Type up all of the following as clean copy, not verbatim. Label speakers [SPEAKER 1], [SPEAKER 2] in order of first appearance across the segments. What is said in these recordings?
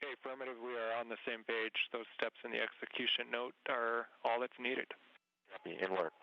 [SPEAKER 1] Affirmative, we are on the same page. Those steps in the execution note are all that's needed.
[SPEAKER 2] Copy, in work.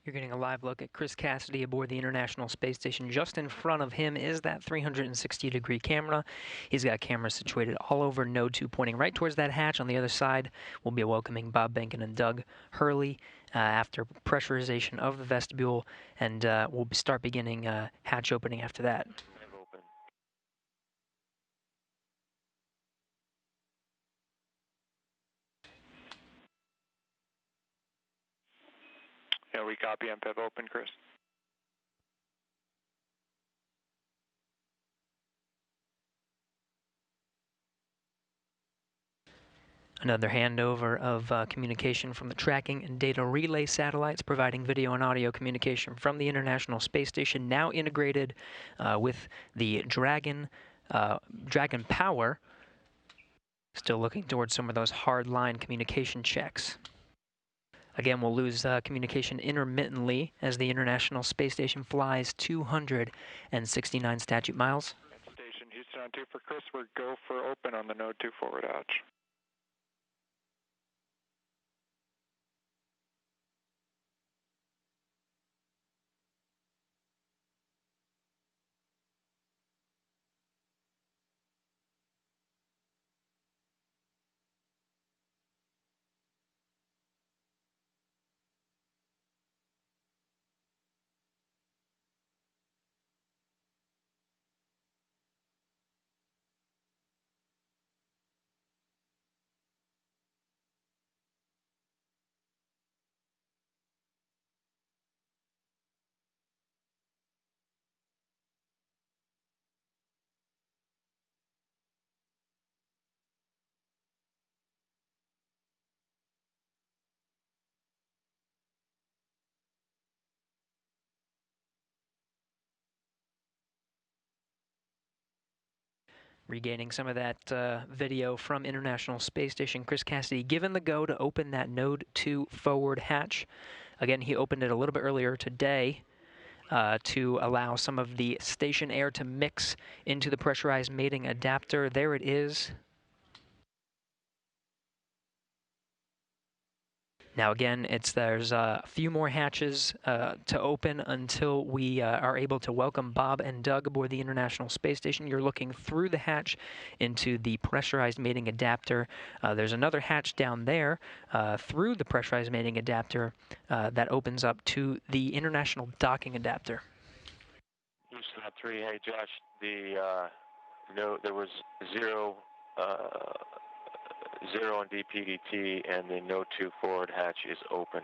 [SPEAKER 3] You're getting a live look at Chris Cassidy aboard the International Space Station. Just in front of him is that 360-degree camera. He's got cameras situated all over Node 2, pointing right towards that hatch. On the other side, we'll be welcoming Bob Behnken and Doug Hurley after pressurization of the vestibule, and we'll start beginning hatch opening after that.
[SPEAKER 1] Yeah, we copy MPEV open, Chris.
[SPEAKER 3] Another handover of communication from the tracking and data relay satellites, providing video and audio communication from the International Space Station, now integrated with the Dragon Power. Still looking towards some of those hard-line communication checks. Again, we'll lose communication intermittently as the International Space Station flies 269 statute miles.
[SPEAKER 1] Station Houston on 2 for Chris. We're go for open on the Node 2 forward hatch.
[SPEAKER 3] Regaining some of that video from International Space Station, Chris Cassidy given the go to open that Node 2 forward hatch. Again, he opened it a little bit earlier today to allow some of the station air to mix into the pressurized mating adapter. There it is. Now again, there's a few more hatches to open until we are able to welcome Bob and Doug aboard the International Space Station. You're looking through the hatch into the pressurized mating adapter. There's another hatch down there through the pressurized mating adapter that opens up to the International Docking Adapter.
[SPEAKER 2] Houston at 3, hey Josh, 0 0 on DPDT, and the No. 2 forward hatch is open.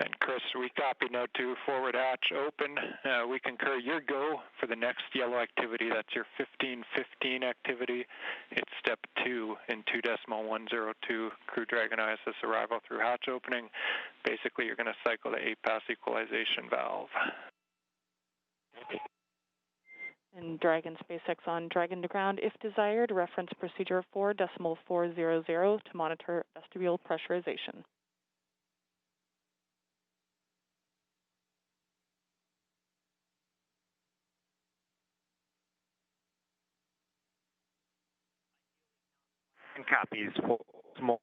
[SPEAKER 1] And Chris, we copy No. 2 forward hatch open. We concur your go for the next yellow activity. That's your 1515 activity. It's step 2 in 2.102 crew Dragon ISS arrival through hatch opening. Basically, you're going to cycle the 8-pass equalization valve.
[SPEAKER 4] And Dragon SpaceX on Dragon to ground. If desired, reference procedure 4.400 to monitor vestibule pressurization.
[SPEAKER 2] And copies for small.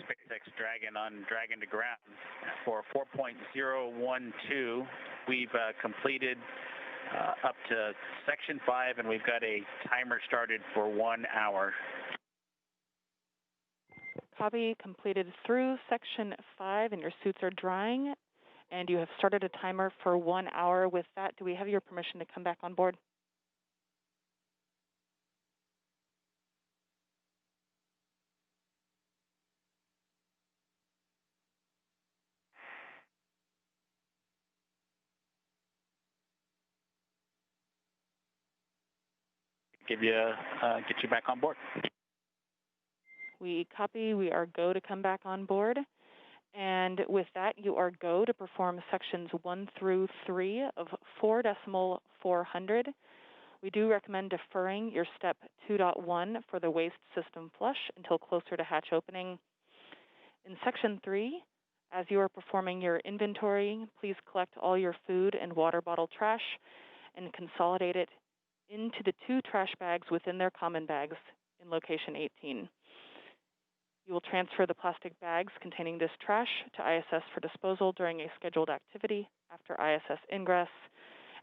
[SPEAKER 5] SpaceX Dragon on Dragon to ground for 4.012. We've completed up to section 5, and we've got a timer started for 1 hour.
[SPEAKER 4] Copy, completed through section 5, and your suits are drying, and you have started a timer for 1 hour. With that, do we have your permission to come back on board?
[SPEAKER 5] Get you back on board.
[SPEAKER 4] We copy. We are go to come back on board. And with that, you are go to perform sections 1 through 3 of 4.400. We do recommend deferring your step 2.1 for the waste system flush until closer to hatch opening. In section 3, as you are performing your inventory, please collect all your food and water bottle trash and consolidate it into the 2 trash bags within their common bags in location 18. You will transfer the plastic bags containing this trash to ISS for disposal during a scheduled activity after ISS ingress.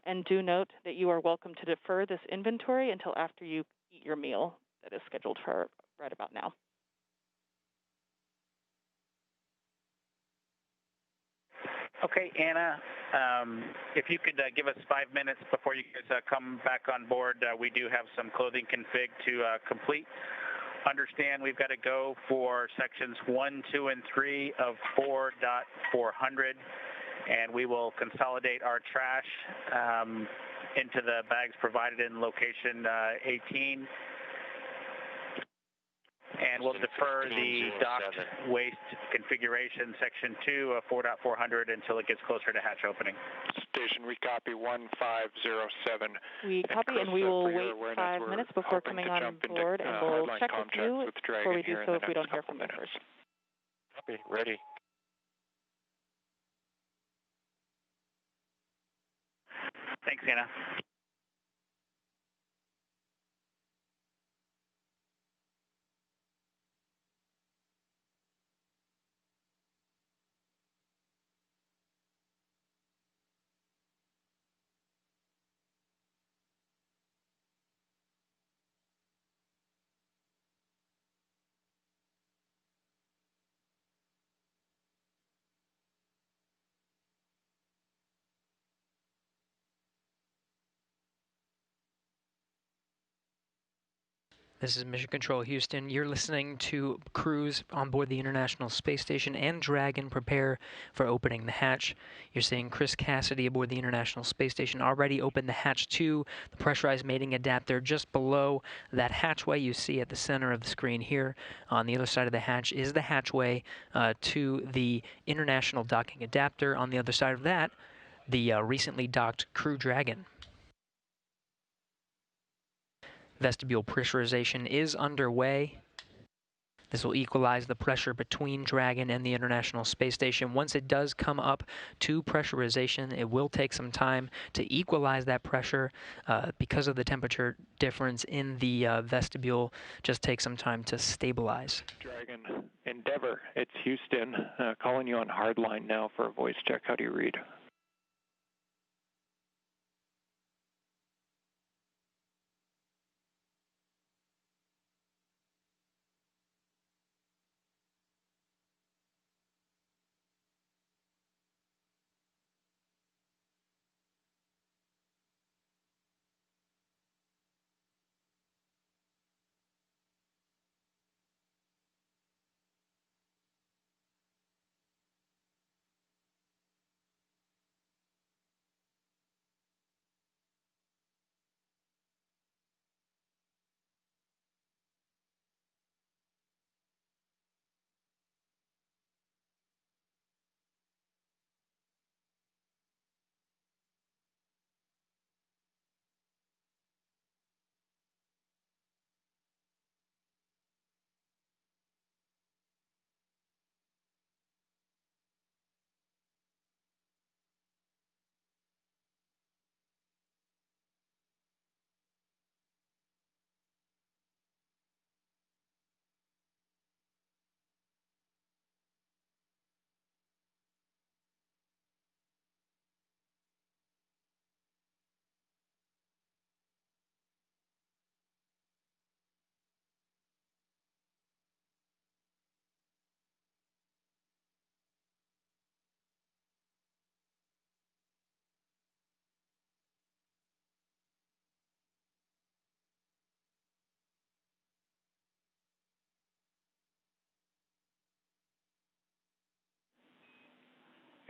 [SPEAKER 4] And do note that you are welcome to defer this inventory until after you eat your meal that is scheduled for right about now.
[SPEAKER 5] Okay, Anna, if you could give us 5 minutes before you guys come back on board, we do have some clothing config to complete. Understand we've got to go for sections 1, 2, and 3 of 4.400, and we will consolidate our trash into the bags provided in location 18. And we'll defer the docked waste configuration, section 2 of 4.400, until it gets closer to hatch opening.
[SPEAKER 1] Station, we copy 1507.
[SPEAKER 4] We copy, and we will wait 5 minutes before coming on board, and we'll check with you before we do so if we don't hear from you first.
[SPEAKER 2] Copy, ready.
[SPEAKER 5] Thanks, Anna.
[SPEAKER 3] This is Mission Control Houston. You're listening to crews on board the International Space Station and Dragon prepare for opening the hatch. You're seeing Chris Cassidy aboard the International Space Station already opened the hatch 2, the pressurized mating adapter just below that hatchway you see at the center of the screen here. On the other side of the hatch is the hatchway to the International docking adapter. On the other side of that, the recently docked Crew Dragon. Vestibule pressurization is underway. This will equalize the pressure between Dragon and the International Space Station. Once it does come up to pressurization, it will take some time to equalize that pressure because of the temperature difference in the vestibule. Just take some time to stabilize.
[SPEAKER 1] Dragon, Endeavor, it's Houston. Calling you on hardline now for a voice check. How do you read?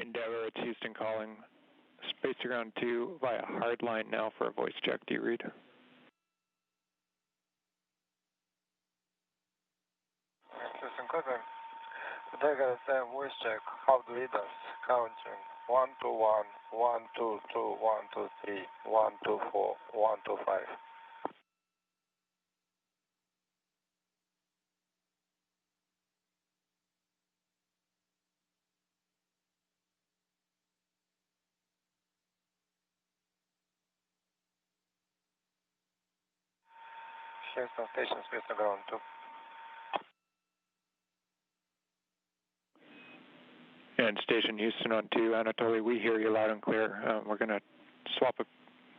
[SPEAKER 1] Endeavor, it's Houston calling. Space to ground 2 via hardline now for a voice check. Do you read?
[SPEAKER 6] Houston, Cleveland. Dragon voice check. How do leaders counting? 121, 122, 123, 124, 125. Houston Station, space to ground 2.
[SPEAKER 1] And Station Houston on 2, Anatoly, we hear you loud and clear. We're going to swap a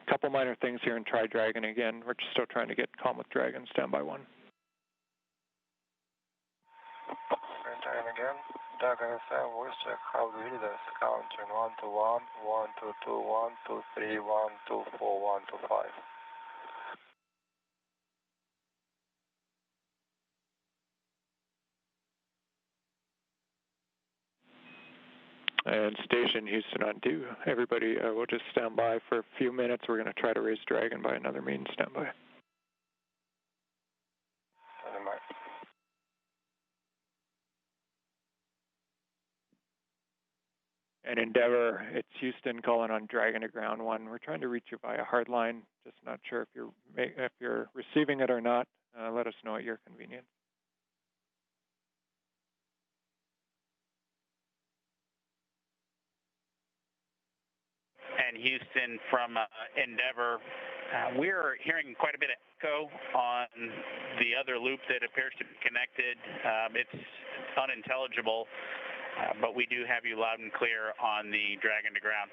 [SPEAKER 1] couple minor things here and try Dragon again. We're just still trying to get calm with Dragon. Stand by 1.
[SPEAKER 6] Dragon again. Dragon FM, voice check. How do you read us? Counting 1 to 1, 1 to 2, 1 to 3, 1 to 4, 1 to 5.
[SPEAKER 1] And Station Houston on 2. Everybody, we'll just stand by for a few minutes. We're going to try to raise Dragon by another means. Stand by. And Endeavor, it's Houston calling on Dragon to ground 1. We're trying to reach you via hardline. Just not sure if you're receiving it or not. Let us know at your convenience.
[SPEAKER 5] And Houston from Endeavor, we're hearing quite a bit of echo on the other loop that appears to be connected. It's unintelligible, but we do have you loud and clear on the Dragon to ground.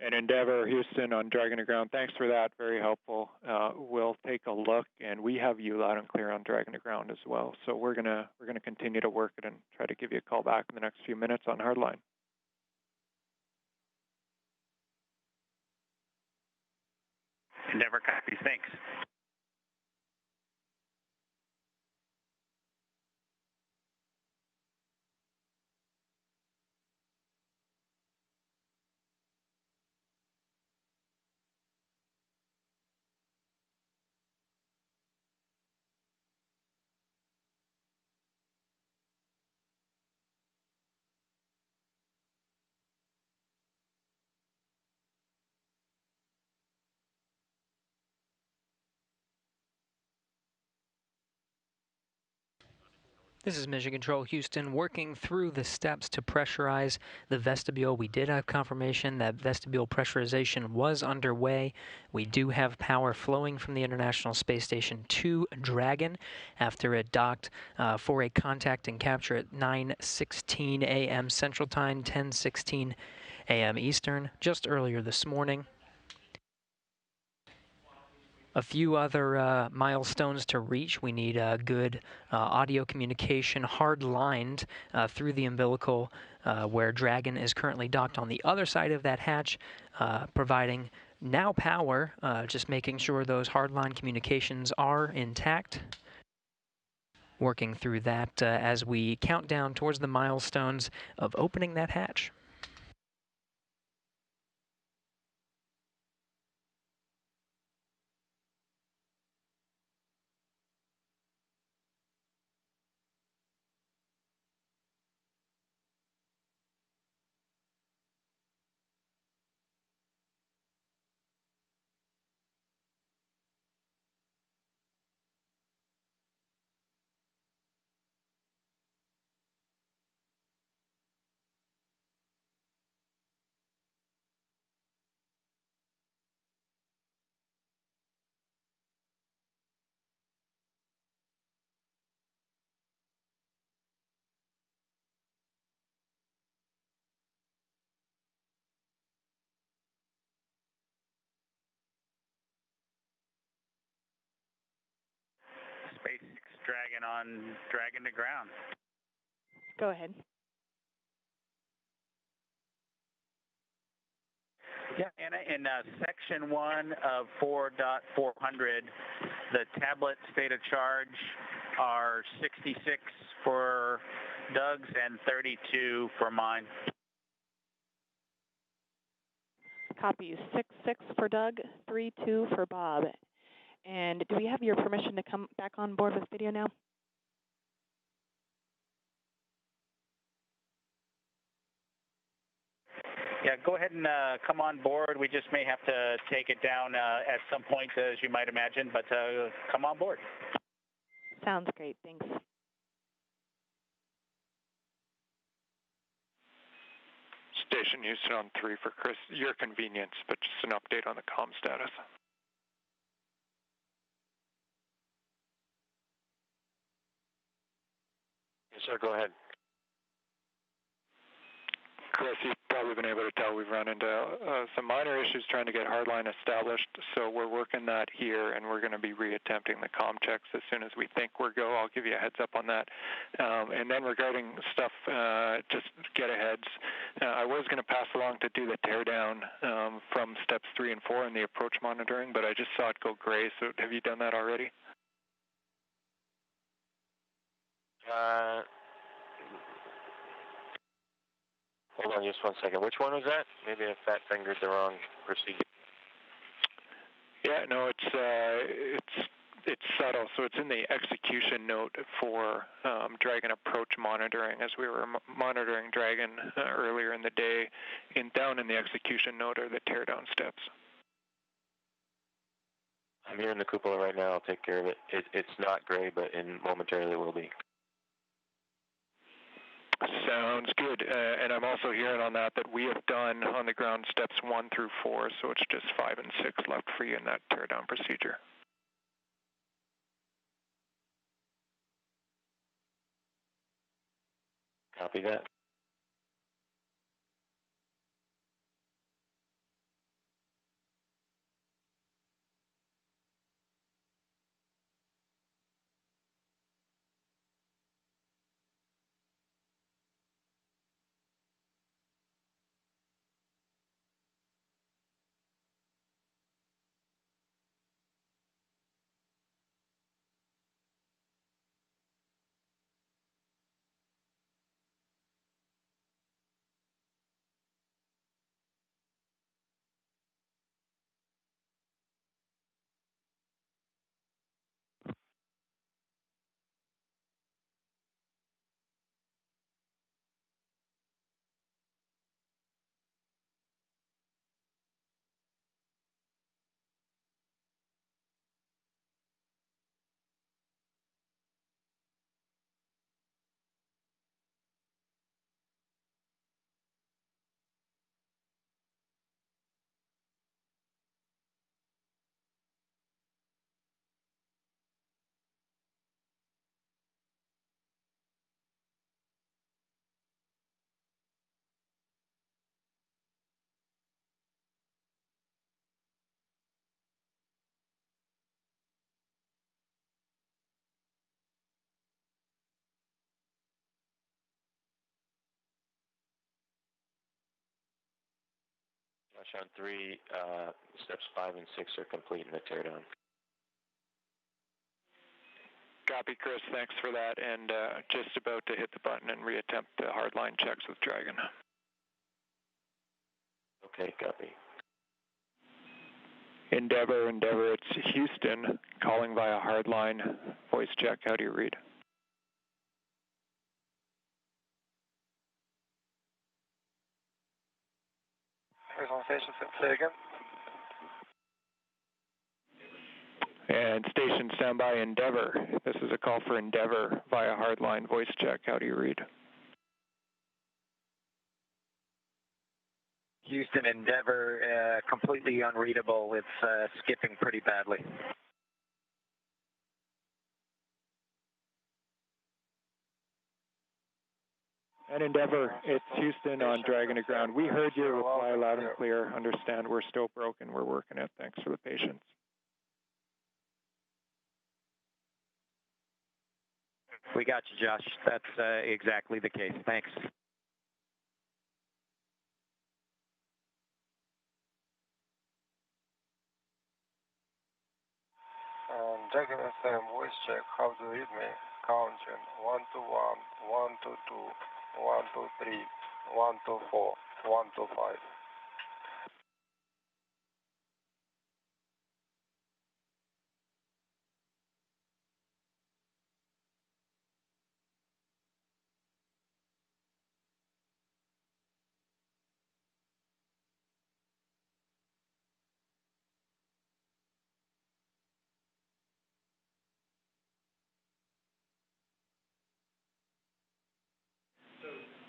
[SPEAKER 1] And Endeavor, Houston on Dragon to ground. Thanks for that. Very helpful. We'll take a look, and we have you loud and clear on Dragon to ground as well. So we're gonna continue to work it and try to give you a call back in the next few minutes on hardline.
[SPEAKER 5] Endeavor copies. Thanks.
[SPEAKER 3] This is Mission Control Houston working through the steps to pressurize the vestibule. We did have confirmation that vestibule pressurization was underway. We do have power flowing from the International Space Station to Dragon after it docked for a contact and capture at 9:16 a.m. Central Time, 10:16 a.m. Eastern, just earlier this morning. A few other milestones to reach. We need good audio communication hard-lined through the umbilical where Dragon is currently docked on the other side of that hatch, providing now power, just making sure those hard-line communications are intact. Working through that as we count down towards the milestones of opening that hatch.
[SPEAKER 5] SpaceX Dragon on Dragon to ground.
[SPEAKER 4] Go ahead.
[SPEAKER 5] Yeah, and in section 1 of 4.400, the tablet state of charge are 66 for Doug's and 32 for mine.
[SPEAKER 4] Copies. 6-6 for Doug, 3-2 for Bob. And do we have your permission to come back on board with video now?
[SPEAKER 5] Yeah, go ahead and come on board. We just may have to take it down at some point, as you might imagine, but come on board.
[SPEAKER 4] Sounds great. Thanks.
[SPEAKER 1] Station Houston on 3 for Chris, your convenience, but just an update on the comm status.
[SPEAKER 2] Yes, sir, go ahead.
[SPEAKER 1] Chris, you've probably been able to tell we've run into some minor issues trying to get hardline established, so we're working that here, and we're going to be reattempting the comm checks as soon as we think we're go. I'll give you a heads up on that. And then regarding stuff, just get-aheads, I was going to pass along to do the teardown from steps 3 and 4 in the approach monitoring, but I just saw it go gray, so have you done that already?
[SPEAKER 2] Hold on just one second. Which one was that? Maybe I fat-fingered the wrong procedure.
[SPEAKER 1] Yeah, no, it's subtle. So it's in the execution note for Dragon approach monitoring. As we were monitoring Dragon earlier in the day, down in the execution note are the teardown steps.
[SPEAKER 2] I'm here in the cupola right now. I'll take care of it. It's not gray, but momentarily it will be.
[SPEAKER 1] Sounds good. And I'm also hearing on that we have done on the ground steps 1 through 4, so it's just 5 and 6 left for you in that teardown procedure.
[SPEAKER 2] Copy that. On 3, steps 5 and 6 are complete in the teardown.
[SPEAKER 1] Copy, Chris. Thanks for that. And just about to hit the button and reattempt the hardline checks with Dragon.
[SPEAKER 2] Okay, copy.
[SPEAKER 1] Endeavor, it's Houston calling via hardline voice check. How do you read?
[SPEAKER 6] On station, say again.
[SPEAKER 1] And station standby, Endeavor. This is a call for Endeavor via hardline voice check. How do you read?
[SPEAKER 7] Houston, Endeavor, completely unreadable. It's skipping pretty badly.
[SPEAKER 1] And Endeavor, it's Houston on Dragon to ground. We heard your reply loud and clear. Understand we're still broken. We're working it. Thanks for the patience.
[SPEAKER 7] We got you, Josh. That's exactly the case. Thanks.
[SPEAKER 6] Dragon FM voice check. How do you read me? Counting 1 to 1, 1 to 2, 1 to 3, 1 to 4, 1 to 5.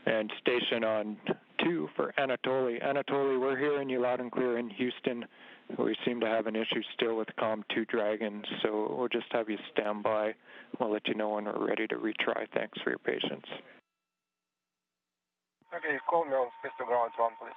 [SPEAKER 1] And station on 2 for Anatoly. Anatoly, we're hearing you loud and clear in Houston. We seem to have an issue still with COM2 Dragon, so we'll just have you stand by. We'll let you know when we're ready to retry. Thanks for your patience.
[SPEAKER 6] Okay, call me on space to ground 1, please.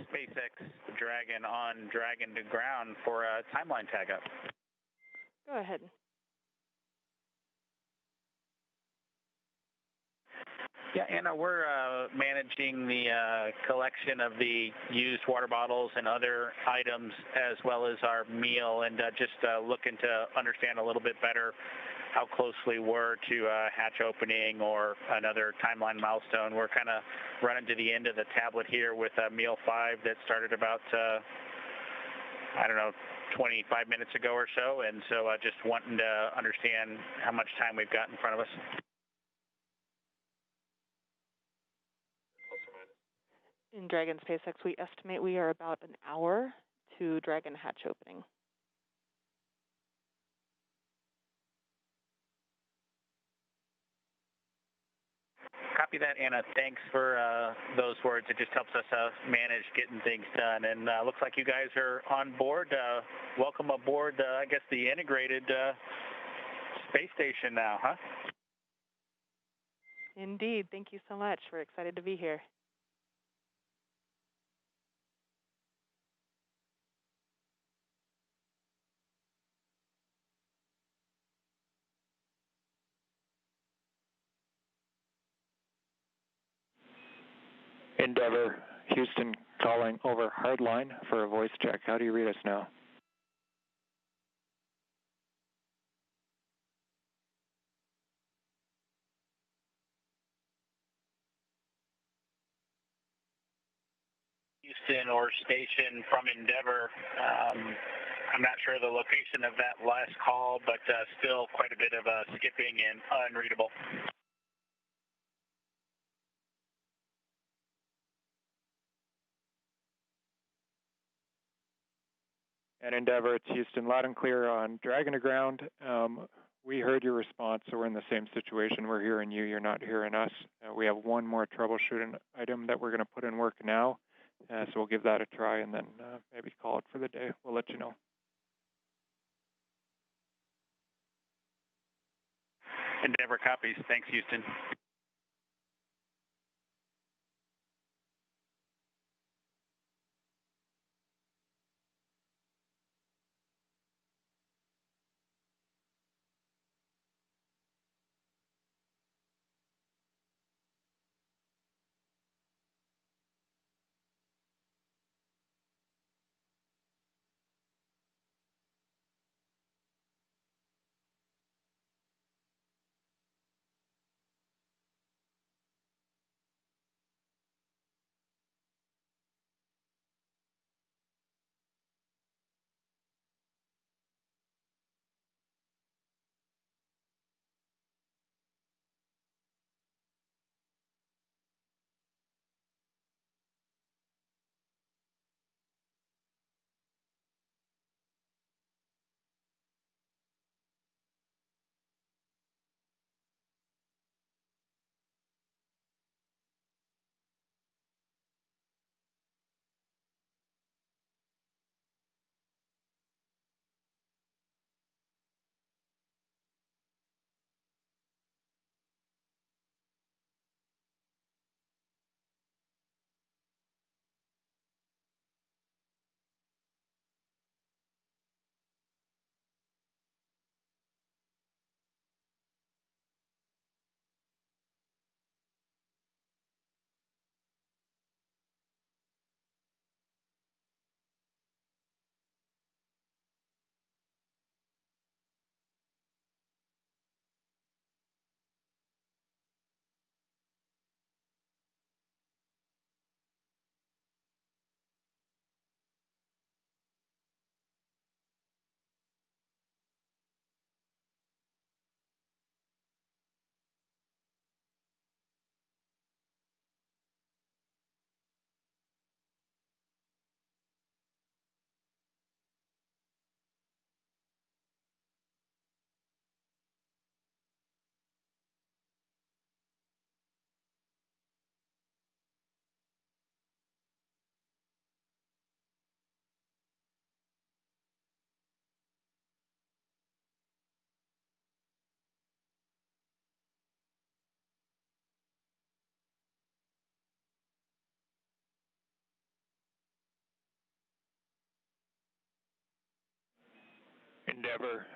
[SPEAKER 5] SpaceX Dragon on Dragon to ground for a timeline tag up.
[SPEAKER 4] Go ahead.
[SPEAKER 5] Yeah, Anna, we're managing the collection of the used water bottles and other items as well as our meal, and just looking to understand a little bit better how closely we're to hatch opening or another timeline milestone. We're kind of running to the end of the tablet here with meal 5 that started about, I don't know, 25 minutes ago or so, and so just wanting to understand how much time we've got in front of us.
[SPEAKER 4] In Dragon SpaceX, we estimate we are about an hour to Dragon hatch opening.
[SPEAKER 5] Copy that, Anna. Thanks for those words. It just helps us manage getting things done. And looks like you guys are on board. Welcome aboard, I guess, the integrated space station now, huh?
[SPEAKER 4] Indeed. Thank you so much. We're excited to be here.
[SPEAKER 1] Endeavor, Houston calling over hardline for a voice check. How do you read us now?
[SPEAKER 5] Houston or station from Endeavor. I'm not sure the location of that last call, but still quite a bit of skipping and unreadable.
[SPEAKER 1] And Endeavor, it's Houston, loud and clear on Dragon to ground. We heard your response, so we're in the same situation. We're hearing you, you're not hearing us. We have one more troubleshooting item that we're going to put in work now, so we'll give that a try and then maybe call it for the day. We'll let you know.
[SPEAKER 5] Endeavor copies. Thanks, Houston.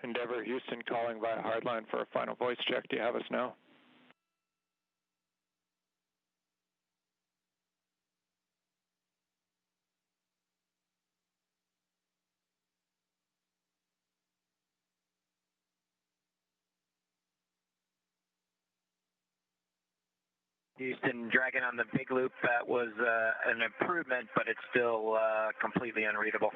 [SPEAKER 1] Endeavor, Houston calling via hardline for a final voice check. Do you have us now?
[SPEAKER 7] Houston, Dragon on the big loop, that was an improvement, but it's still completely unreadable.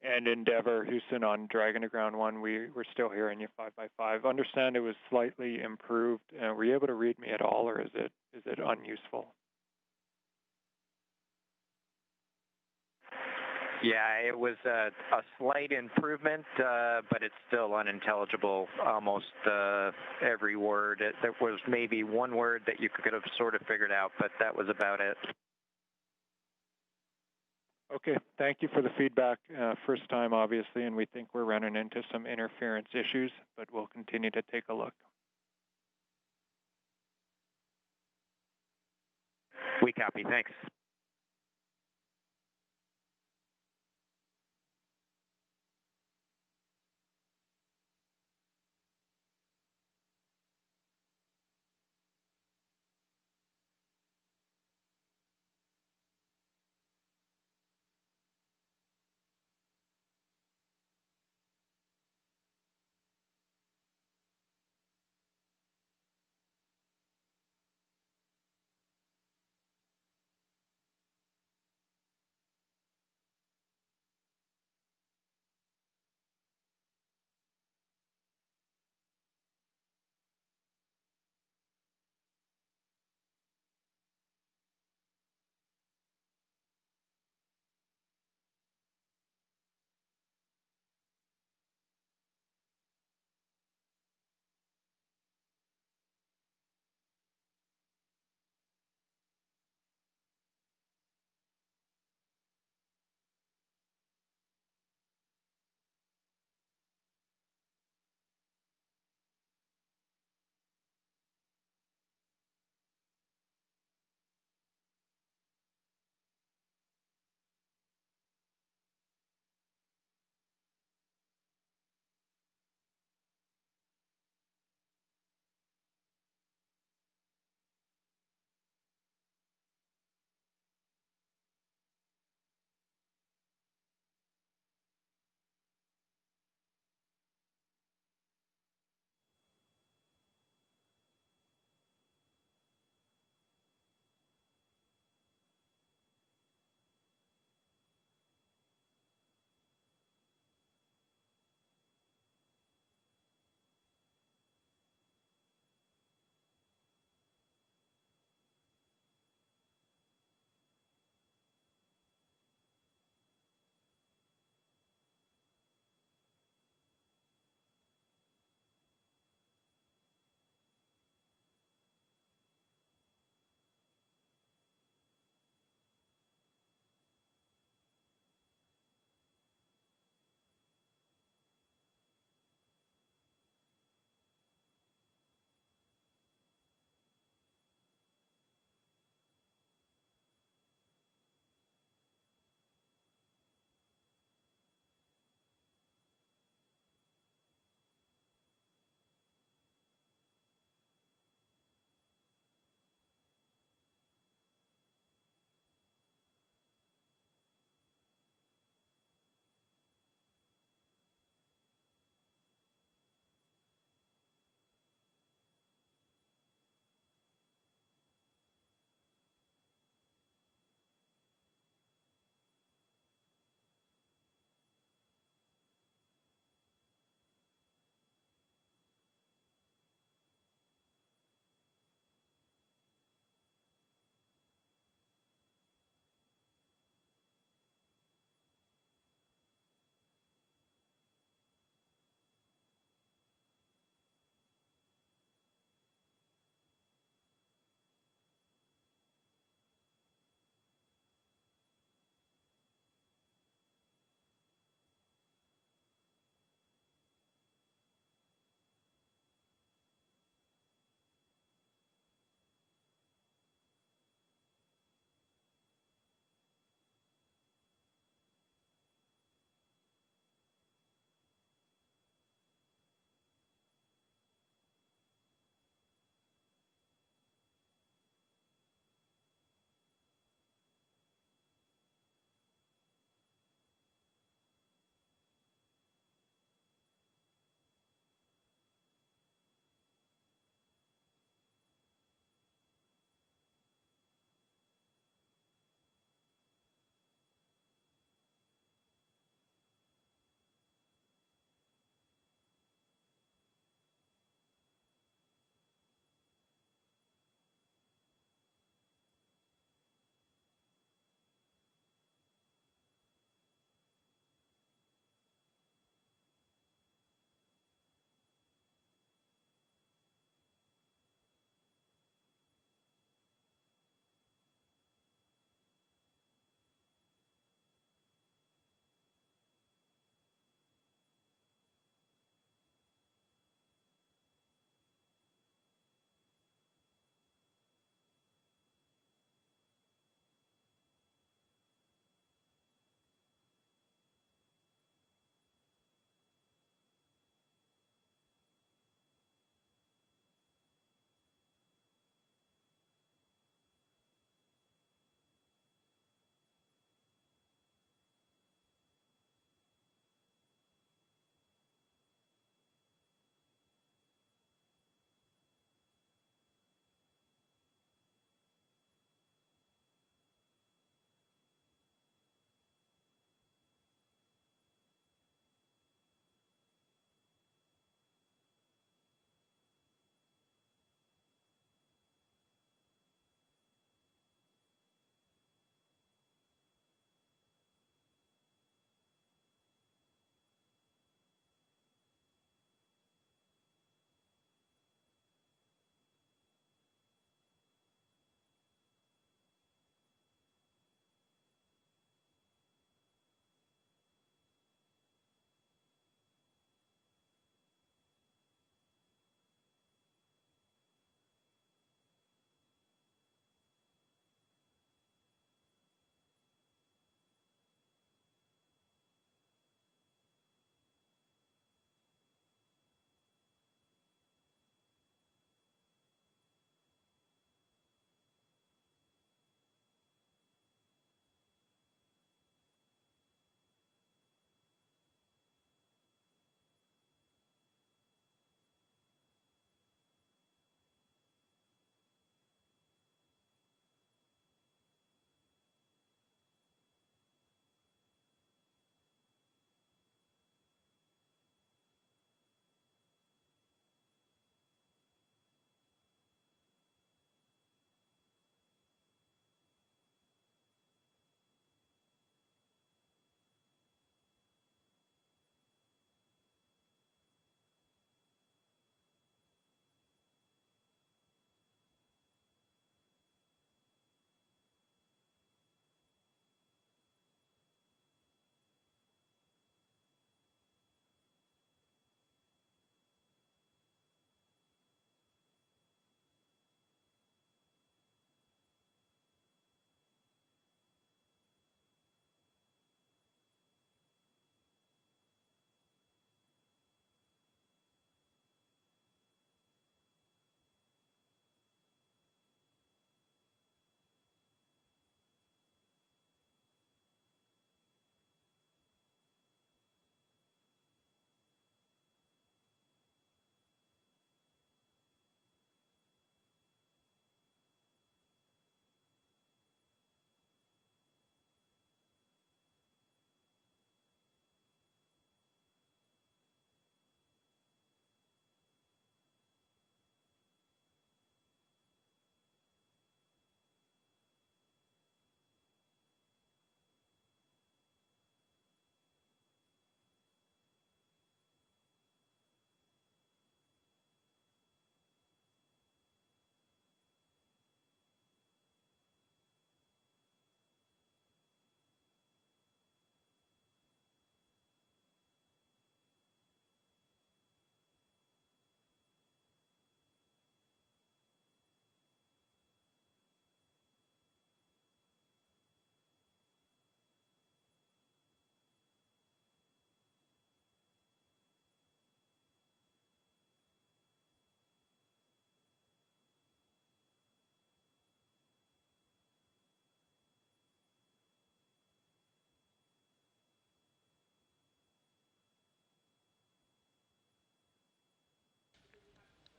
[SPEAKER 1] And Endeavor, Houston on Dragon to ground 1, we're still hearing you 5x5. Understand it was slightly improved. Were you able to read me at all, or is it unuseful?
[SPEAKER 7] Yeah, it was a slight improvement, but it's still unintelligible almost every word. There was maybe one word that you could have sort of figured out, but that was about it.
[SPEAKER 1] Okay, thank you for the feedback. First time, obviously, and we think we're running into some interference issues, but we'll continue to take a look.
[SPEAKER 7] We copy. Thanks.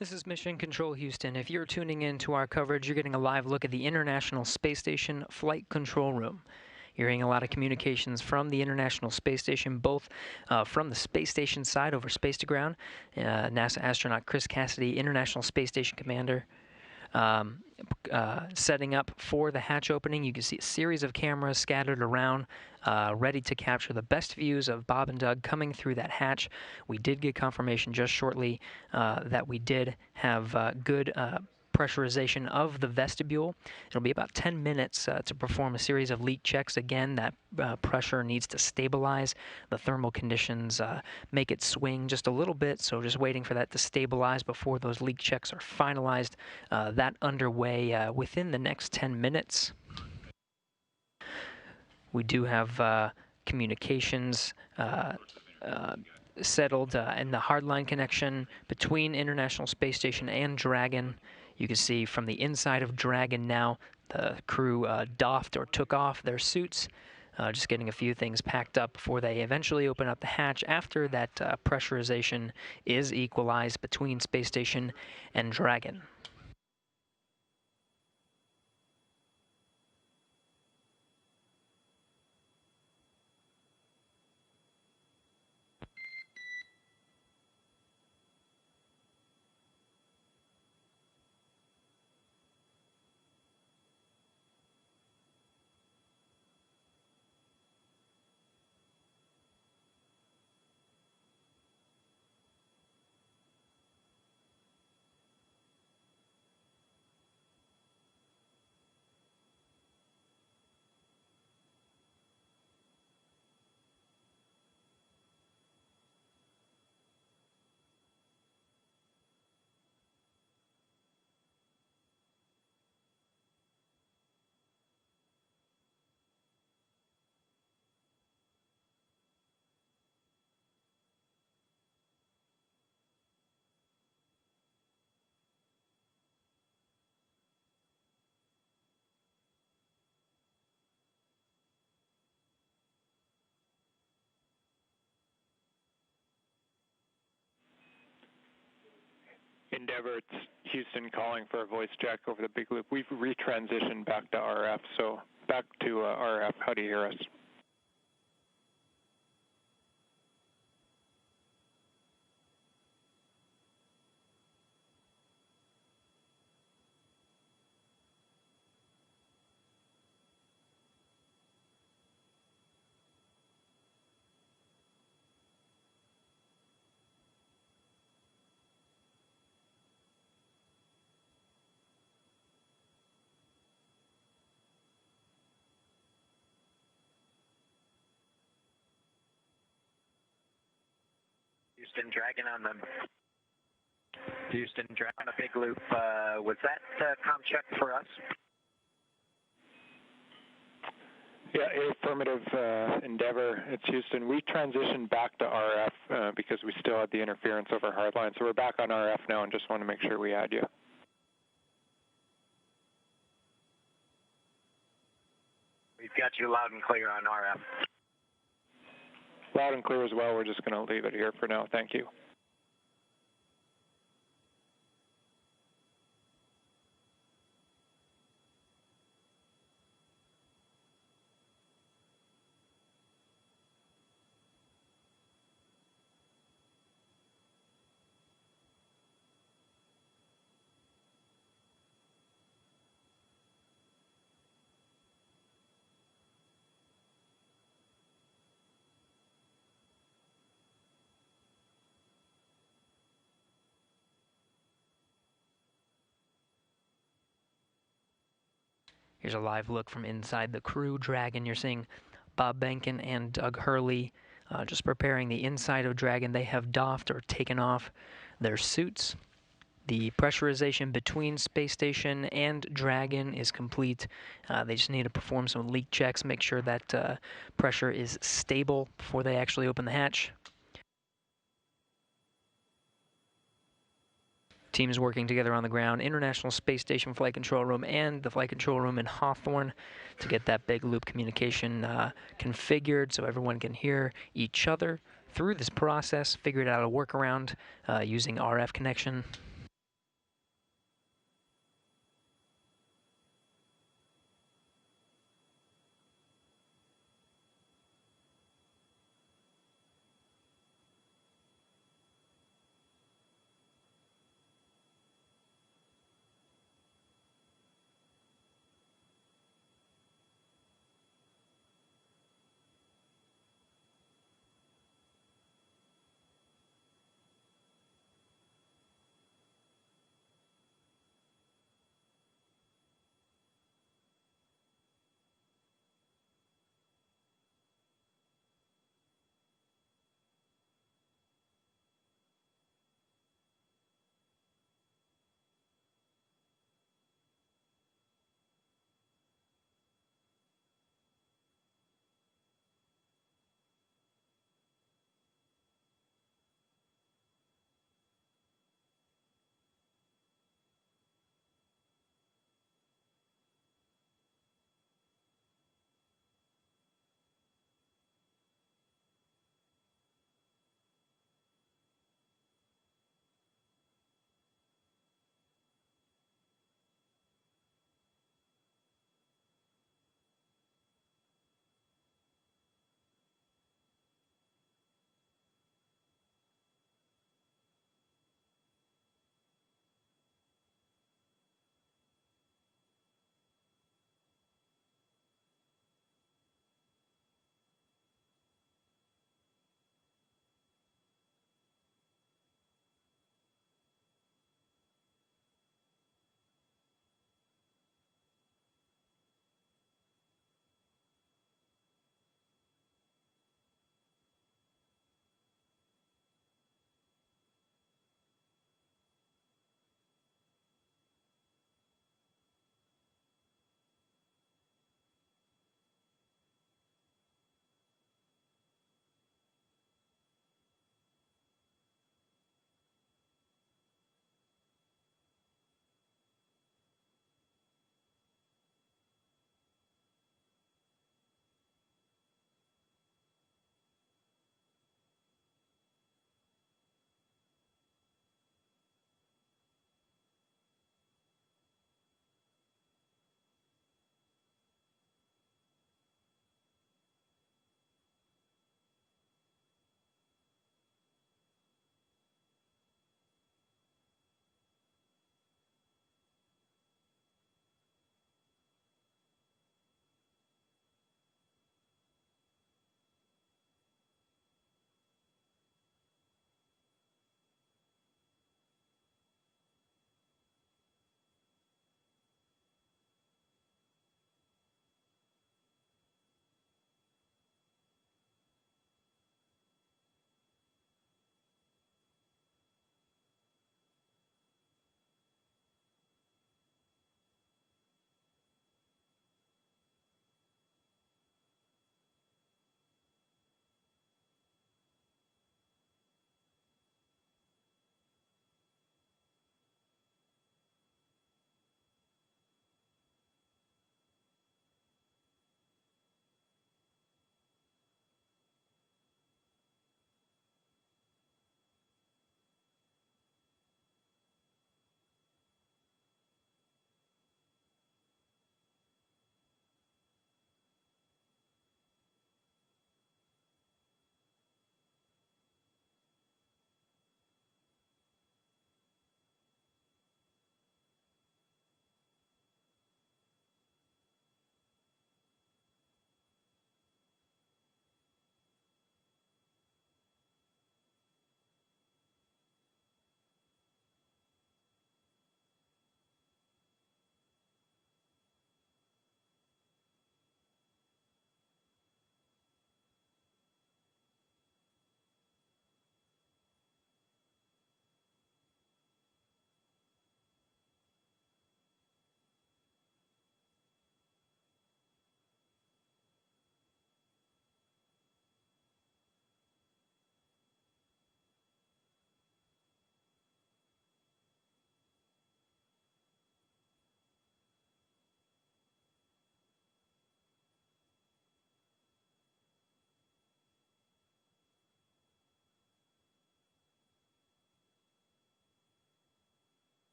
[SPEAKER 3] This is Mission Control Houston. If you're tuning in to our coverage, you're getting a live look at the International Space Station Flight Control Room. You're hearing a lot of communications from the International Space Station, both from the space station side over space to ground. NASA astronaut Chris Cassidy, International Space Station Commander, setting up for the hatch opening. You can see a series of cameras scattered around, ready to capture the best views of Bob and Doug coming through that hatch. We did get confirmation just shortly that we did have good pressurization of the vestibule. It'll be about 10 minutes to perform a series of leak checks. Again, that pressure needs to stabilize. The thermal conditions make it swing just a little bit, so just waiting for that to stabilize before those leak checks are finalized. That underway within the next 10 minutes. We do have communications settled in the hardline connection between International Space Station and Dragon. You can see from the inside of Dragon now, the crew doffed or took off their suits, just getting a few things packed up before they eventually open up the hatch after that pressurization is equalized between Space Station and Dragon.
[SPEAKER 1] Endeavor, it's Houston calling for a voice check over the big loop. We've retransitioned back to RF, so back to RF. How do you hear us?
[SPEAKER 7] Houston, Dragon on the Houston, Dragon on a big loop. Was that comm check for us?
[SPEAKER 1] Yeah, affirmative, Endeavor. It's Houston. We transitioned back to RF because we still had the interference over hardline. So we're back on RF now and just want to make sure we had you.
[SPEAKER 7] We've got you loud and clear on RF.
[SPEAKER 1] Loud and clear as well. We're just going to leave it here for now. Thank you.
[SPEAKER 3] Here's a live look from inside the Crew Dragon. You're seeing Bob Behnken and Doug Hurley just preparing the inside of Dragon. They have doffed or taken off their suits. The pressurization between Space Station and Dragon is complete. They just need to perform some leak checks, make sure that pressure is stable before they actually open the hatch. Teams working together on the ground, International Space Station Flight Control Room and the Flight Control Room in Hawthorne to get that big loop communication configured so everyone can hear each other through this process, figured out a workaround using RF connection.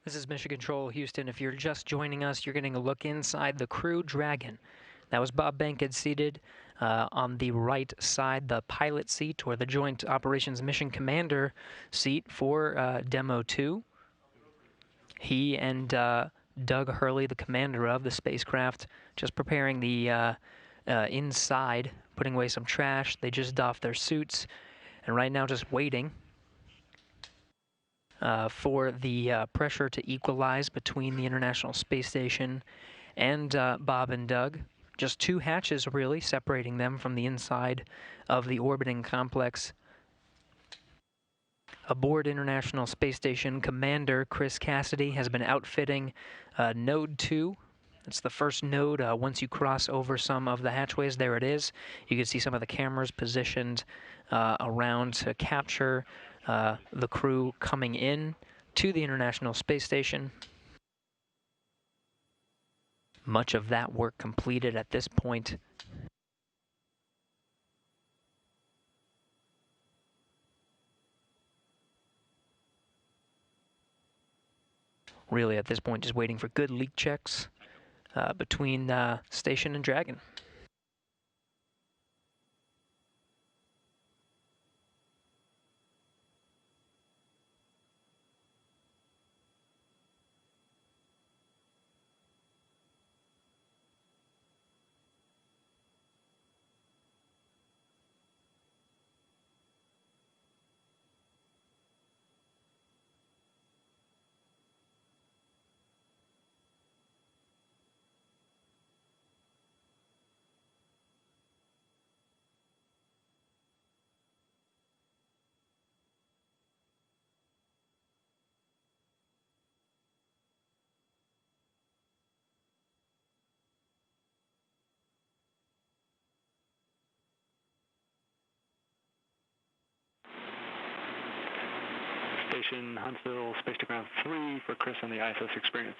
[SPEAKER 3] This is Mission Control, Houston. If you're just joining us, you're getting a look inside the Crew Dragon. That was Bob Bankhead seated on the right side, the pilot seat, or the Joint Operations Mission Commander seat for Demo 2. He and Doug Hurley, the commander of the spacecraft, just preparing the inside, putting away some trash. They just doffed their suits, and right now just waiting for the pressure to equalize between the International Space Station and Bob and Doug. Just two hatches, really, separating them from the inside of the orbiting complex. Aboard International Space Station, Commander Chris Cassidy has been outfitting Node 2. It's the first node. Once you cross over some of the hatchways, there it is. You can see some of the cameras positioned around to capture the crew coming in to the International Space Station. Much of that work completed at this point. Really, at this point, just waiting for good leak checks between Station and Dragon.
[SPEAKER 1] Station Huntsville, Space to Ground 3 for Chris on the ISS experience.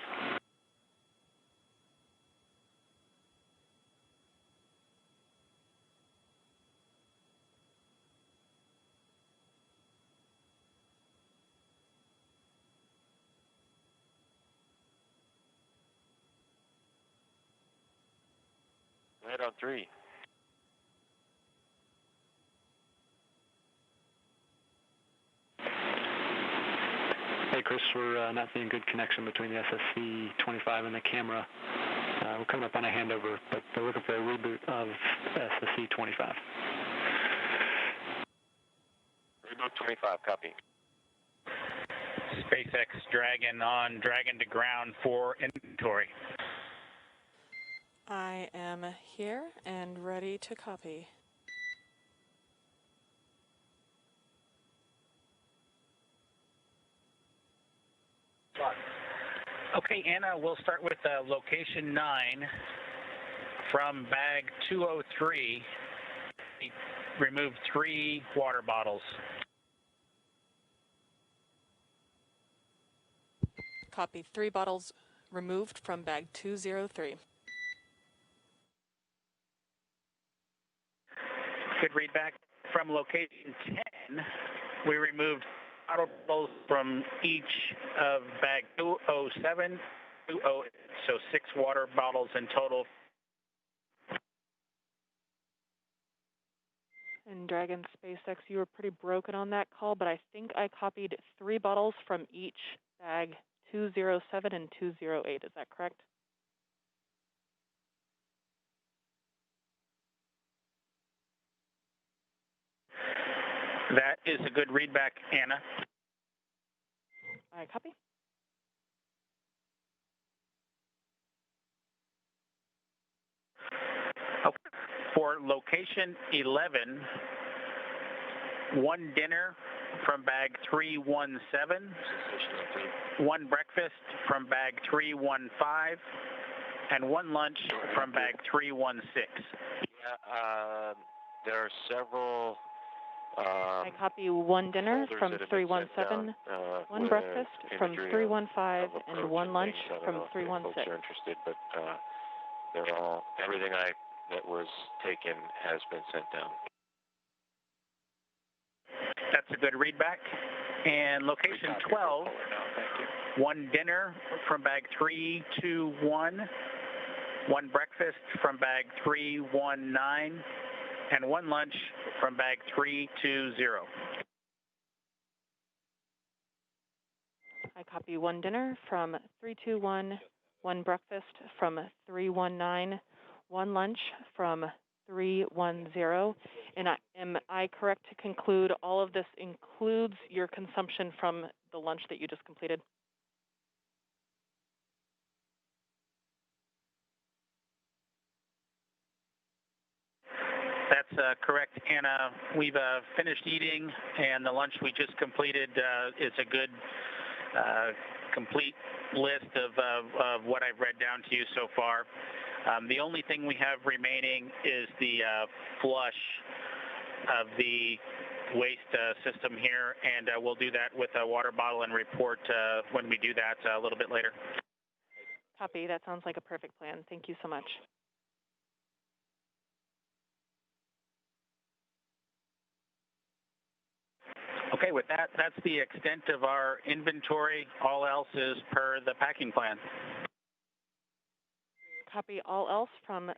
[SPEAKER 2] Right on 3.
[SPEAKER 1] Hey Chris, we're not seeing good connection between the SSC-25 and the camera. We're coming up on a handover, but they're looking for a reboot of SSC-25.
[SPEAKER 2] Reboot 25, copy.
[SPEAKER 5] SpaceX Dragon on Dragon to ground for inventory.
[SPEAKER 4] I am here and ready to copy.
[SPEAKER 5] Okay, Anna, we'll start with location 9 from bag 203. Remove 3 water bottles.
[SPEAKER 4] Copy. 3 bottles removed from bag 203.
[SPEAKER 5] Good read back from location 10. We removed bottles from each of bag 207, 208, so 6 water bottles in total.
[SPEAKER 4] And Dragon SpaceX, you were pretty broken on that call, but I think I copied 3 bottles from each bag 207 and 208. Is that correct?
[SPEAKER 5] That is a good read back, Anna.
[SPEAKER 4] I copy.
[SPEAKER 5] Okay. For location 11, 1 dinner from bag 317, 1 breakfast from bag 315, and 1 lunch from bag 316.
[SPEAKER 2] Yeah, there are several.
[SPEAKER 4] I copy 1 dinner from 317, 1 breakfast from 315, and 1 lunch from 316.
[SPEAKER 2] Folks are interested, but they're all everything that was taken has been sent down.
[SPEAKER 5] That's a good read back. And location 12, 1 dinner from bag 321, 1 breakfast from bag 319, and 1 lunch from bag 320.
[SPEAKER 4] I copy 1 dinner from 321, 1 breakfast from 319, 1 lunch from 310. And am I correct to conclude all of this includes your consumption from the lunch that you just completed?
[SPEAKER 5] That's correct, Anna. We've finished eating, and the lunch we just completed is a good, complete list of what I've read down to you so far. The only thing we have remaining is the flush of the waste system here, and we'll do that with a water bottle and report when we do that a little bit later.
[SPEAKER 4] Copy. That sounds like a perfect plan. Thank you so much.
[SPEAKER 5] Okay, with that, that's the extent of our inventory. All else is per the packing plan.
[SPEAKER 4] Copy all else from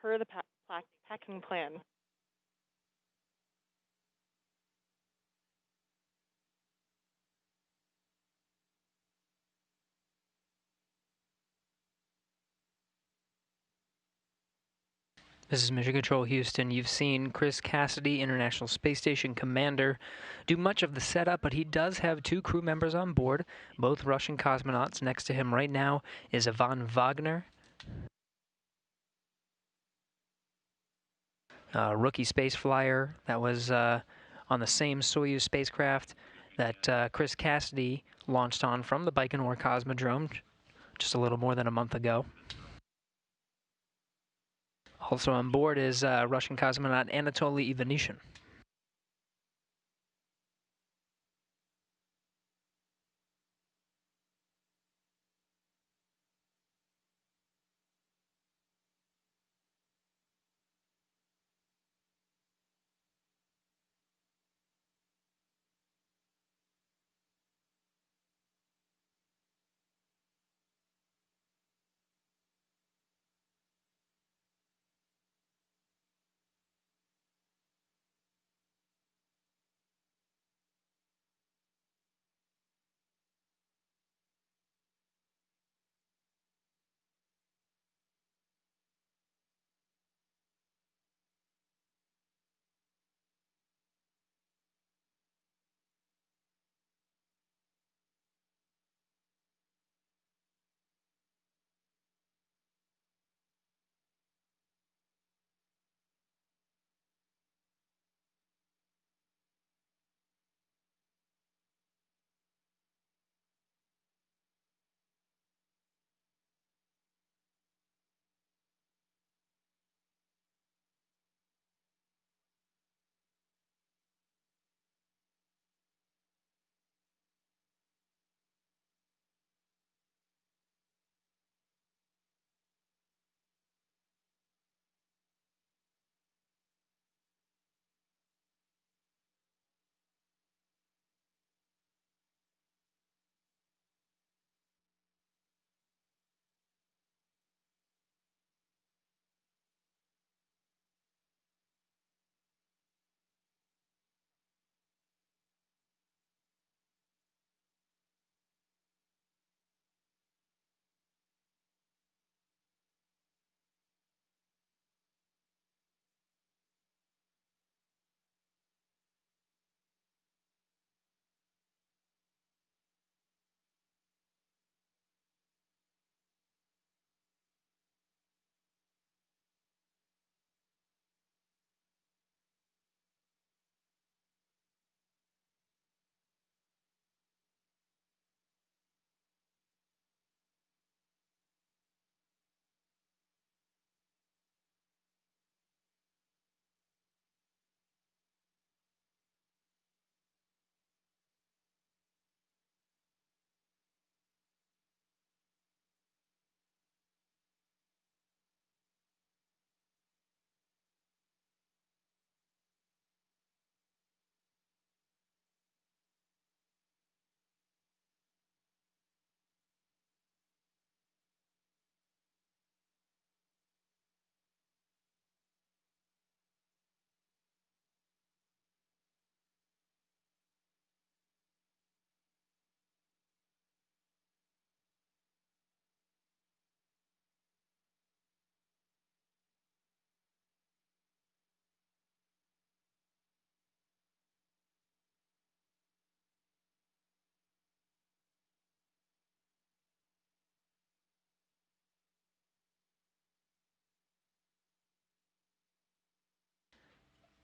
[SPEAKER 4] per the packing plan.
[SPEAKER 3] This is Mission Control Houston. You've seen Chris Cassidy, International Space Station Commander, do much of the setup, but he does have 2 crew members on board, both Russian cosmonauts. Next to him right now is Ivan Wagner, a rookie space flyer that was on the same Soyuz spacecraft that Chris Cassidy launched on from the Baikonur Cosmodrome just a little more than a month ago. Also on board is Russian cosmonaut Anatoly Ivanishin.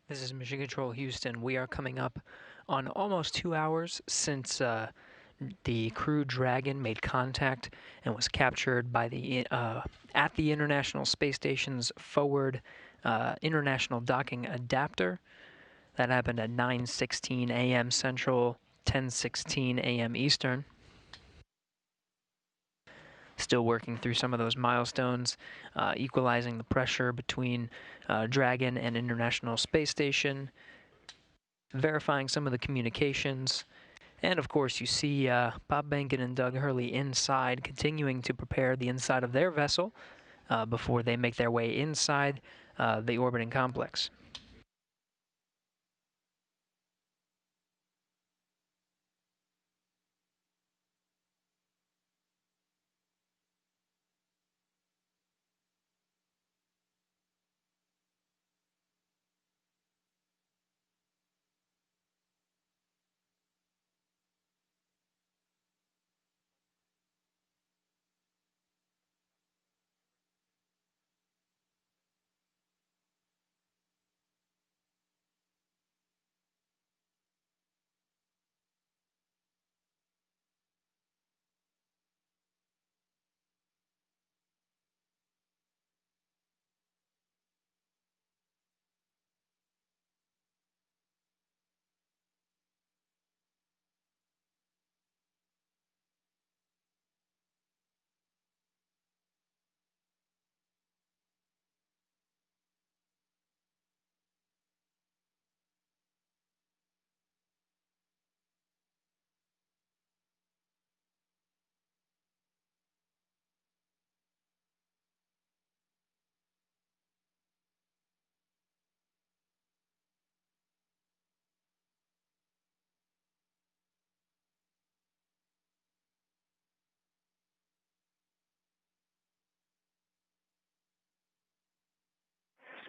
[SPEAKER 3] This is Mission Control Houston. We are coming up on almost 2 hours since the Crew Dragon made contact and was captured by at the International Space Station's forward International Docking Adapter. That happened at 9:16 a.m. Central, 10:16 a.m. Eastern. Still working through some of those milestones, equalizing the pressure between Dragon and International Space Station, verifying some of the communications, and of course you see Bob Behnken and Doug Hurley inside, continuing to prepare the inside of their vessel before they make their way inside the orbiting complex.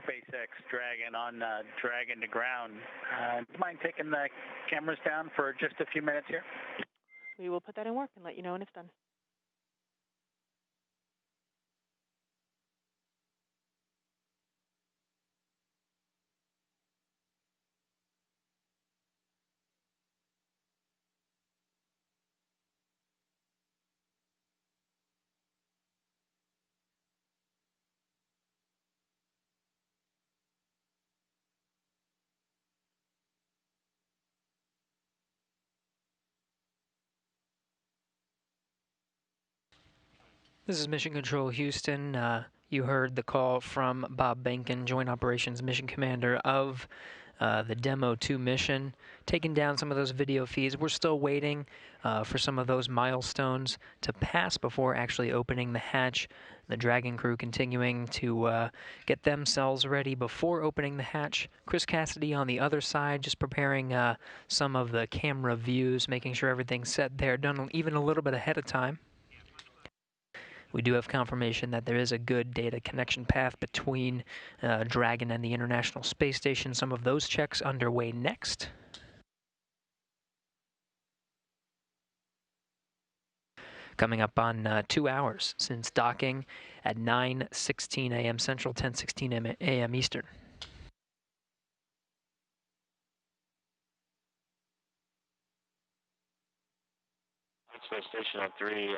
[SPEAKER 5] SpaceX Dragon on Dragon to ground. Do you mind taking the cameras down for just a few minutes here?
[SPEAKER 4] We will put that in work and let you know when it's done.
[SPEAKER 3] This is Mission Control Houston. You heard the call from Bob Behnken, Joint Operations Mission Commander of the Demo 2 mission, taking down some of those video feeds. We're still waiting for some of those milestones to pass before actually opening the hatch. The Dragon crew continuing to get themselves ready before opening the hatch. Chris Cassidy on the other side, just preparing some of the camera views, making sure everything's set there, done even a little bit ahead of time. We do have confirmation that there is a good data connection path between Dragon and the International Space Station. Some of those checks underway next. Coming up on 2 hours since docking at 9:16 a.m. Central, 10:16 a.m. Eastern.
[SPEAKER 2] Space Station on 3,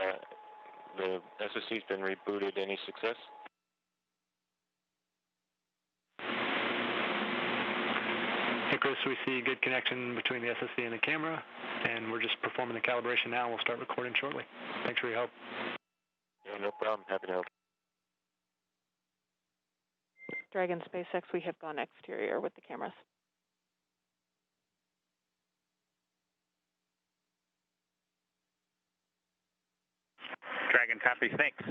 [SPEAKER 2] the SOC's been rebooted. Any success?
[SPEAKER 1] Hey Chris, we see good connection between the SSC and the camera, and we're just performing the calibration now. We'll start recording shortly. Thanks for your help.
[SPEAKER 2] Yeah, no problem. Happy to help.
[SPEAKER 4] Dragon SpaceX, we have gone exterior with the cameras.
[SPEAKER 5] Dragon copy, thanks.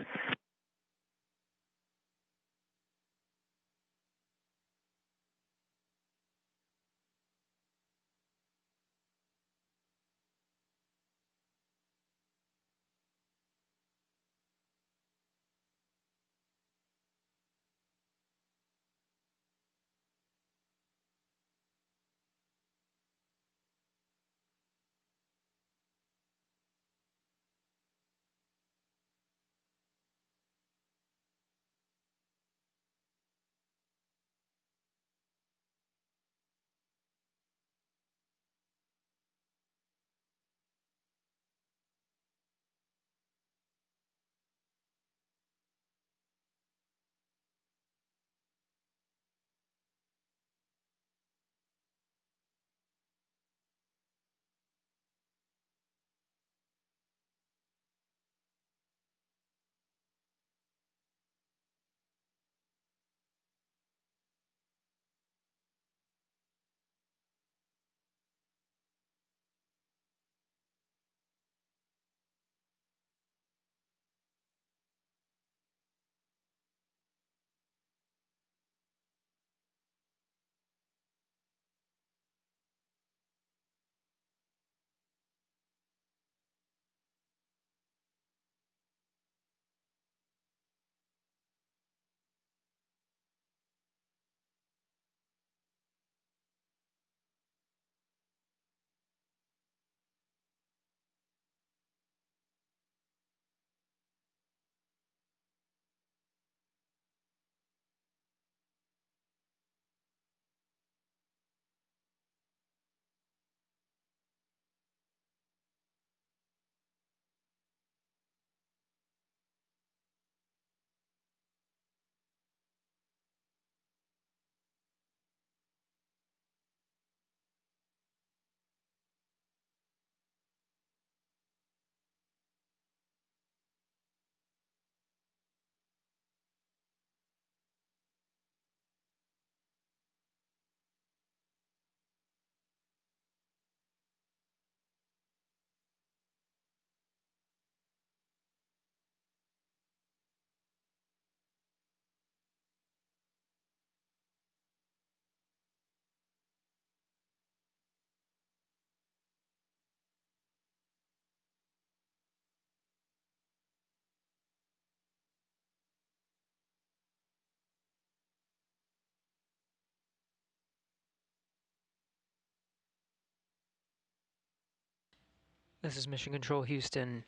[SPEAKER 3] This is Mission Control Houston.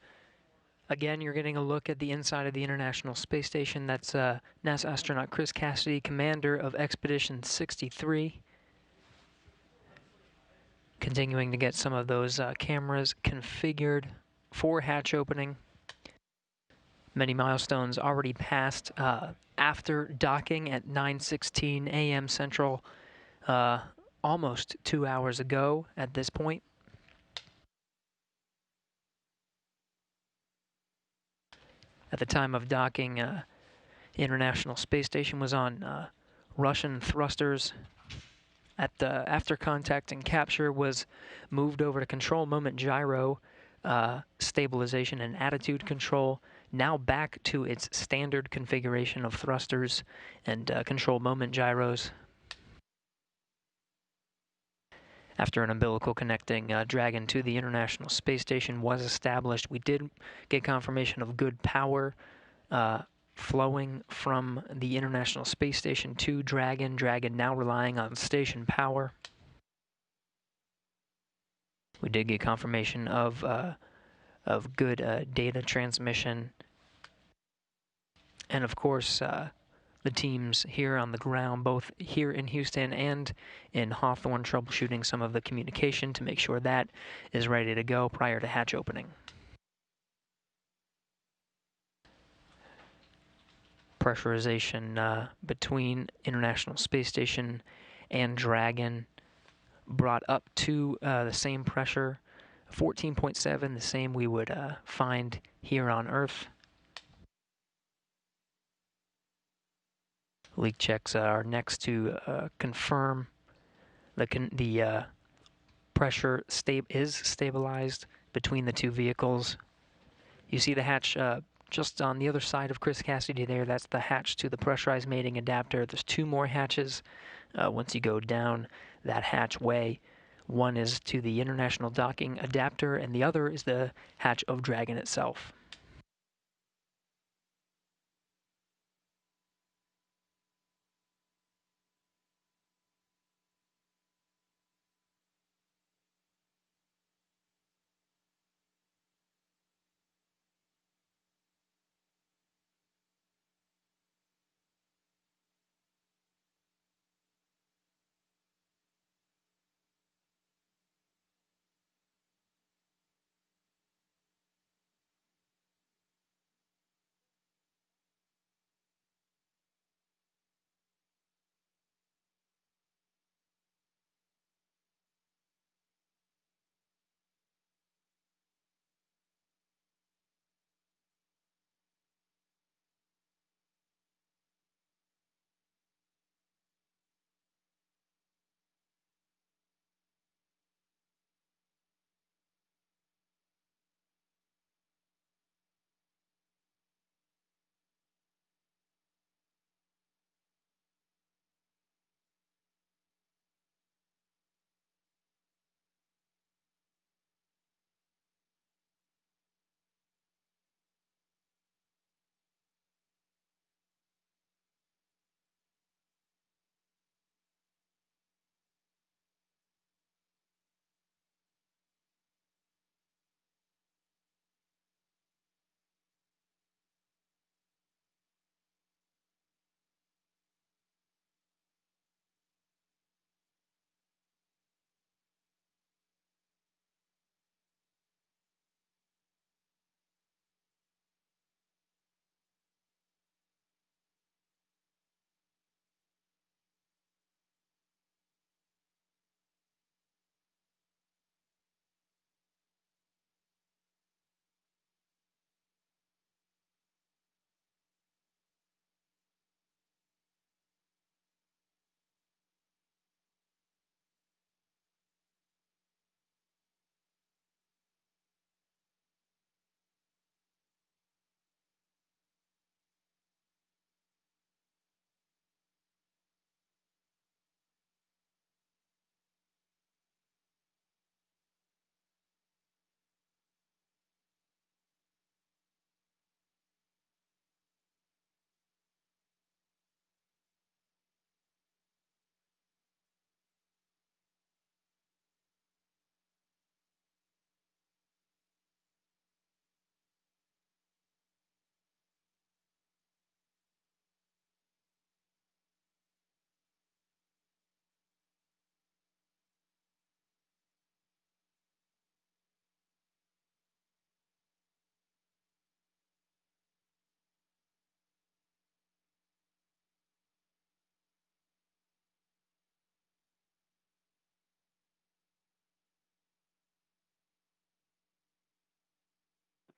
[SPEAKER 3] Again, you're getting a look at the inside of the International Space Station. That's NASA astronaut Chris Cassidy, commander of Expedition 63. Continuing to get some of those cameras configured for hatch opening. Many milestones already passed after docking at 9:16 a.m. Central, almost 2 hours ago at this point. At the time of docking, the International Space Station was on Russian thrusters. After contact and capture, was moved over to control moment gyro, stabilization and attitude control. Now back to its standard configuration of thrusters and control moment gyros. After an umbilical connecting Dragon to the International Space Station was established, we did get confirmation of good power flowing from the International Space Station to Dragon. Dragon now relying on station power. We did get confirmation of good data transmission. And of course, the teams here on the ground, both here in Houston and in Hawthorne, troubleshooting some of the communication to make sure that is ready to go prior to hatch opening. Pressurization between International Space Station and Dragon brought up to the same pressure, 14.7, the same we would find here on Earth. Leak checks are next to confirm the pressure is stabilized between the two vehicles. You see the hatch just on the other side of Chris Cassidy there. That's the hatch to the pressurized mating adapter. There's two more hatches once you go down that hatchway. One is to the international docking adapter, and the other is the hatch of Dragon itself.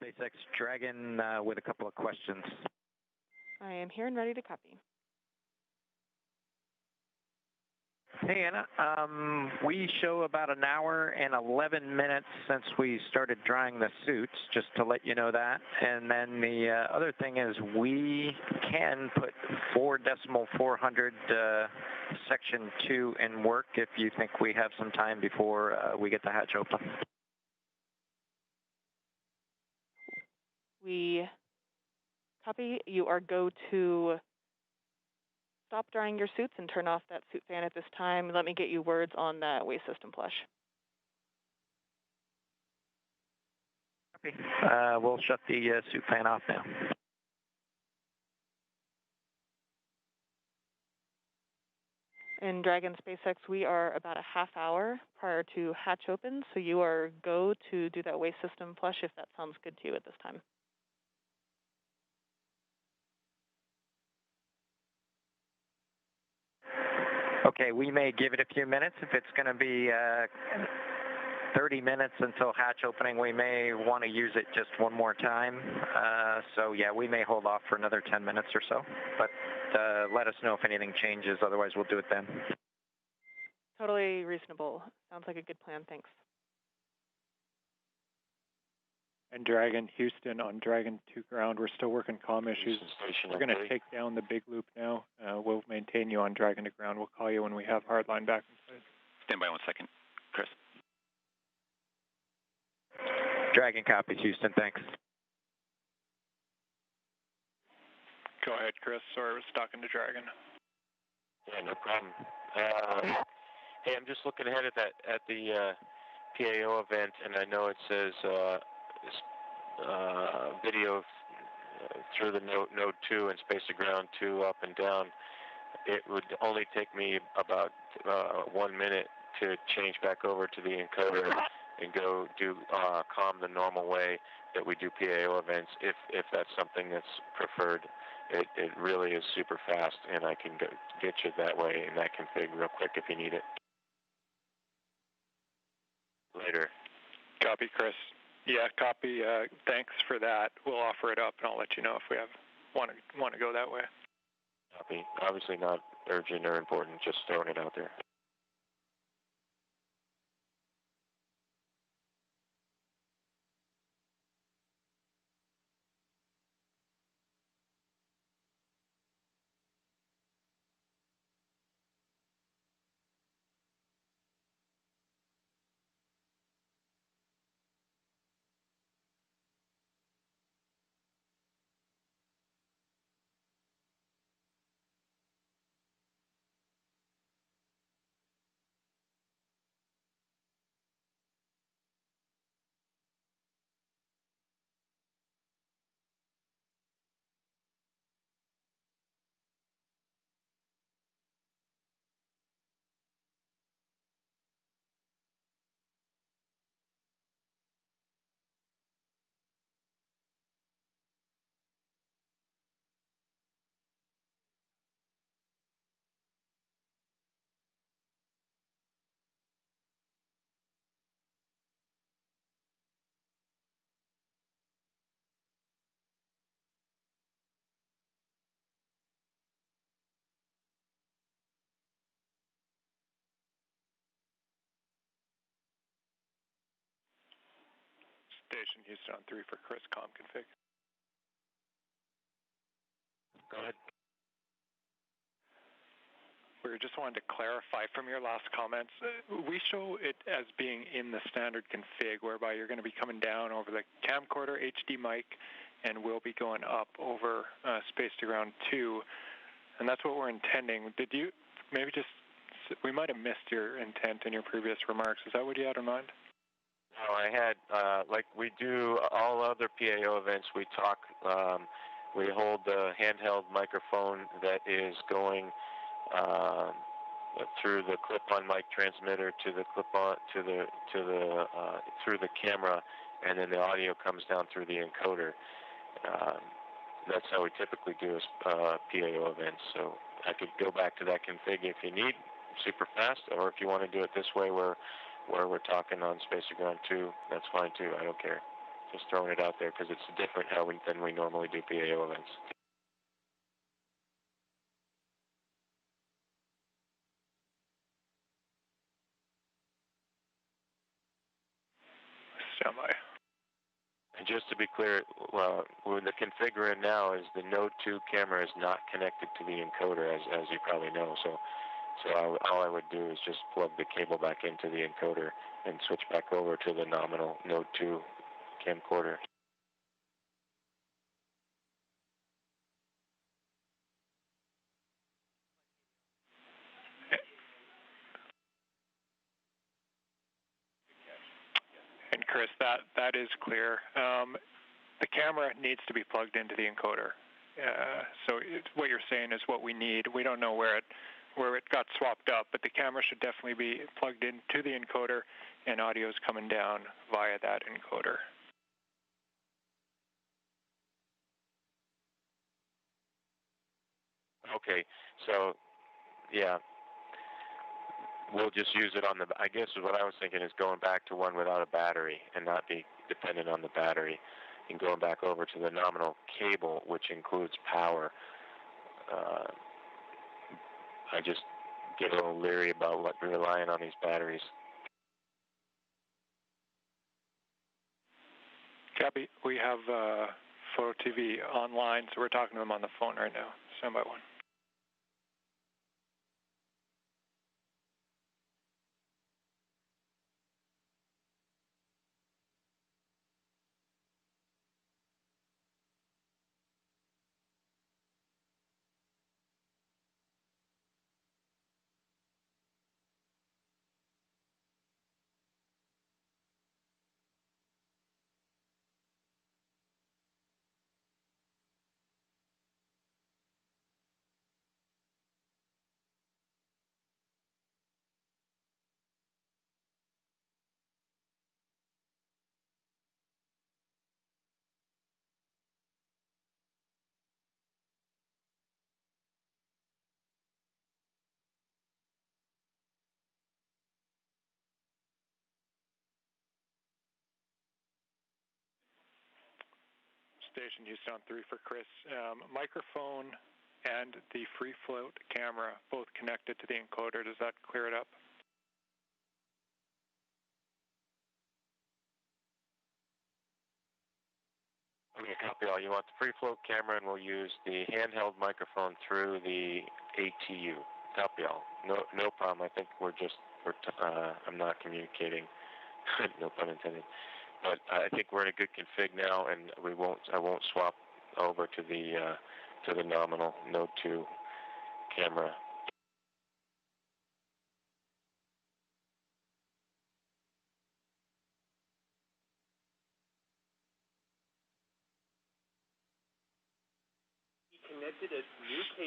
[SPEAKER 7] SpaceX Dragon with a couple of questions.
[SPEAKER 4] I am here and ready to copy.
[SPEAKER 7] Hey, Anna. We show about an hour and 11 minutes since we started drying the suits, just to let you know that. And then the other thing is we can put 4.400 section 2 in work if you think we have some time before we get the hatch open.
[SPEAKER 4] We copy. You are go to stop drying your suits and turn off that suit fan at this time. Let me get you words on that waste system flush.
[SPEAKER 7] Okay. We'll shut the suit fan off now.
[SPEAKER 4] In Dragon SpaceX, we are about a half hour prior to hatch open, so you are go to do that waste system flush if that sounds good to you at this time.
[SPEAKER 7] Okay, we may give it a few minutes. If it's going to be 30 minutes until hatch opening, we may want to use it just one more time. So yeah, we may hold off for another 10 minutes or so, but let us know if anything changes. Otherwise, we'll do it then.
[SPEAKER 4] Totally reasonable. Sounds like a good plan. Thanks.
[SPEAKER 1] And Dragon, Houston, on Dragon 2 ground, we're still working comm issues. We're going to take down the big loop now. We'll maintain you on Dragon to ground. We'll call you when we have hardline back in place.
[SPEAKER 8] Stand by 1 second. Chris.
[SPEAKER 7] Dragon copies, Houston. Thanks.
[SPEAKER 1] Go ahead, Chris. Sorry, I was talking to Dragon.
[SPEAKER 2] Yeah, no problem. Hey, I'm just looking ahead at the PAO event, and I know it says video through the node 2 and space to ground 2 up and down. It would only take me about 1 minute to change back over to the encoder and go do comm the normal way that we do PAO events, if that's something that's preferred. It really is super fast, and I can get you that way in that config real quick if you need it. Later.
[SPEAKER 1] Copy, Chris. Yeah, copy. Thanks for that. We'll offer it up, and I'll let you know if we want to go that way.
[SPEAKER 2] Copy. Obviously not urgent or important, just throwing it out there.
[SPEAKER 1] Station Houston on 3 for Chris, comm config.
[SPEAKER 2] Go ahead.
[SPEAKER 1] We just wanted to clarify from your last comments. We show it as being in the standard config, whereby you're going to be coming down over the camcorder HD mic, and we'll be going up over space to ground 2, and that's what we're intending. Did you maybe just? We might have missed your intent in your previous remarks. Is that what you had in mind?
[SPEAKER 2] No, I had, like we do all other PAO events, we talk, we hold the handheld microphone that is going through the clip-on mic transmitter to the clip-on, through the camera, and then the audio comes down through the encoder. That's how we typically do PAO events. So I could go back to that config if you need, super fast, or if you want to do it this way where we're talking on space to ground 2, that's fine too. I don't care. Just throwing it out there because it's different than we normally do PAO events.
[SPEAKER 1] Semi.
[SPEAKER 2] And just to be clear, the configure now is the Node 2 camera is not connected to the encoder, as you probably know. So all I would do is just plug the cable back into the encoder and switch back over to the nominal Node 2 camcorder.
[SPEAKER 1] And Chris, that is clear. The camera needs to be plugged into the encoder. So what you're saying is what we need. We don't know where it got swapped up, but the camera should definitely be plugged into the encoder, and audio is coming down via that encoder.
[SPEAKER 2] Okay, so yeah, we'll just use it on the. I guess what I was thinking is going back to one without a battery and not be dependent on the battery, and going back over to the nominal cable, which includes power. I just get a little leery about relying on these batteries.
[SPEAKER 1] Gabby, we have Photo TV online, so we're talking to them on the phone right now. Stand by one. Station Houston on 3 for Chris. Microphone and the free float camera both connected to the encoder. Does that clear it up?
[SPEAKER 2] Okay, copy all. You want the free float camera, and we'll use the handheld microphone through the ATU. Copy all. No problem. I think I'm not communicating. No pun intended. But I think we're in a good config now, and I won't swap over to the nominal Node 2 camera.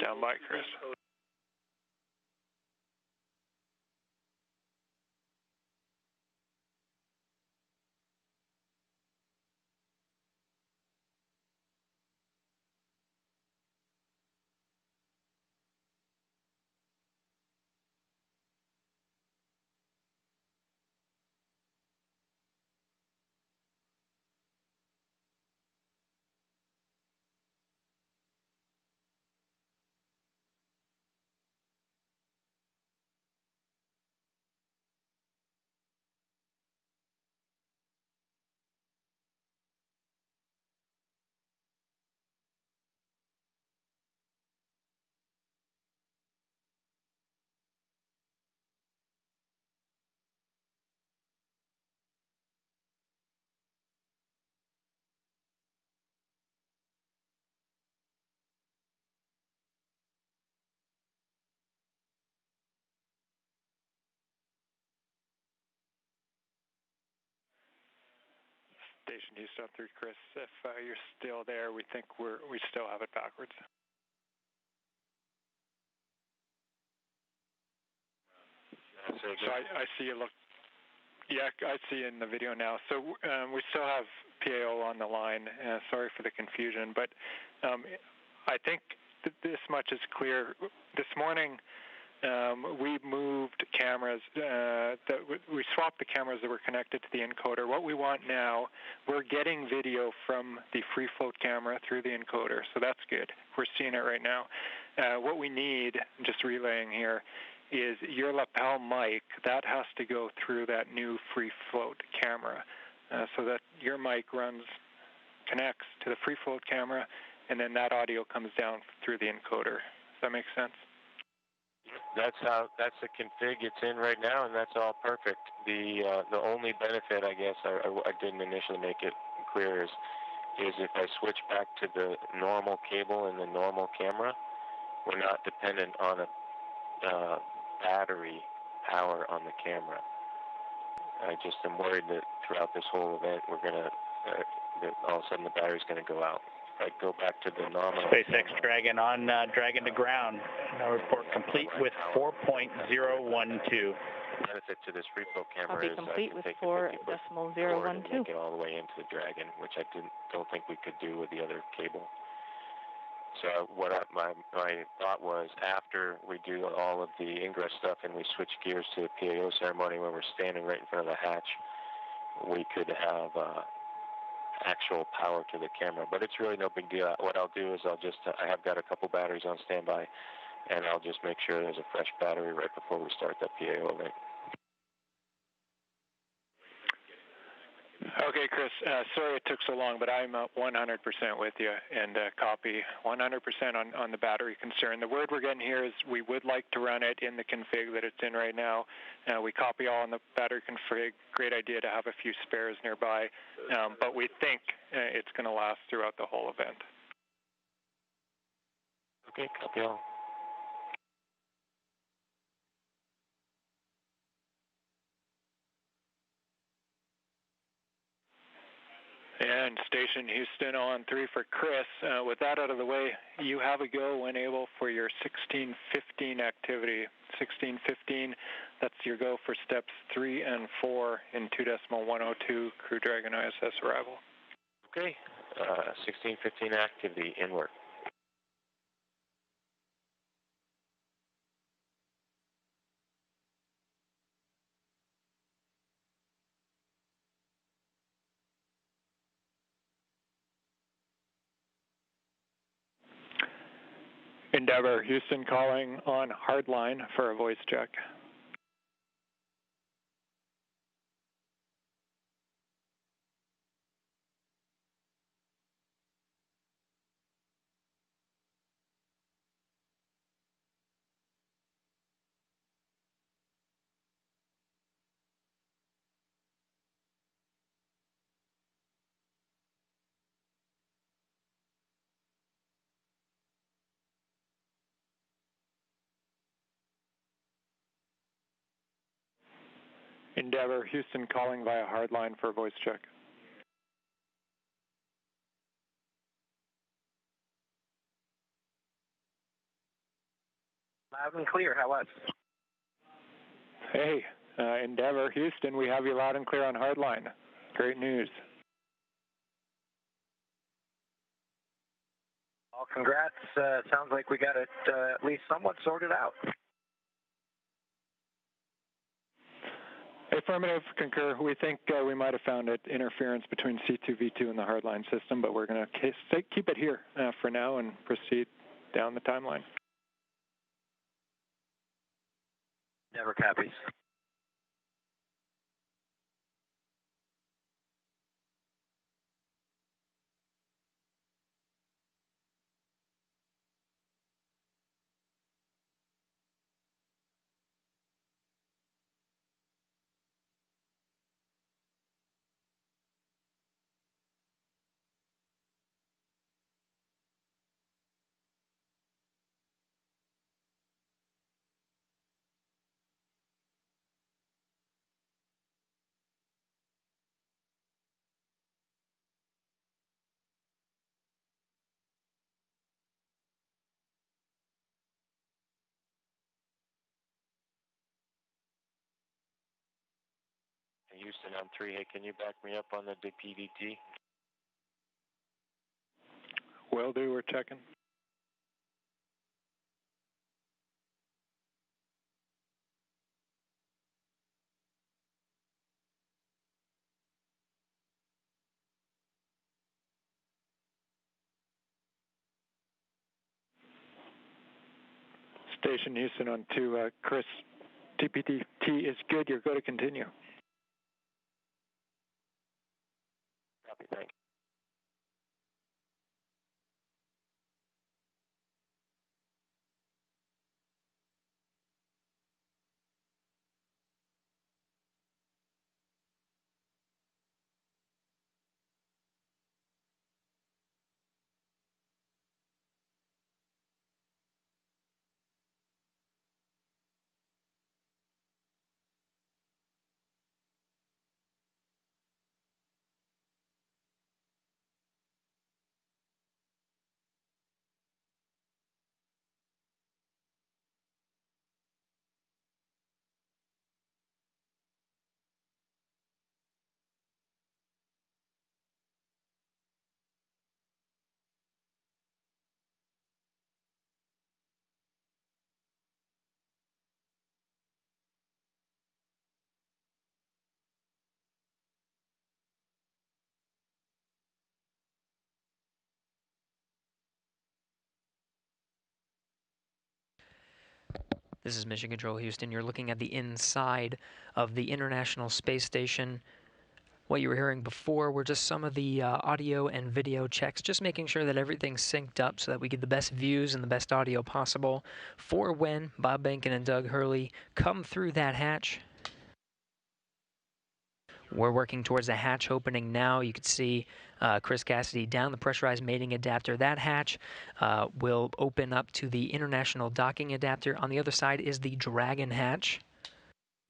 [SPEAKER 1] Down by Chris. Station Houston 3, Chris. If you're still there, we think we still have it backwards. So I see you look. Yeah, I see in the video now. So we still have PAO on the line. Sorry for the confusion, but I think this much is clear. This morning, we moved cameras, we swapped the cameras that were connected to the encoder. What we want now, we're getting video from the free float camera through the encoder, so that's good. We're seeing it right now. What we need, just relaying here, is your lapel mic. That has to go through that new free float camera, so that your mic connects to the free float camera, and then that audio comes down through the encoder. Does that make sense?
[SPEAKER 2] That's the config it's in right now, and that's all perfect. The only benefit, I guess, I didn't initially make it clear, is if I switch back to the normal cable and the normal camera, we're not dependent on a battery power on the camera. I just am worried that throughout this whole event, we're gonna that all of a sudden the battery's gonna go out. I go back to the normal.
[SPEAKER 5] SpaceX Dragon on Dragon to ground. Now report complete with 4.012.
[SPEAKER 2] The benefit to this free flow camera
[SPEAKER 4] Copy
[SPEAKER 2] is
[SPEAKER 4] complete
[SPEAKER 2] I
[SPEAKER 4] with
[SPEAKER 2] can take
[SPEAKER 4] 4.012.
[SPEAKER 2] and make it all the way into the Dragon, which I don't think we could do with the other cable. So my thought was, after we do all of the ingress stuff and we switch gears to the PAO ceremony when we're standing right in front of the hatch, we could have actual power to the camera. But it's really no big deal. What I'll do is I have got a couple batteries on standby, and I'll just make sure there's a fresh battery right before we start that PAO event.
[SPEAKER 1] Okay, Chris, sorry it took so long, but I'm 100% with you, and copy 100% on the battery concern. The word we're getting here is we would like to run it in the config that it's in right now. We copy all on the battery config. Great idea to have a few spares nearby, but we think it's going to last throughout the whole event.
[SPEAKER 2] Okay, copy all.
[SPEAKER 1] And Station Houston on 3 for Chris. With that out of the way, you have a go when able for your 1615 activity. 1615, that's your go for steps 3 and 4 in 2.102 Crew Dragon ISS arrival.
[SPEAKER 2] Okay, 1615 activity, inward.
[SPEAKER 1] Endeavor, Houston calling on hardline for a voice check. Endeavor, Houston calling via hardline for a voice check.
[SPEAKER 7] Loud and clear, how was?
[SPEAKER 1] Hey, Endeavor, Houston, we have you loud and clear on hardline. Great news.
[SPEAKER 7] Well, congrats. Sounds like we got it at least somewhat sorted out.
[SPEAKER 1] Affirmative, concur. We think we might have found interference between C2V2 and the hardline system, but we're going to keep it here for now and proceed down the timeline.
[SPEAKER 7] Never copies.
[SPEAKER 2] Houston on 3, hey, can you back me up on the PDT?
[SPEAKER 1] Will do, we're checking. Station Houston on 2. Chris, TPT is good. You're go to continue.
[SPEAKER 2] Copy, thanks.
[SPEAKER 3] This is Mission Control Houston. You're looking at the inside of the International Space Station. What you were hearing before were just some of the audio and video checks, just making sure that everything's synced up so that we get the best views and the best audio possible for when Bob Behnken and Doug Hurley come through that hatch. We're working towards the hatch opening now. You can see Chris Cassidy down the pressurized mating adapter. That hatch will open up to the international docking adapter. On the other side is the Dragon hatch.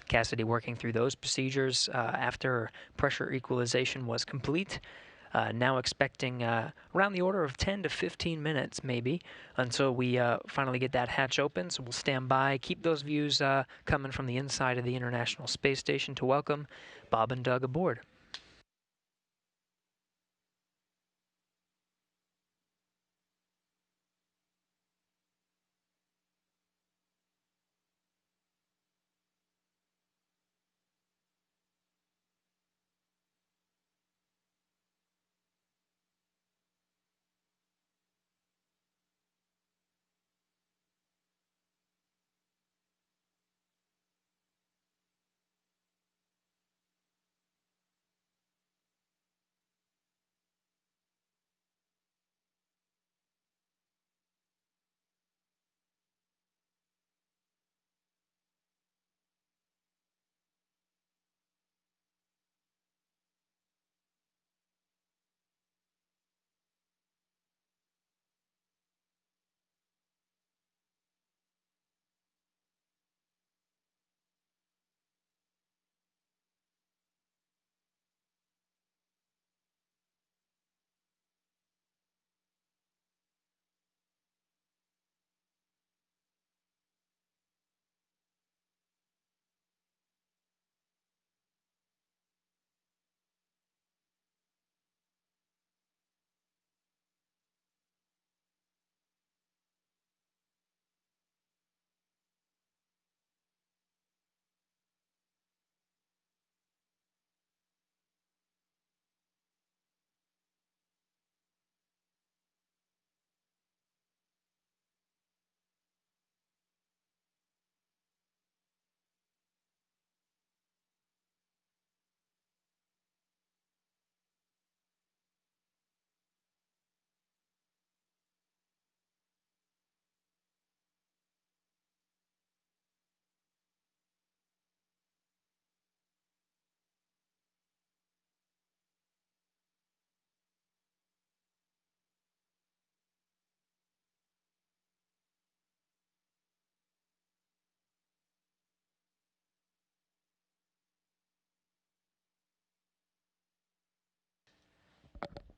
[SPEAKER 3] Cassidy working through those procedures after pressure equalization was complete. Now expecting around the order of 10 to 15 minutes maybe until we finally get that hatch open. So we'll stand by, keep those views coming from the inside of the International Space Station to welcome Bob and Doug aboard.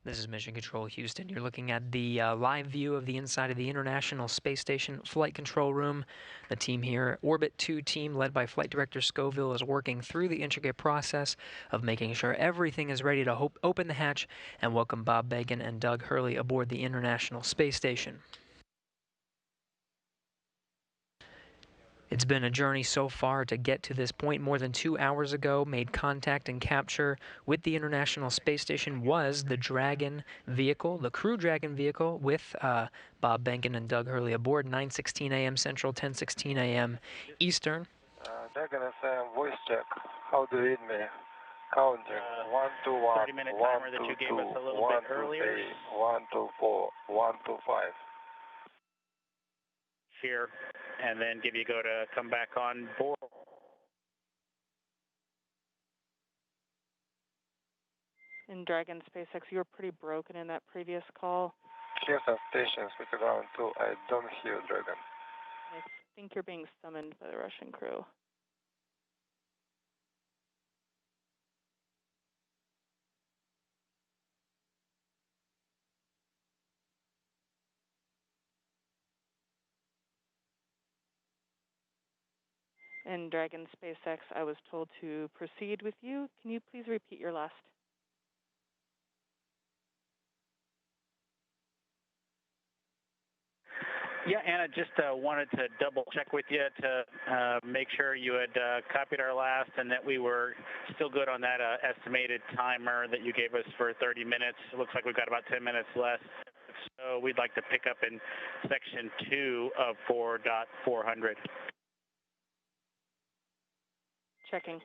[SPEAKER 3] This is Mission Control Houston. You're looking at the live view of the inside of the International Space Station Flight Control Room. The team here, Orbit 2 team, led by Flight Director Scoville, is working through the intricate process of making sure everything is ready to open the hatch and welcome Bob Behnken and Doug Hurley aboard the International Space Station. It's been a journey so far to get to this point. More than 2 hours ago, made contact and capture with the International Space Station was the Dragon vehicle, the Crew Dragon vehicle, with Bob Behnken and Doug Hurley aboard, 9:16 a.m. Central, 10:16 a.m. Eastern.
[SPEAKER 6] Dragon FM voice check. How do you read me? Counting. 1 2 1
[SPEAKER 5] 30-minute
[SPEAKER 6] 1
[SPEAKER 5] timer that
[SPEAKER 6] 2
[SPEAKER 5] you gave
[SPEAKER 6] 2
[SPEAKER 5] us a little
[SPEAKER 6] 1
[SPEAKER 5] bit
[SPEAKER 6] 2
[SPEAKER 5] earlier.
[SPEAKER 6] 3 1 2 4 1 2 5.
[SPEAKER 5] Here, and then give you go to come back on board.
[SPEAKER 4] In Dragon SpaceX, you were pretty broken in that previous call.
[SPEAKER 6] Here's some stations with the ground too. I don't hear Dragon.
[SPEAKER 4] I think you're being summoned by the Russian crew. In Dragon SpaceX, I was told to proceed with you. Can you please repeat your last?
[SPEAKER 5] Yeah, Anna, just wanted to double check with you to make sure you had copied our last and that we were still good on that estimated timer that you gave us for 30 minutes. It looks like we've got about 10 minutes left. So we'd like to pick up in section 2 of 4.400.
[SPEAKER 4] Checking.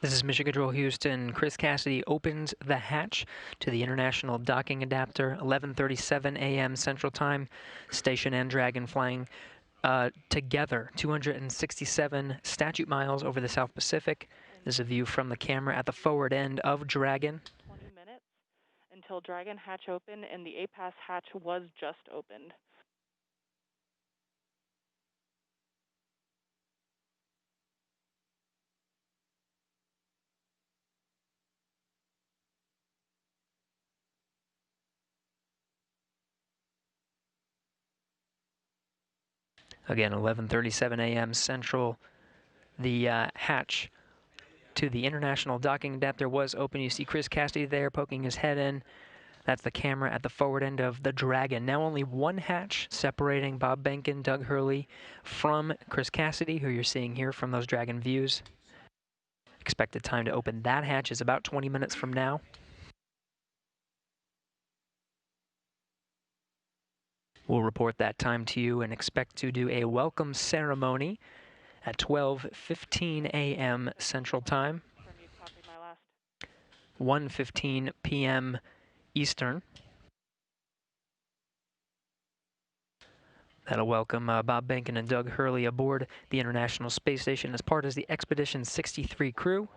[SPEAKER 3] This is Mission Control Houston. Chris Cassidy opens the hatch to the International Docking Adapter, 11:37 a.m. Central Time. Station and Dragon flying together, 267 statute miles over the South Pacific. This is a view from the camera at the forward end of Dragon.
[SPEAKER 4] 20 minutes until Dragon hatch open, and the APAS hatch was just opened.
[SPEAKER 3] Again, 11:37 a.m. Central. The hatch to the International Docking Adapter was open. You see Chris Cassidy there poking his head in. That's the camera at the forward end of the Dragon. Now only one hatch separating Bob Behnken, Doug Hurley from Chris Cassidy, who you're seeing here from those Dragon views. Expected time to open that hatch is about 20 minutes from now. We'll report that time to you and expect to do a welcome ceremony at 12:15 a.m. Central Time, 1:15 p.m. Eastern. That'll welcome Bob Behnken and Doug Hurley aboard the International Space Station as part of the Expedition 63 crew.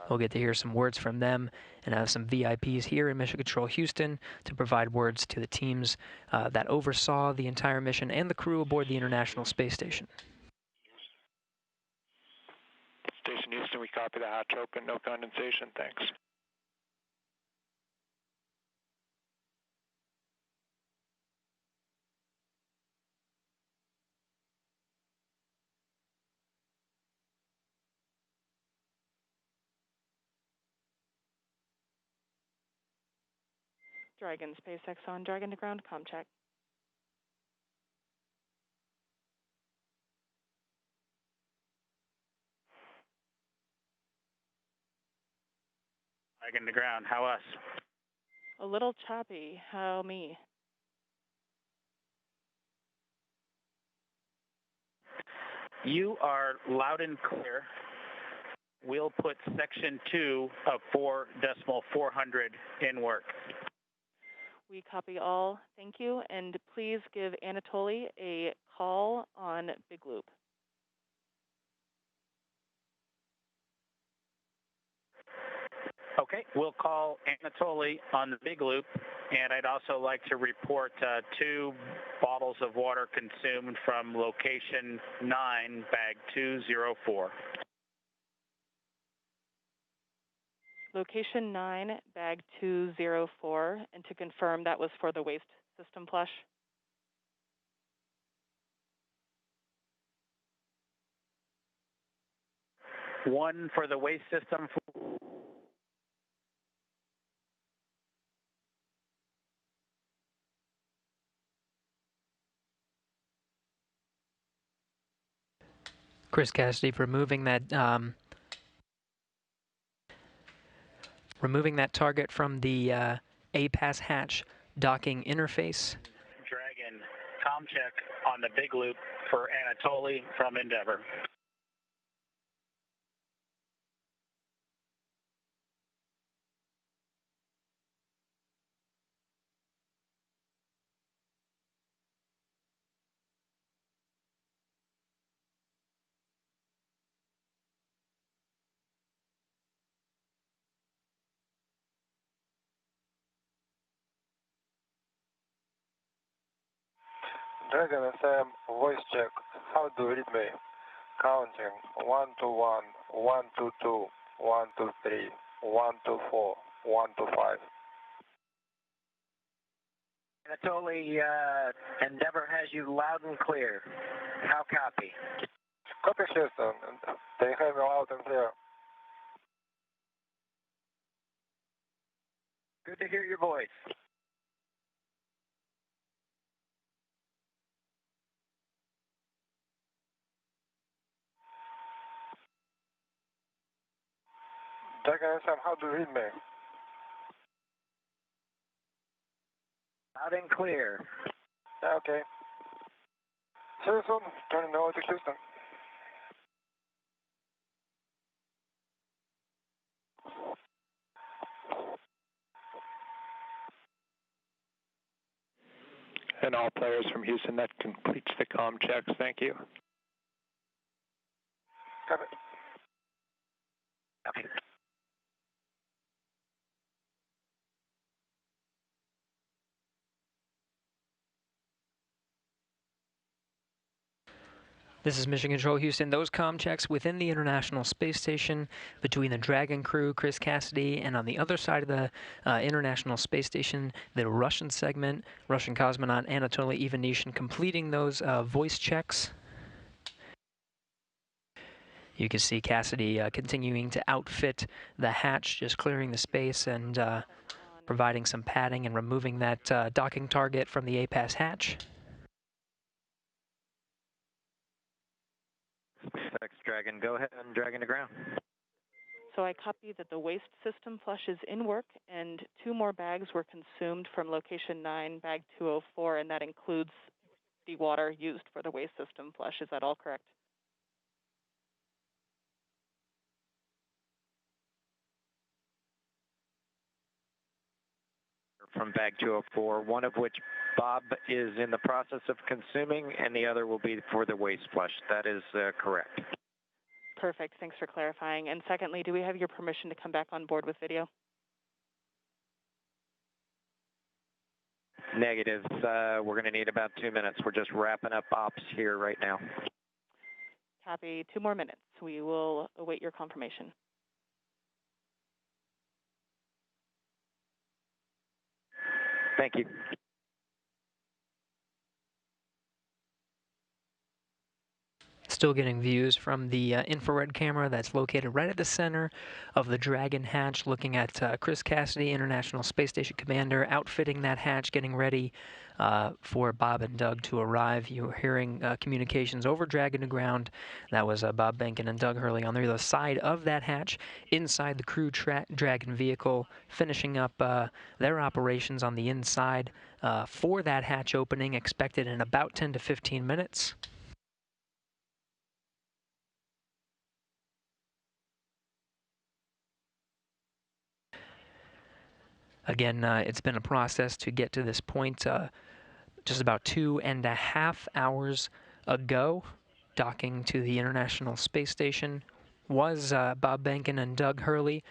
[SPEAKER 3] We'll get to hear some words from them and have some VIPs here in Mission Control Houston to provide words to the teams that oversaw the entire mission and the crew aboard the International Space Station.
[SPEAKER 1] Station Houston, we copy the hatch open, no condensation, thanks.
[SPEAKER 4] Dragon SpaceX on Dragon to ground, comm check.
[SPEAKER 5] Dragon to ground, how us?
[SPEAKER 4] A little choppy, how me?
[SPEAKER 5] You are loud and clear. We'll put section 2 of 4.400 in work.
[SPEAKER 4] We copy all, thank you, and please give Anatoly a call on Big Loop.
[SPEAKER 5] Okay, we'll call Anatoly on the Big Loop, and I'd also like to report 2 bottles of water consumed from location 9, bag 204.
[SPEAKER 4] Location 9, bag 204, and to confirm that was for the waste system flush.
[SPEAKER 5] 1 for the waste system.
[SPEAKER 3] Chris Cassidy removing that target from the APAS hatch docking interface.
[SPEAKER 5] Dragon, com check on the big loop for Anatoly from Endeavor.
[SPEAKER 6] Dragon FM, voice check. How do you read me? Counting 1 to 1, 1 to 2, 1 to 3, 1 to 4, 1 to 5.
[SPEAKER 7] Anatoly, Endeavor has you loud and clear. How copy?
[SPEAKER 6] Copy, Houston. They have me loud and clear.
[SPEAKER 7] Good to hear your voice.
[SPEAKER 6] Dragon FM, how do you read me?
[SPEAKER 7] Loud and clear.
[SPEAKER 6] Okay. See you soon. Turning over to Houston.
[SPEAKER 1] And all players from Houston, that completes the comm checks. Thank you.
[SPEAKER 6] Copy.
[SPEAKER 7] Copy.
[SPEAKER 3] This is Mission Control Houston. Those comm checks within the International Space Station between the Dragon crew, Chris Cassidy, and on the other side of the International Space Station, the Russian segment, Russian cosmonaut Anatoly Ivanishin completing those voice checks. You can see Cassidy continuing to outfit the hatch, just clearing the space and providing some padding and removing that docking target from the APAS hatch.
[SPEAKER 7] SpaceX Dragon, go ahead and Dragon to ground.
[SPEAKER 4] So I copy that the waste system flush is in work and 2 more bags were consumed from location 9, bag 204, and that includes the water used for the waste system flush. Is that all correct?
[SPEAKER 7] From bag 204, one of which Bob is in the process of consuming, and the other will be for the waste flush. That is correct.
[SPEAKER 4] Perfect. Thanks for clarifying. And secondly, do we have your permission to come back on board with video?
[SPEAKER 7] Negative. We're going to need about 2 minutes. We're just wrapping up ops here right now.
[SPEAKER 4] Copy. 2 more minutes. We will await your confirmation.
[SPEAKER 7] Thank you.
[SPEAKER 3] Still getting views from the infrared camera that's located right at the center of the Dragon hatch, looking at Chris Cassidy, International Space Station Commander, outfitting that hatch, getting ready for Bob and Doug to arrive. You're hearing communications over Dragon to ground. That was Bob Behnken and Doug Hurley on the other side of that hatch, inside the crew Dragon vehicle, finishing up their operations on the inside for that hatch opening, expected in about 10 to 15 minutes. Again, it's been a process to get to this point. Just about 2.5 hours ago, docking to the International Space Station was Bob Behnken and Doug Hurley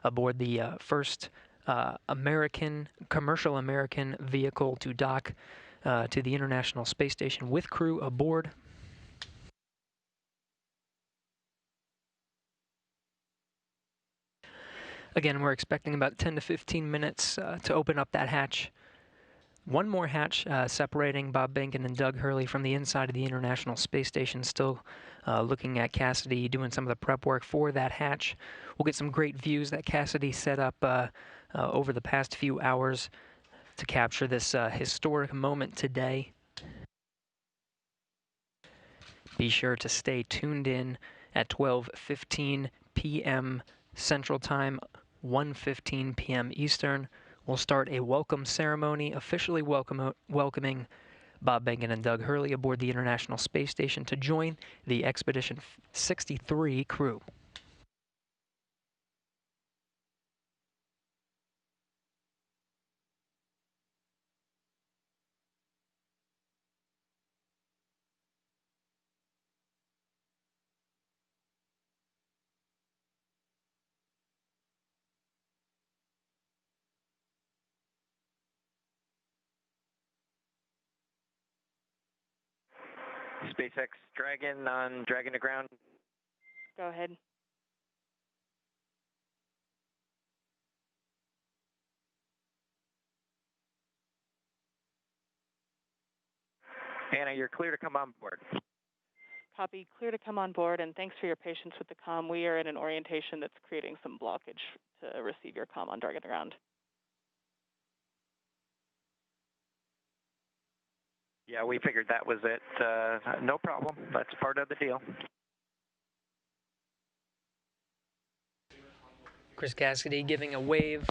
[SPEAKER 3] aboard the first commercial American vehicle to dock to the International Space Station with crew aboard. Again, we're expecting about 10 to 15 minutes to open up that hatch. One more hatch separating Bob Behnken and Doug Hurley from the inside of the International Space Station still looking at Cassidy doing some of the prep work for that hatch. We'll get some great views that Cassidy set up over the past few hours to capture this historic moment today. Be sure to stay tuned in at 12:15 p.m. Central Time, 1:15 p.m. Eastern. We'll start a welcome ceremony officially welcoming Bob Behnken and Doug Hurley aboard the International Space Station to join the Expedition 63 crew.
[SPEAKER 7] SpaceX Dragon on Dragon to ground.
[SPEAKER 4] Go ahead.
[SPEAKER 7] Anna, you're clear to come on board.
[SPEAKER 4] Copy. Clear to come on board, and thanks for your patience with the comm. We are in an orientation that's creating some blockage to receive your comm on Dragon to ground.
[SPEAKER 7] Yeah, we figured that was it. No problem. That's part of the deal.
[SPEAKER 3] Chris Cassidy giving a wave,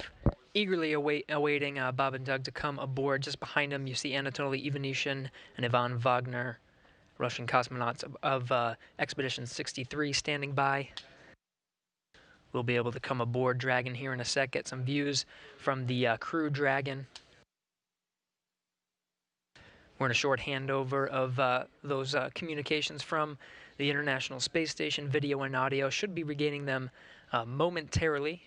[SPEAKER 3] eagerly awaiting Bob and Doug to come aboard. Just behind him, you see Anatoly Ivanishin and Ivan Wagner, Russian cosmonauts of Expedition 63, standing by. We'll be able to come aboard Dragon here in a sec, get some views from the crew Dragon. We're in a short handover of those communications from the International Space Station. Video and audio should be regaining them momentarily.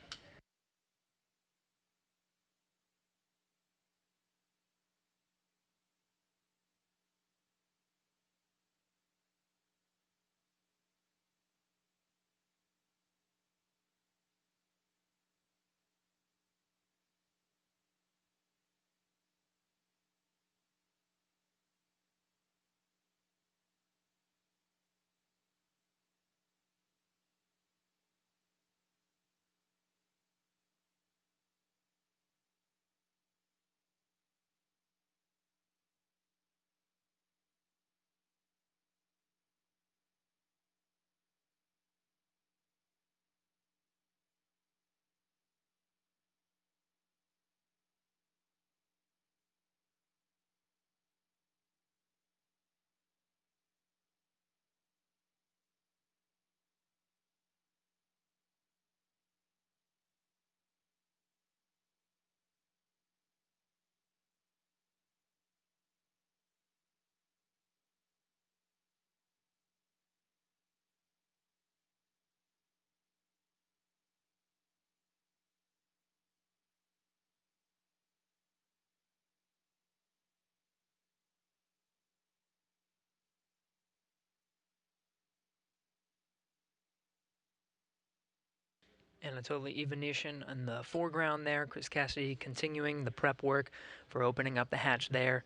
[SPEAKER 3] Anatoly Ivanishin in the foreground there. Chris Cassidy continuing the prep work for opening up the hatch there.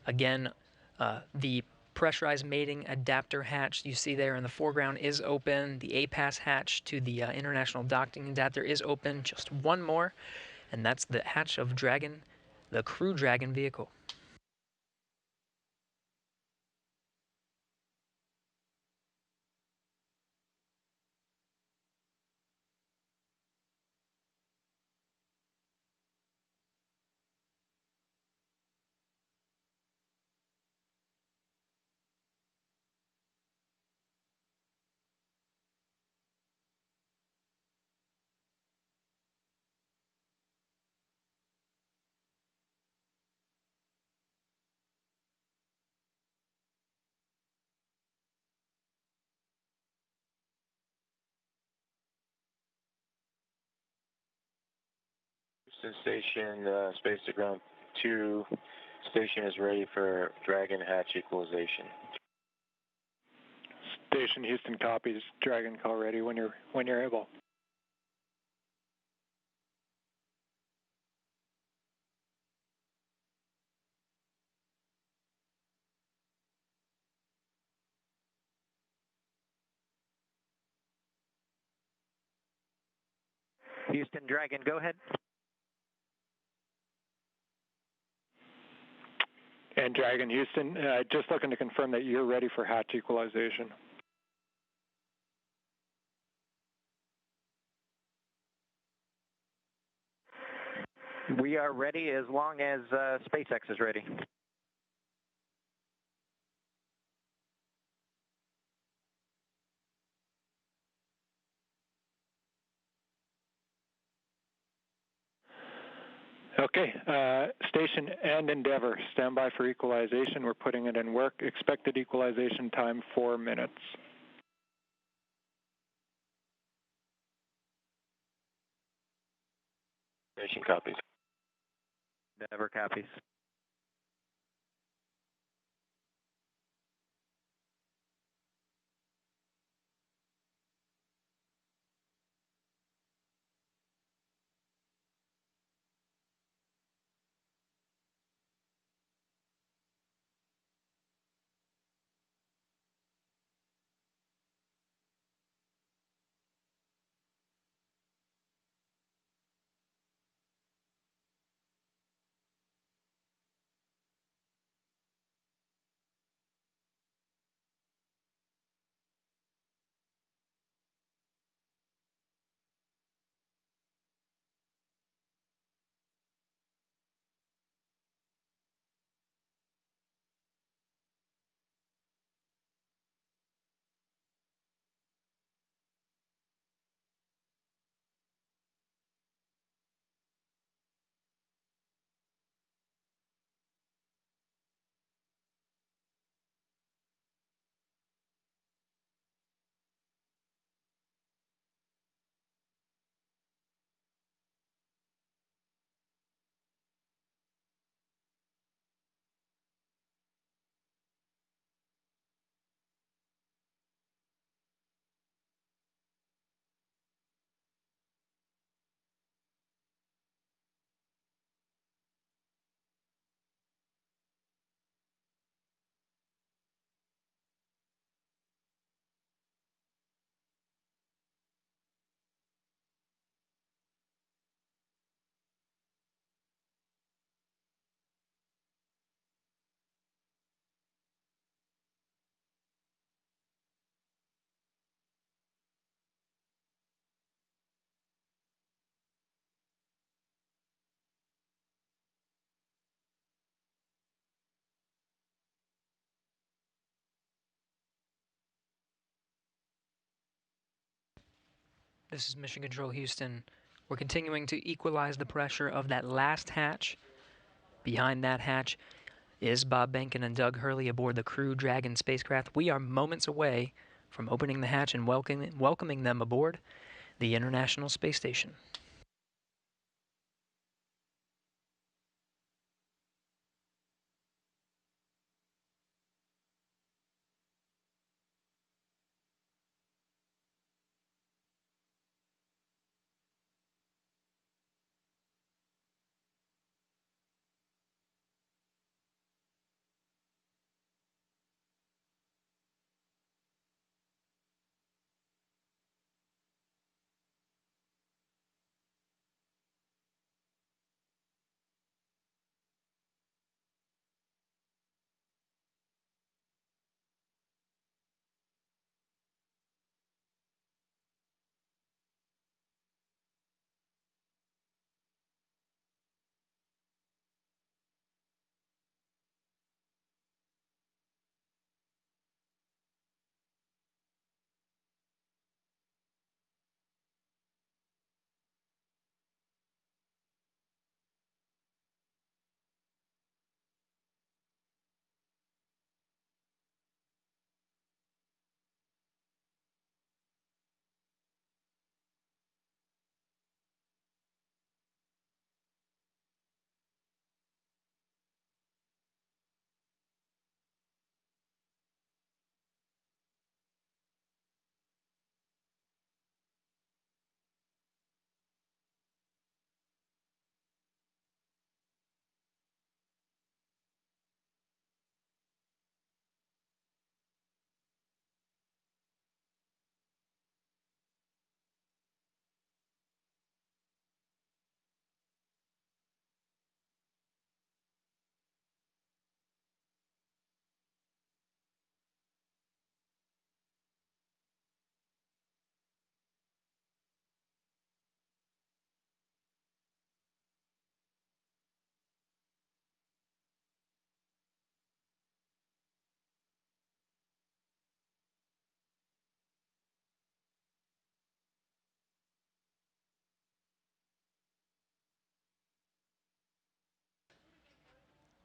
[SPEAKER 3] Again, the pressurized mating adapter hatch you see there in the foreground is open. The APAS hatch to the International Docking Adapter is open. Just one more, and that's the hatch of Dragon, the Crew Dragon vehicle.
[SPEAKER 2] Houston Station, space to ground 2. Station is ready for Dragon hatch equalization.
[SPEAKER 1] Station Houston copies. Dragon call ready when you're able.
[SPEAKER 7] Houston, Dragon, go ahead.
[SPEAKER 1] And Dragon, Houston, just looking to confirm that you're ready for hatch equalization.
[SPEAKER 7] We are ready as long as SpaceX is ready.
[SPEAKER 1] Okay, station and Endeavour, stand by for equalization. We're putting it in work. Expected equalization time, 4 minutes.
[SPEAKER 2] Station copies.
[SPEAKER 7] Endeavour copies.
[SPEAKER 3] This is Mission Control Houston. We're continuing to equalize the pressure of that last hatch. Behind that hatch is Bob Behnken and Doug Hurley aboard the Crew Dragon spacecraft. We are moments away from opening the hatch and welcoming them aboard the International Space Station.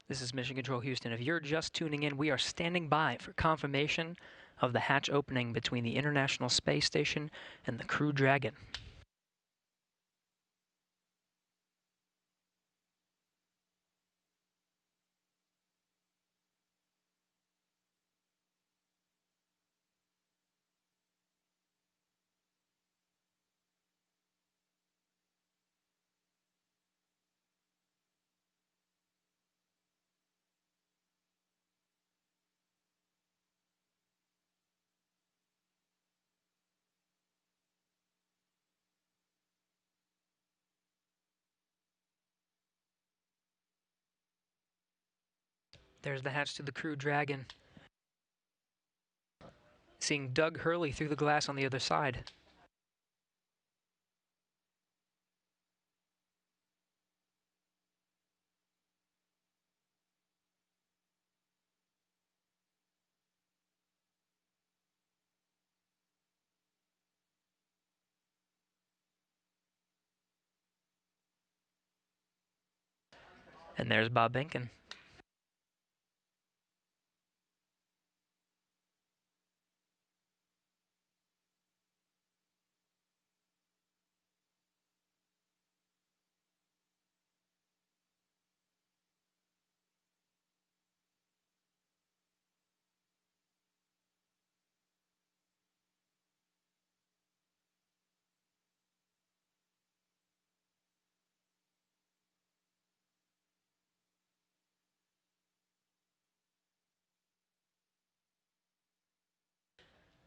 [SPEAKER 3] This is Mission Control Houston. If you're just tuning in, we are standing by for confirmation of the hatch opening between the International Space Station and the Crew Dragon. There's the hatch to the Crew Dragon. Seeing Doug Hurley through the glass on the other side. And there's Bob Benkin.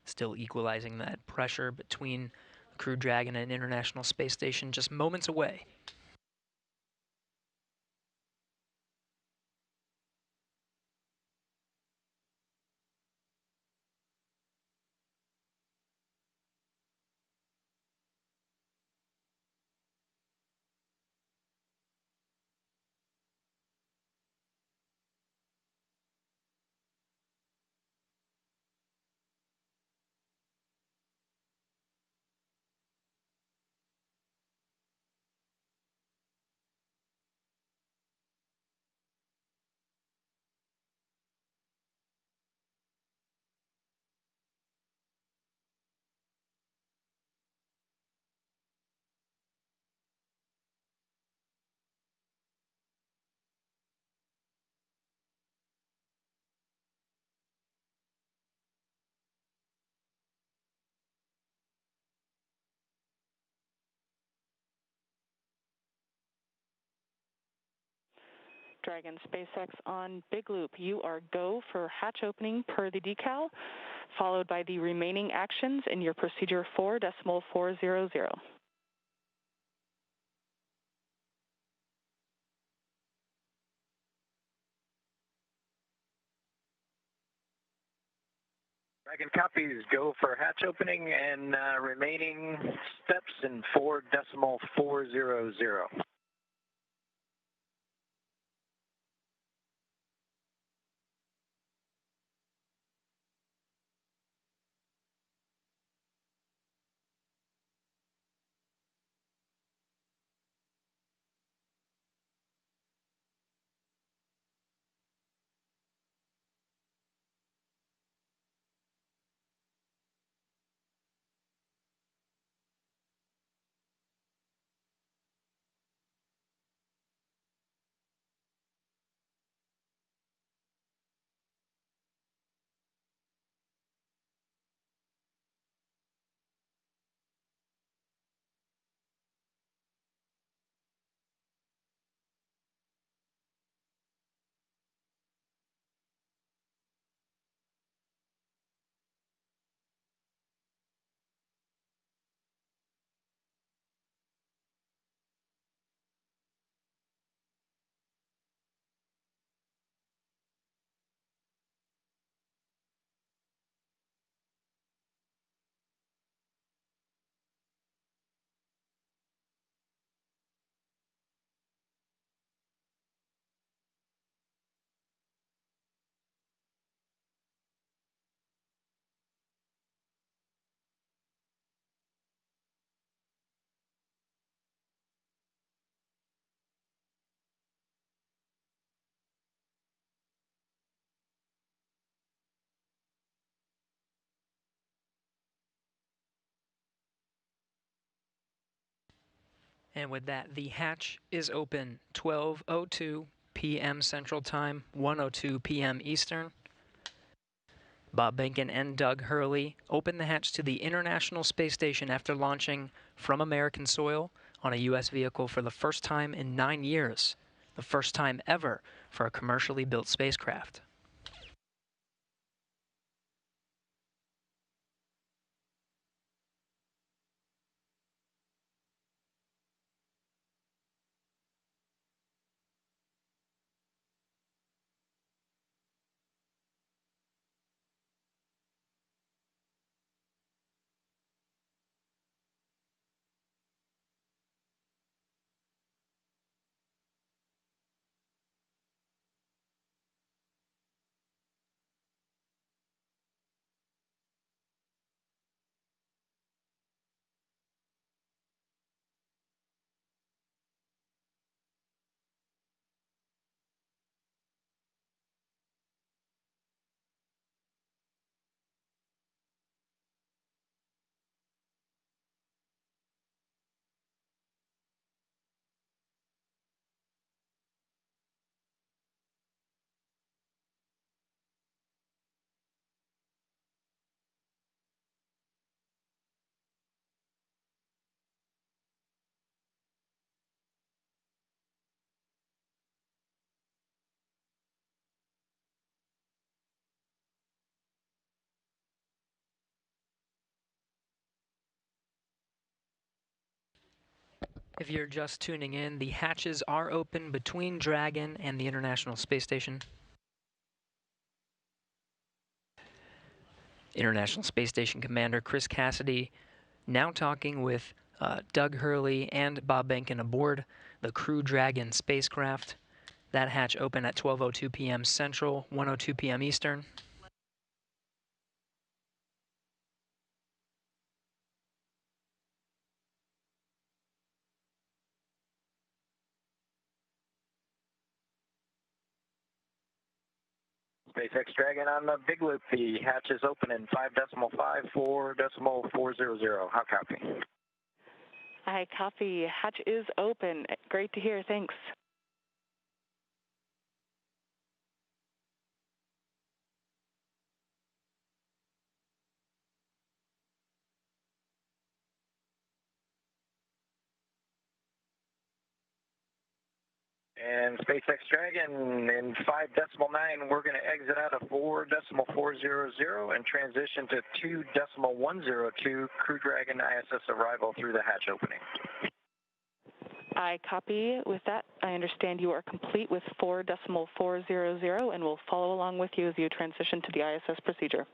[SPEAKER 3] Still equalizing that pressure between the Crew Dragon and International Space Station, just moments away.
[SPEAKER 4] Dragon SpaceX on Big Loop. You are go for hatch opening per the decal, followed by the remaining actions in your procedure 4.400.
[SPEAKER 7] Dragon copies, go for hatch opening and remaining steps in 4.400.
[SPEAKER 3] And with that, the hatch is open 12:02 p.m. Central Time, 1:02 p.m. Eastern. Bob Behnken and Doug Hurley opened the hatch to the International Space Station after launching from American soil on a U.S. vehicle for the first time in 9 years, the first time ever for a commercially built spacecraft. If you're just tuning in, the hatches are open between Dragon and the International Space Station. International Space Station Commander Chris Cassidy now talking with Doug Hurley and Bob Behnken aboard the Crew Dragon spacecraft. That hatch open at 12:02 p.m. Central, 1:02 p.m. Eastern.
[SPEAKER 7] SpaceX Dragon on the big loop. The hatch is open in 5.54.400. How copy?
[SPEAKER 4] I copy. Hatch is open. Great to hear. Thanks.
[SPEAKER 7] And SpaceX Dragon in 5.9, we're going to exit out of 4.400 and transition to 2.102 Crew Dragon ISS arrival through the hatch opening.
[SPEAKER 4] I copy. With that, I understand you are complete with 4.400 and will follow along with you as you transition to the ISS procedure.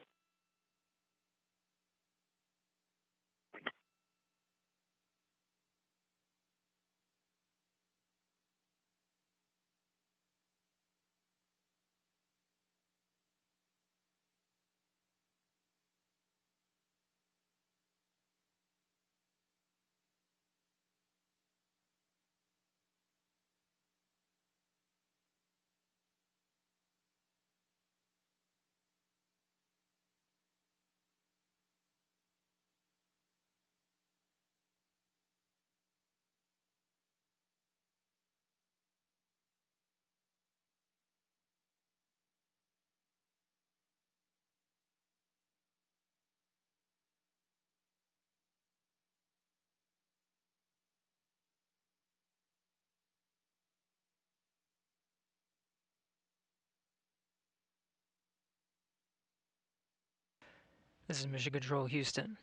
[SPEAKER 3] This is Mission Control Houston.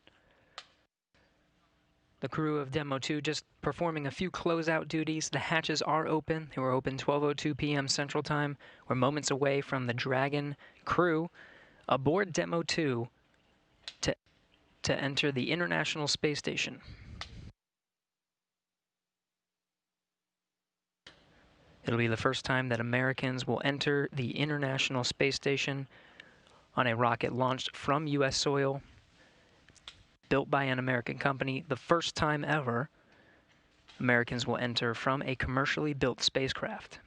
[SPEAKER 3] The crew of Demo 2 just performing a few closeout duties. The hatches are open. They were open 12:02 p.m. Central Time. We're moments away from the Dragon crew aboard Demo 2 to enter the International Space Station. It'll be the first time that Americans will enter the International Space Station on a rocket launched from U.S. soil, built by an American company. The first time ever Americans will enter from a commercially built spacecraft.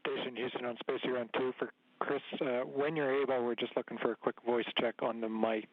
[SPEAKER 1] Station Houston on Space Ground 2 for Chris. When you're able, we're just looking for a quick voice check on the mic.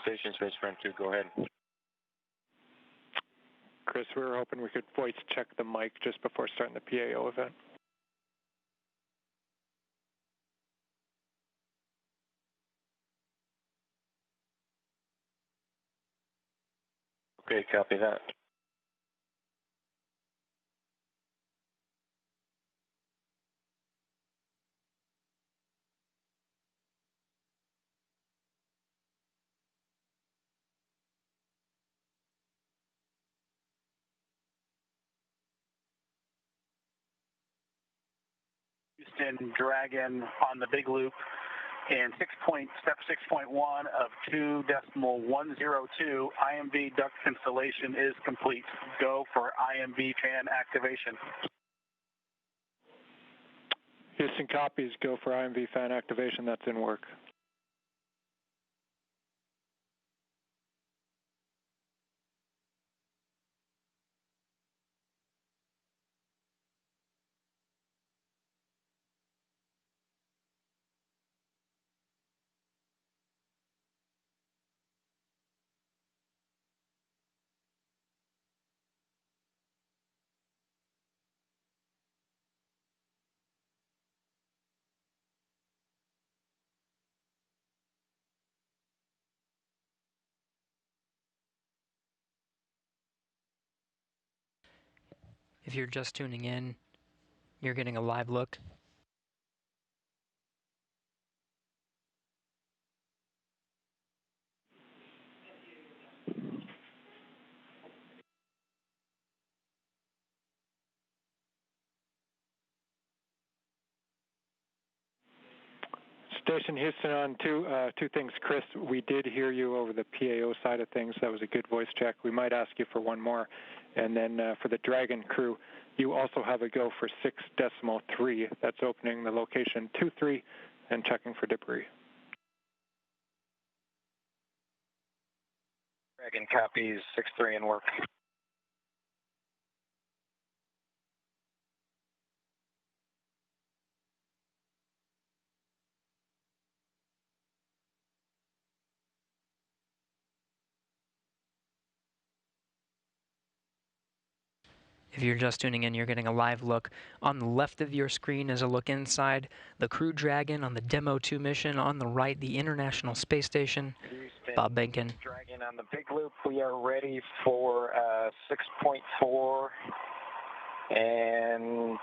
[SPEAKER 2] Station Space Ground 2, go ahead.
[SPEAKER 1] Chris, we were hoping we could voice check the mic just before starting the PAO event.
[SPEAKER 2] Okay, copy that.
[SPEAKER 5] Houston Dragon on the big loop in step 6.1 of 2.102. IMV duct installation is complete. Go for IMV fan activation.
[SPEAKER 1] Houston copies, go for IMV fan activation, that's in work.
[SPEAKER 3] If you're just tuning in, you're getting a live look.
[SPEAKER 1] Station Houston on two things. Chris, we did hear you over the PAO side of things. That was a good voice check. We might ask you for one more. And then for the Dragon crew, you also have a go for 6.3. That's opening the location 23 and checking for debris.
[SPEAKER 7] Dragon copies 6-3 in work.
[SPEAKER 3] If you're just tuning in, you're getting a live look. On the left of your screen is a look inside the Crew Dragon on the Demo 2 mission. On the right, the International Space Station.
[SPEAKER 7] Houston,
[SPEAKER 3] Bob Benkin.
[SPEAKER 7] Dragon on the big loop. We are ready for 6.4 and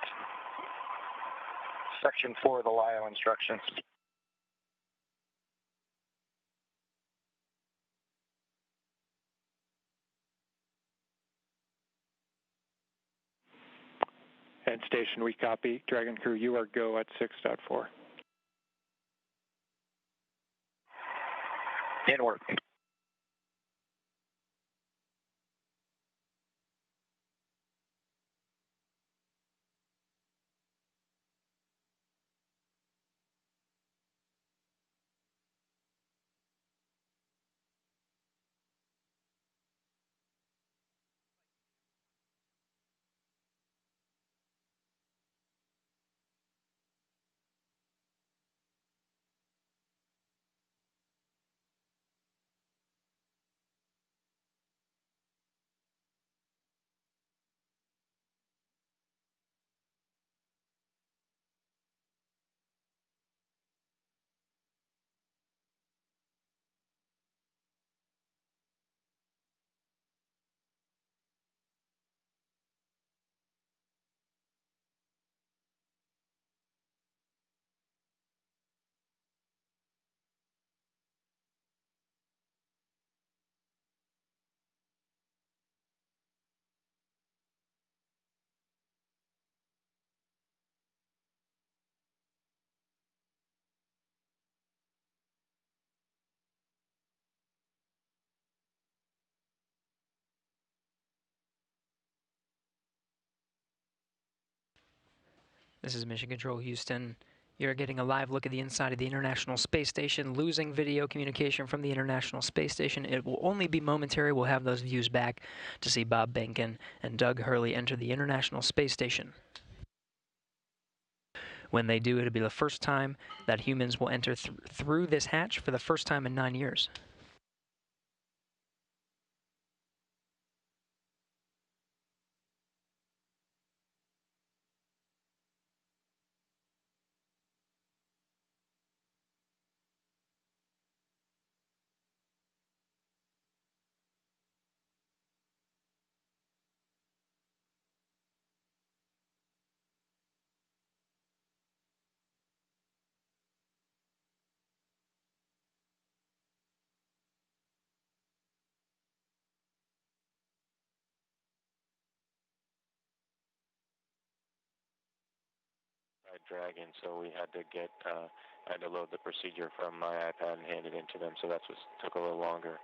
[SPEAKER 7] section 4 of the LIO instructions.
[SPEAKER 1] And Station, we copy. Dragon crew, you are go at 6.4.
[SPEAKER 7] In work.
[SPEAKER 3] This is Mission Control Houston. You're getting a live look at the inside of the International Space Station, losing video communication from the International Space Station. It will only be momentary. We'll have those views back to see Bob Behnken and Doug Hurley enter the International Space Station. When they do, it'll be the first time that humans will enter through this hatch for the first time in 9 years.
[SPEAKER 2] Dragon, so we had to get, I had to load the procedure from my iPad and hand it in to them, so that's what took a little longer.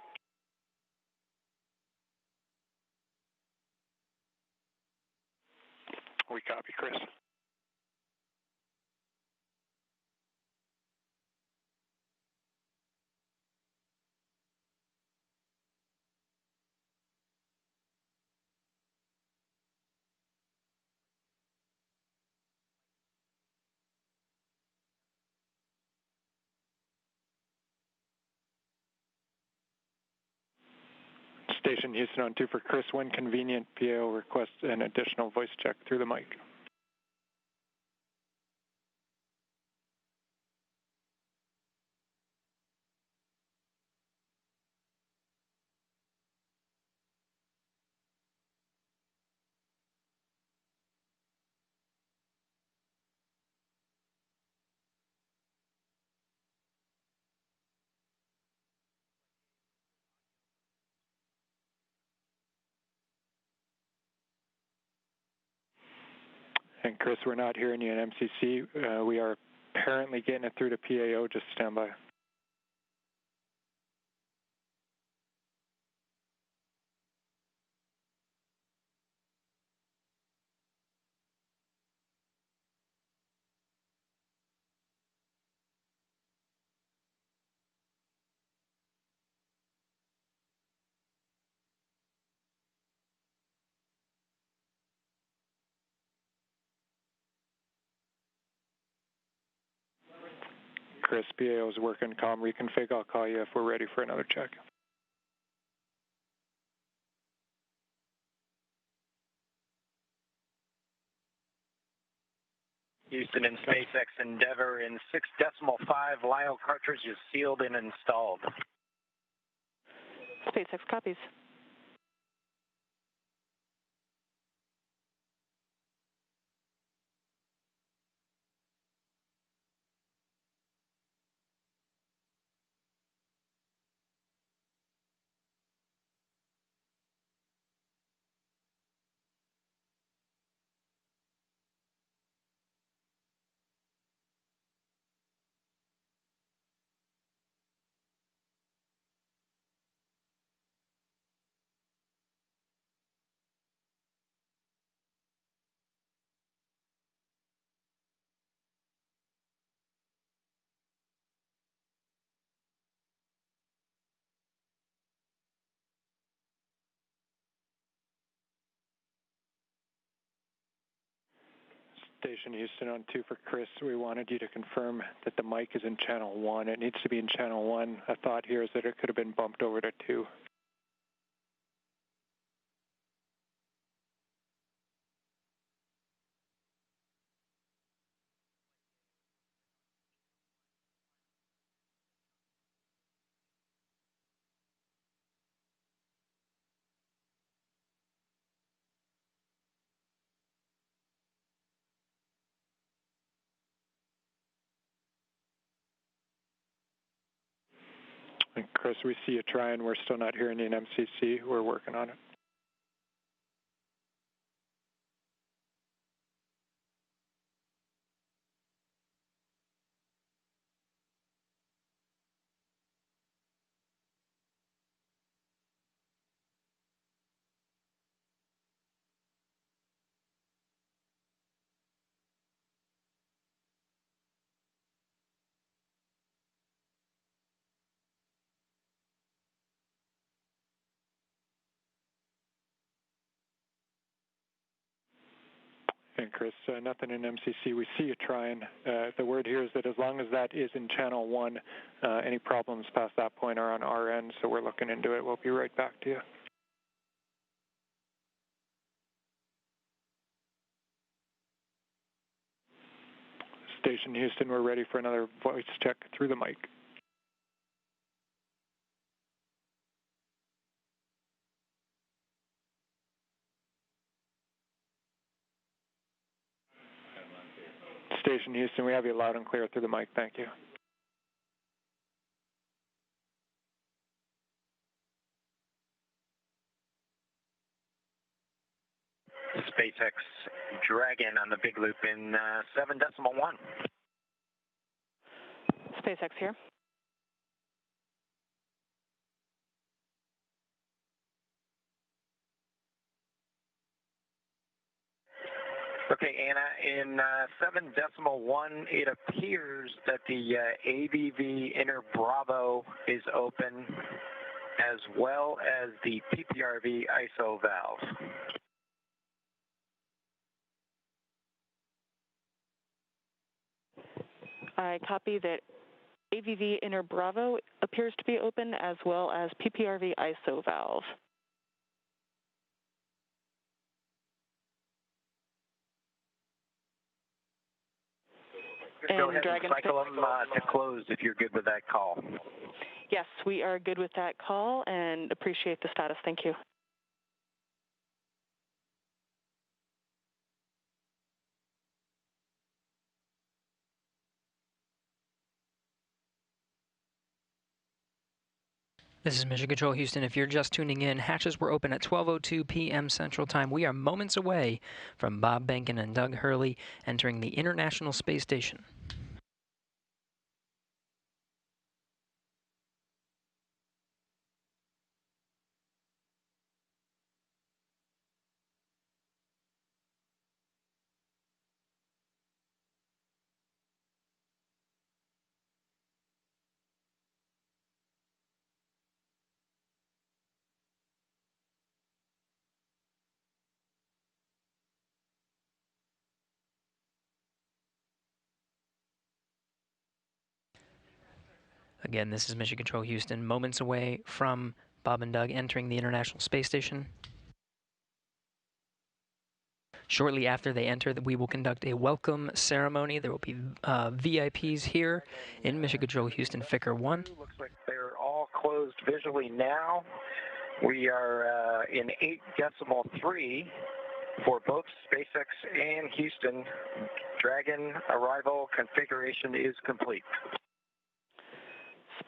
[SPEAKER 1] We copy, Chris. Station Houston on 2 for Chris. When convenient, PAO requests an additional voice check through the mic. And Chris, we're not hearing you in MCC. We are apparently getting it through to PAO. Just stand by. Chris, PAO is working comm reconfig. I'll call you if we're ready for another check.
[SPEAKER 7] Houston and SpaceX Endeavour in 6.5 LIO cartridges sealed and installed.
[SPEAKER 4] SpaceX copies.
[SPEAKER 1] Station Houston on 2 for Chris. We wanted you to confirm that the mic is in channel 1. It needs to be in channel 1. A thought here is that it could have been bumped over to 2. And Chris, we see you trying. We're still not hearing you in MCC. We're working on it. And Chris, nothing in MCC. We see you trying. The word here is that as long as that is in channel 1, any problems past that point are on our end, so we're looking into it. We'll be right back to you. Station Houston, we're ready for another voice check through the mic. Station Houston, we have you loud and clear through the mic. Thank you.
[SPEAKER 7] SpaceX Dragon on the big loop in 7.1.
[SPEAKER 4] SpaceX here.
[SPEAKER 7] Okay, Anna, in 7.1, it appears that the ABV inner Bravo is open, as well as the PPRV ISO valve.
[SPEAKER 4] I copy that AVV inner Bravo appears to be open, as well as PPRV ISO valve.
[SPEAKER 7] Go ahead and cycle them to close if you're good with that call.
[SPEAKER 4] Yes, we are good with that call and appreciate the status. Thank you.
[SPEAKER 3] This is Mission Control Houston. If you're just tuning in, hatches were open at 12:02 p.m. Central Time. We are moments away from Bob Behnken and Doug Hurley entering the International Space Station. Again, this is Mission Control Houston, moments away from Bob and Doug entering the International Space Station. Shortly after they enter, we will conduct a welcome ceremony. There will be VIPs here in Mission Control Houston, Ficker 1.
[SPEAKER 7] Looks like they're all closed visually now. We are in 8.3 for both SpaceX and Houston. Dragon arrival configuration is complete.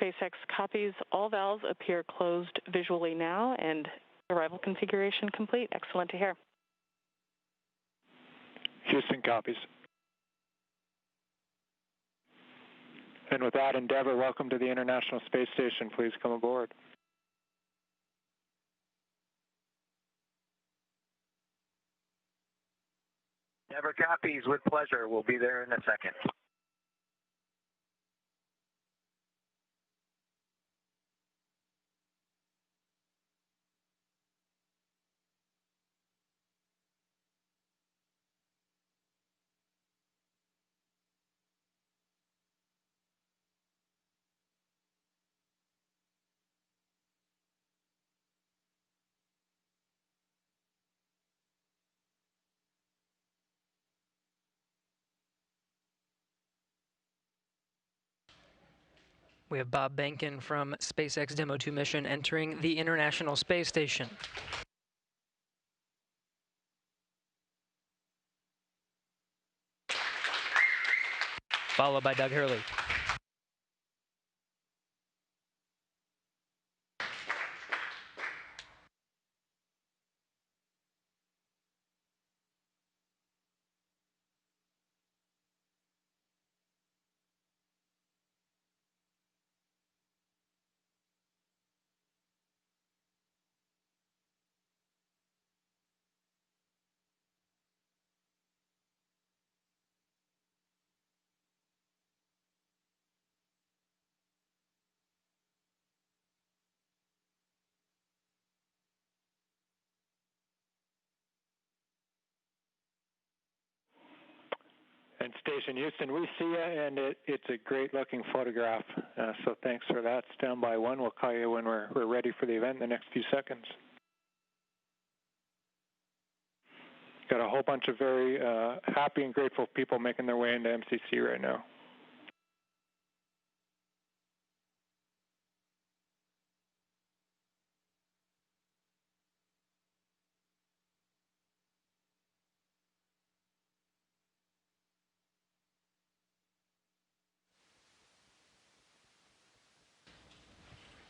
[SPEAKER 4] SpaceX copies. All valves appear closed visually now, and arrival configuration complete. Excellent to hear.
[SPEAKER 1] Houston copies. And with that, Endeavour, welcome to the International Space Station. Please come aboard.
[SPEAKER 7] Endeavour copies with pleasure. We'll be there in a second.
[SPEAKER 3] We have Bob Behnken from SpaceX Demo 2 mission entering the International Space Station. Followed by Doug Hurley.
[SPEAKER 1] And Station Houston, we see you, and it's a great-looking photograph. So thanks for that. Stand by 1. We'll call you when we're ready for the event in the next few seconds. Got a whole bunch of very happy and grateful people making their way into MCC right now.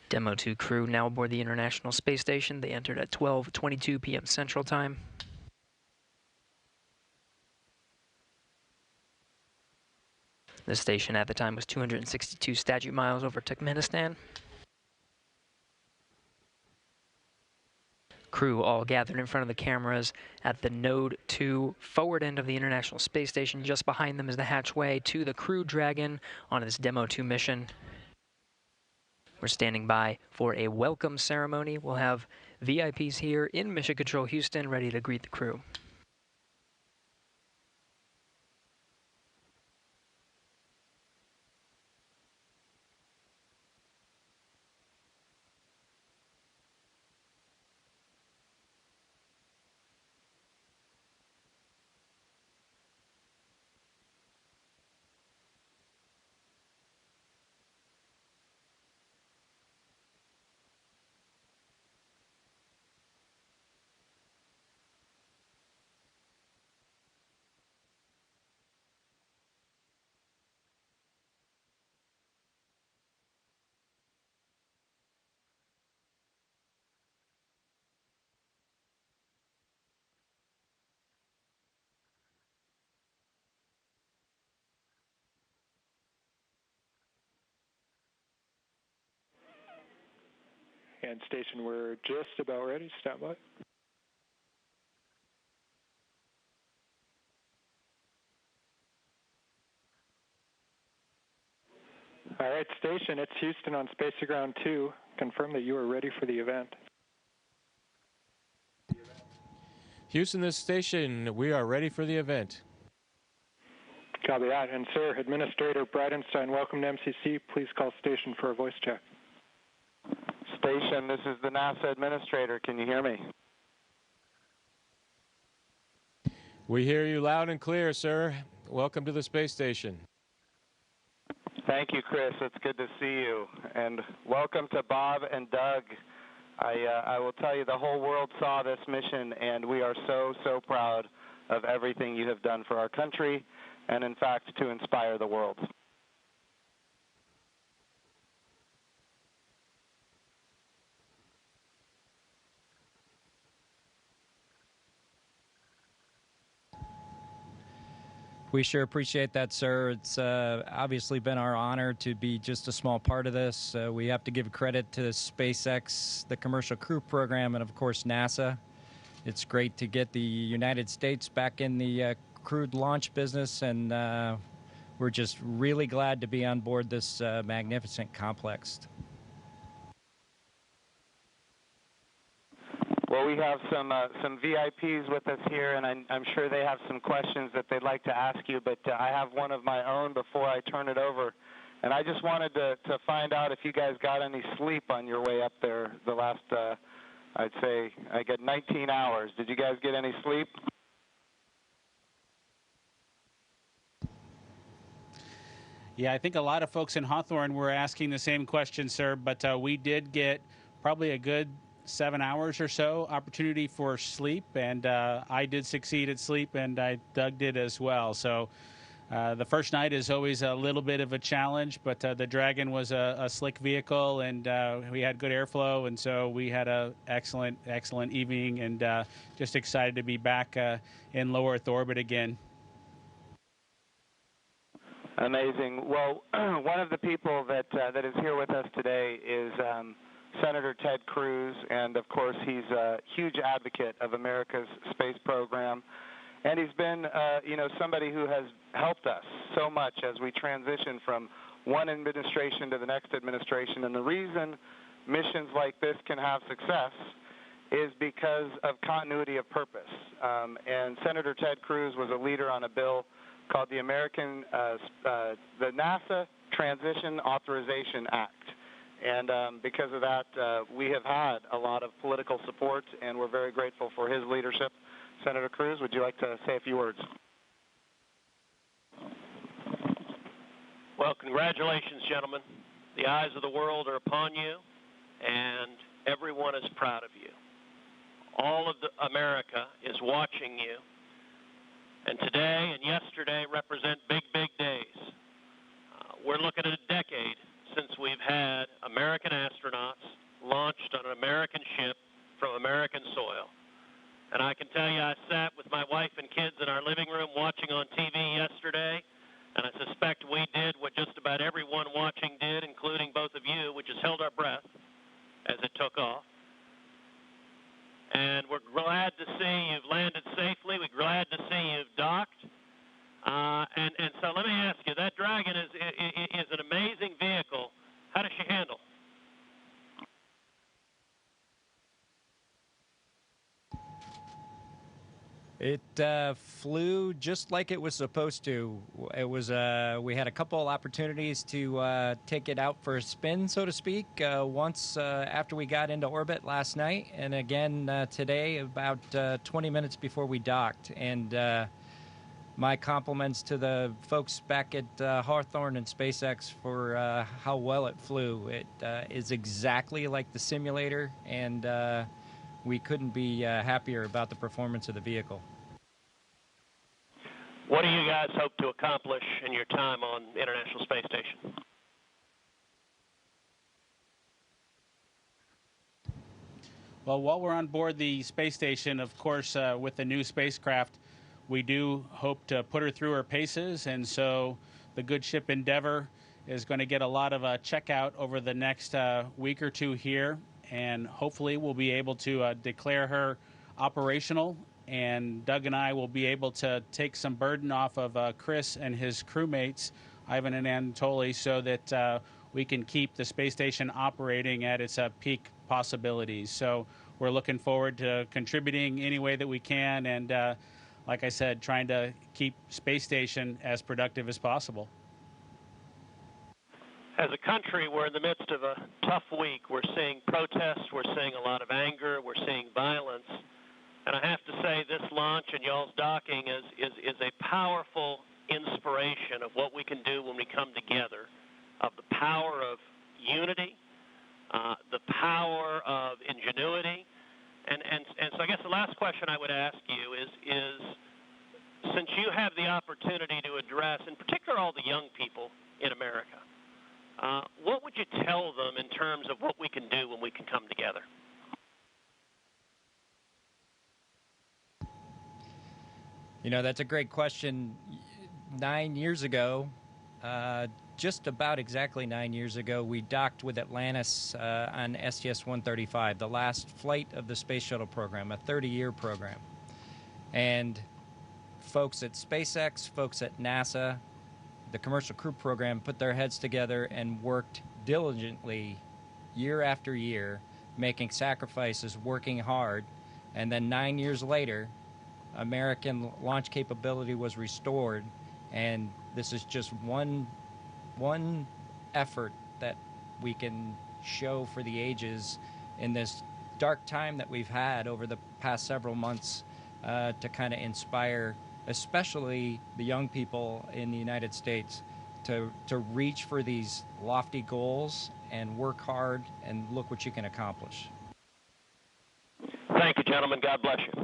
[SPEAKER 3] Demo 2 crew now aboard the International Space Station. They entered at 12:22 p.m. Central Time. The station at the time was 262 statute miles over Turkmenistan. Crew all gathered in front of the cameras at the Node 2 forward end of the International Space Station. Just behind them is the hatchway to the Crew Dragon on this Demo 2 mission. We're standing by for a welcome ceremony. We'll have VIPs here in Mission Control Houston ready to greet the crew.
[SPEAKER 1] And Station, we're just about ready. Stand by. All right, Station, it's Houston on Space to Ground 2. Confirm that you are ready for the event.
[SPEAKER 9] Houston, this station, we are ready for the event.
[SPEAKER 1] Copy that. And sir, Administrator Bridenstine, welcome to MCC. Please call Station for a voice check.
[SPEAKER 7] Station, this is the NASA Administrator. Can you hear me?
[SPEAKER 9] We hear you loud and clear, sir. Welcome to the space station.
[SPEAKER 7] Thank you, Chris. It's good to see you. And welcome to Bob and Doug. I will tell you, the whole world saw this mission, and we are so, so proud of everything you have done for our country and, in fact, to inspire the world.
[SPEAKER 10] We sure appreciate that, sir. It's obviously been our honor to be just a small part of this. We have to give credit to SpaceX, the Commercial Crew Program, and, of course, NASA. It's great to get the United States back in the crewed launch business, and we're just really glad to be on board this magnificent complex.
[SPEAKER 7] Well, we have some VIPs with us here, and I'm sure they have some questions that they'd like to ask you, but I have one of my own before I turn it over. And I just wanted to find out if you guys got any sleep on your way up there the last, I'd say, I get 19 hours. Did you guys get any sleep?
[SPEAKER 11] Yeah, I think a lot of folks in Hawthorne were asking the same question, sir, but we did get probably a good 7 hours or so opportunity for sleep, and I did succeed at sleep, and Doug did as well. So the first night is always a little bit of a challenge, but the Dragon was a slick vehicle, and we had good airflow, and so we had an excellent evening, and just excited to be back in low Earth orbit again.
[SPEAKER 7] Amazing. Well, one of the people that is here with us today is Senator Ted Cruz, and of course he's a huge advocate of America's space program, and he's been somebody who has helped us so much as we transition from one administration to the next administration. And the reason missions like this can have success
[SPEAKER 12] is because of continuity of purpose. And Senator Ted Cruz was a leader on a bill called the NASA Transition Authorization Act. And because of that, we have had a lot of political support, and we're very grateful for his leadership. Senator Cruz, would you like to say a few words?
[SPEAKER 13] Well, congratulations, gentlemen. The eyes of the world are upon you, and everyone is proud of you. All of America is watching you, and today and yesterday represent big, big days. We're looking at a decade since we've had American astronauts launched on an American ship from American soil. And I can tell you, I sat with my wife and kids in our living room watching on TV yesterday, and I suspect we did what just about everyone watching did, including both of you, which is held our breath as it took off. And we're glad to see you've landed safely. We're glad to see you've docked. And so let me ask you, that Dragon is an amazing vehicle. How does she handle?
[SPEAKER 10] It flew just like it was supposed to. It was we had a couple opportunities to take it out for a spin, so to speak, once after we got into orbit last night, and again today about 20 minutes before we docked. And my compliments to the folks back at Hawthorne and SpaceX for how well it flew. It is exactly like the simulator, and we couldn't be happier about the performance of the vehicle.
[SPEAKER 13] What do you guys hope to accomplish in your time on the International Space Station?
[SPEAKER 11] Well, while we're on board the space station, of course, with the new spacecraft, we do hope to put her through her paces, and so the good ship Endeavour is going to get a lot of checkout over the next week or two here, and hopefully we'll be able to declare her operational, and Doug and I will be able to take some burden off of Chris and his crewmates, Ivan and Anatoly, so that we can keep the space station operating at its peak possibilities. So we're looking forward to contributing any way that we can, and like I said, trying to keep space station as productive as possible.
[SPEAKER 13] As a country, we're in the midst of a tough week. We're seeing protests, we're seeing a lot of anger, we're seeing violence. And I have to say, this launch and y'all's docking is a powerful inspiration of what we can do when we come together, of the power of unity, the power of ingenuity. And so I guess the last question I would ask you is since you have the opportunity to address, in particular, all the young people in America, what would you tell them in terms of what we can do when we can come together?
[SPEAKER 10] You know, that's a great question. 9 years ago, just about exactly 9 years ago, we docked with Atlantis on STS-135, the last flight of the Space Shuttle program, a 30-year program. And folks at SpaceX, folks at NASA, the Commercial Crew Program put their heads together and worked diligently year after year, making sacrifices, working hard. And then 9 years later, American launch capability was restored, and this is just one effort that we can show for the ages in this dark time that we've had over the past several months to kind of inspire especially the young people in the United States to reach for these lofty goals and work hard and look what you can accomplish.
[SPEAKER 13] Thank you, gentlemen. God bless you.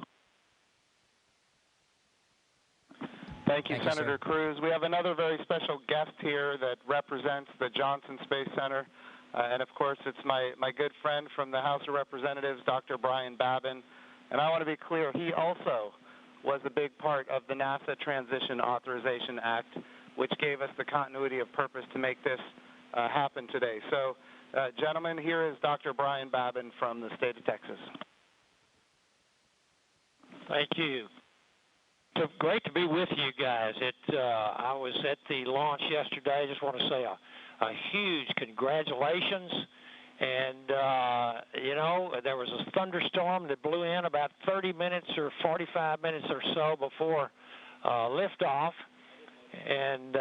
[SPEAKER 12] Thank you, Senator Cruz. We have another very special guest here that represents the Johnson Space Center. And, of course, it's my good friend from the House of Representatives, Dr. Brian Babin. And I want to be clear, he also was a big part of the NASA Transition Authorization Act, which gave us the continuity of purpose to make this happen today. So, gentlemen, here is Dr. Brian Babin from the state of Texas.
[SPEAKER 14] Thank you. It's great to be with you guys. I was at the launch yesterday. I just want to say a huge congratulations. And, you know, there was a thunderstorm that blew in about 30 minutes or 45 minutes or so before liftoff. And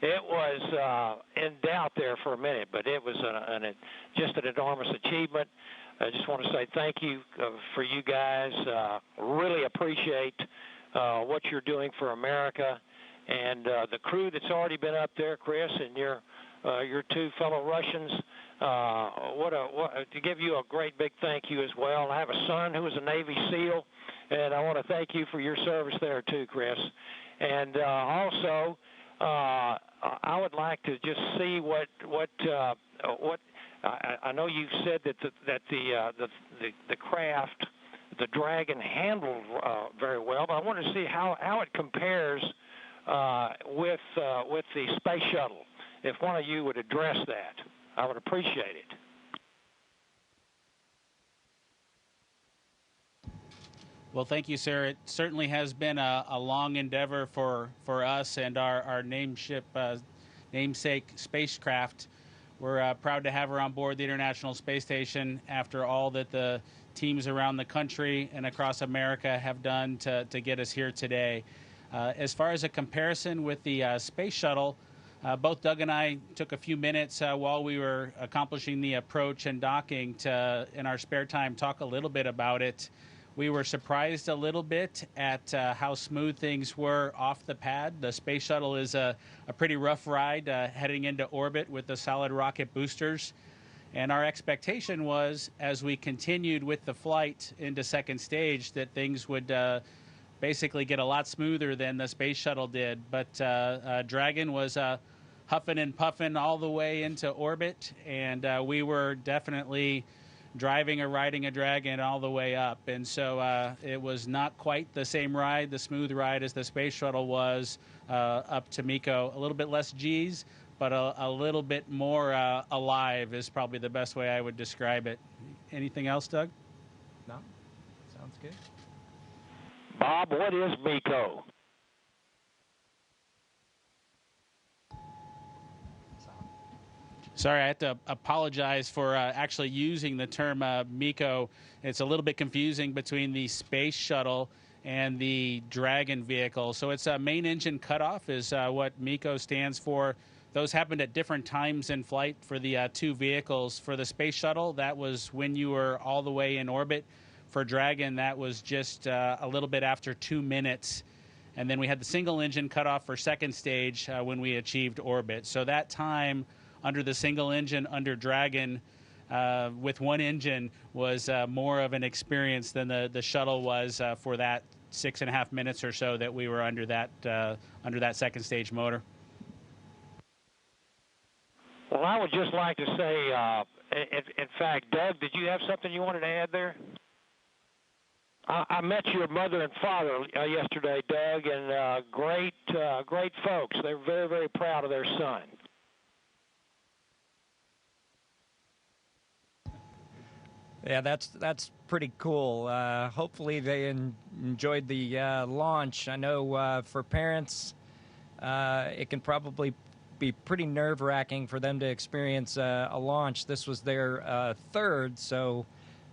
[SPEAKER 14] it was in doubt there for a minute, but it was just an enormous achievement. I just want to say thank you for you guys. Really appreciate what you're doing for America. And the crew that's already been up there, Chris, and your two fellow Russians, to give you a great big thank you as well. I have a son who is a Navy SEAL, and I want to thank you for your service there too, Chris. And also, I would like to just see what I know you said that the craft, the Dragon, handled very well, but I want to see how it compares with the space shuttle. If one of you would address that, I would appreciate it.
[SPEAKER 11] Well, thank you, sir. It certainly has been a long endeavor for us and our namesake spacecraft. We're proud to have her on board the International Space Station after all that the teams around the country and across America have done to get us here today. As far as a comparison with the space shuttle, both Doug and I took a few minutes while we were accomplishing the approach and docking to, in our spare time, talk a little bit about it. We were surprised a little bit at how smooth things were off the pad. The space shuttle is a pretty rough ride heading into orbit with the solid rocket boosters. And our expectation was, as we continued with the flight into second stage, that things would basically get a lot smoother than the space shuttle did. But Dragon was huffing and puffing all the way into orbit, and we were definitely driving or riding a Dragon all the way up. And so it was not quite the same ride, the smooth ride, as the space shuttle was up to MECO. A little bit less G's, but a little bit more alive is probably the best way I would describe it. Anything else, Doug?
[SPEAKER 10] No? Sounds good.
[SPEAKER 14] Bob, what is MECO?
[SPEAKER 11] Sorry, I have to apologize for actually using the term MECO. It's a little bit confusing between the space shuttle and the Dragon vehicle. So it's a main engine cutoff is what MECO stands for. Those happened at different times in flight for the two vehicles. For the space shuttle, that was when you were all the way in orbit. For Dragon, that was just a little bit after 2 minutes. And then we had the single engine cutoff for second stage when we achieved orbit. So that time under the single engine under Dragon with one engine was more of an experience than the shuttle was for that 6.5 minutes or so that we were under that second stage motor.
[SPEAKER 14] Well, I would just like to say, in fact, Doug, did you have something you wanted to add there? I met your mother and father yesterday, Doug, and great folks. They're very, very proud of their son.
[SPEAKER 10] Yeah, that's pretty cool. Hopefully they enjoyed the launch. I know for parents, it can probably be pretty nerve-wracking for them to experience a launch. This was their third, so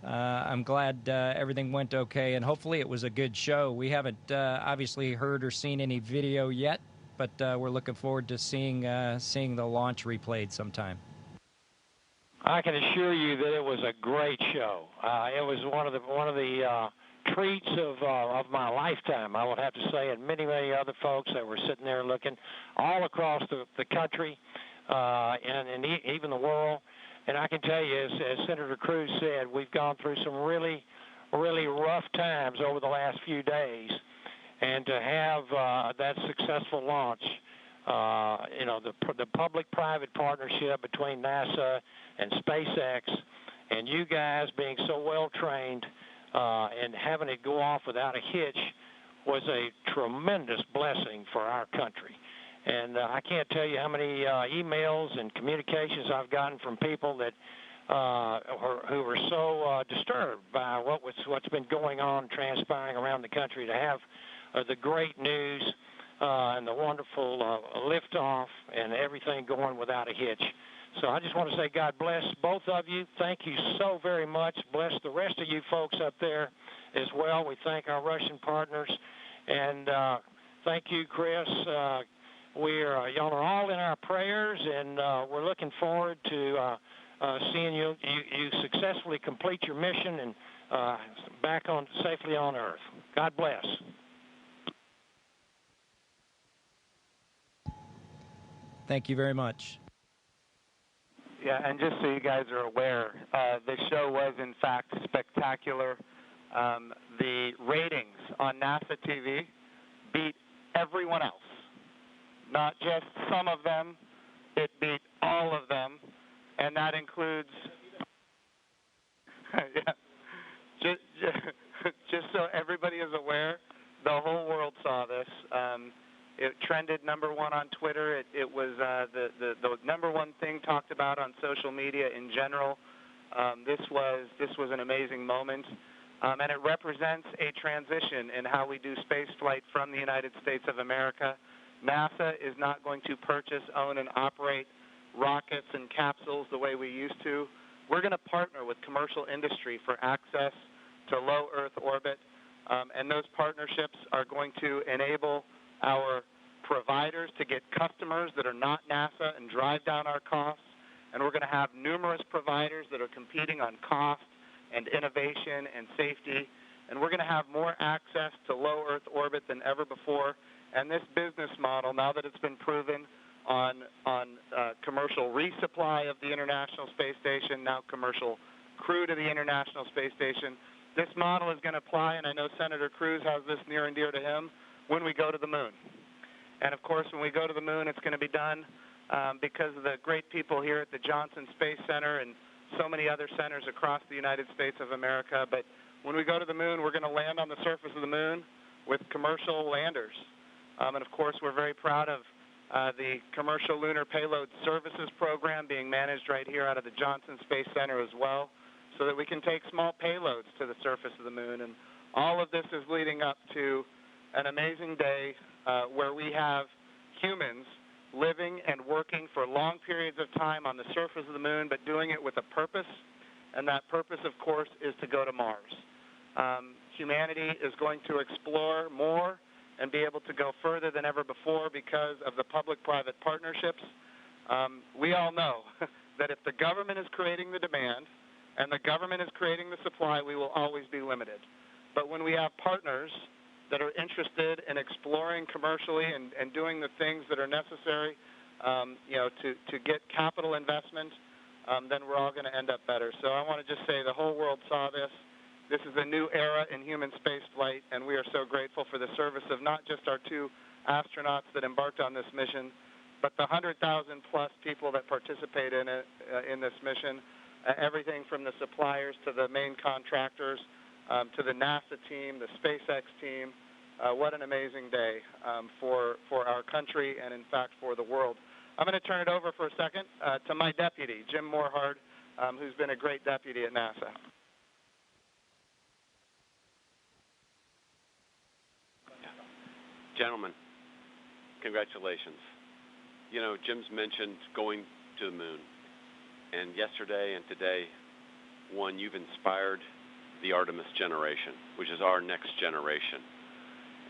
[SPEAKER 10] I'm glad everything went okay, and hopefully it was a good show. We haven't obviously heard or seen any video yet, but we're looking forward to seeing the launch replayed sometime.
[SPEAKER 14] I can assure you that it was a great show. It was one of the treats of my lifetime, I would have to say, and many other folks that were sitting there looking all across the country and even the world. And I can tell you, as Senator Cruz said, we've gone through some really, really rough times over the last few days, and to have that successful launch. The public-private partnership between NASA and SpaceX, and you guys being so well-trained and having it go off without a hitch was a tremendous blessing for our country. And I can't tell you how many emails and communications I've gotten from people that who were so disturbed by what's been going on, transpiring around the country, to have the great news and the wonderful liftoff and everything going without a hitch. So I just want to say God bless both of you. Thank you so very much. Bless the rest of you folks up there as well. We thank our Russian partners. And thank you, Chris. Y'all are all in our prayers, and we're looking forward to seeing you successfully complete your mission and back on safely on Earth. God bless.
[SPEAKER 10] Thank you very much.
[SPEAKER 12] Yeah, and just so you guys are aware, the show was in fact spectacular. The ratings on NASA TV beat everyone else. Not just some of them, it beat all of them, and that includes, yeah, just so everybody is aware, the whole world saw this. It trended #1 on Twitter. It was the #1 thing talked about on social media in general. This was an amazing moment, and it represents a transition in how we do space flight from the United States of America. NASA is not going to purchase, own, and operate rockets and capsules the way we used to. We're going to partner with commercial industry for access to low Earth orbit, and those partnerships are going to enable our providers to get customers that are not NASA and drive down our costs. And we're going to have numerous providers that are competing on cost and innovation and safety. And we're going to have more access to low Earth orbit than ever before. And this business model, now that it's been proven on commercial resupply of the International Space Station, now commercial crew to the International Space Station, this model is going to apply, and I know Senator Cruz has this near and dear to him, when we go to the moon. And of course, when we go to the moon, it's going to be done because of the great people here at the Johnson Space Center and so many other centers across the United States of America. But when we go to the moon, we're going to land on the surface of the moon with commercial landers. And of course, we're very proud of the Commercial Lunar Payload Services Program being managed right here out of the Johnson Space Center as well, so that we can take small payloads to the surface of the moon. And all of this is leading up to an amazing day where we have humans living and working for long periods of time on the surface of the moon, but doing it with a purpose. And that purpose, of course, is to go to Mars. Humanity is going to explore more and be able to go further than ever before because of the public-private partnerships. We all know that if the government is creating the demand and the government is creating the supply, we will always be limited. But when we have partners that are interested in exploring commercially and doing the things that are necessary, to get capital investment, then we're all going to end up better. So I want to just say the whole world saw this. This is a new era in human space flight, and we are so grateful for the service of not just our 2 astronauts that embarked on this mission, but the 100,000-plus people that participate in it, in this mission, everything from the suppliers to the main contractors, to the NASA team, the SpaceX team. What an amazing day for our country and, in fact, for the world. I'm going to turn it over for a second to my deputy, Jim Morehard, who's been a great deputy at NASA.
[SPEAKER 15] Gentlemen, congratulations. You know, Jim's mentioned going to the moon. And yesterday and today, one, you've inspired the Artemis generation, which is our next generation.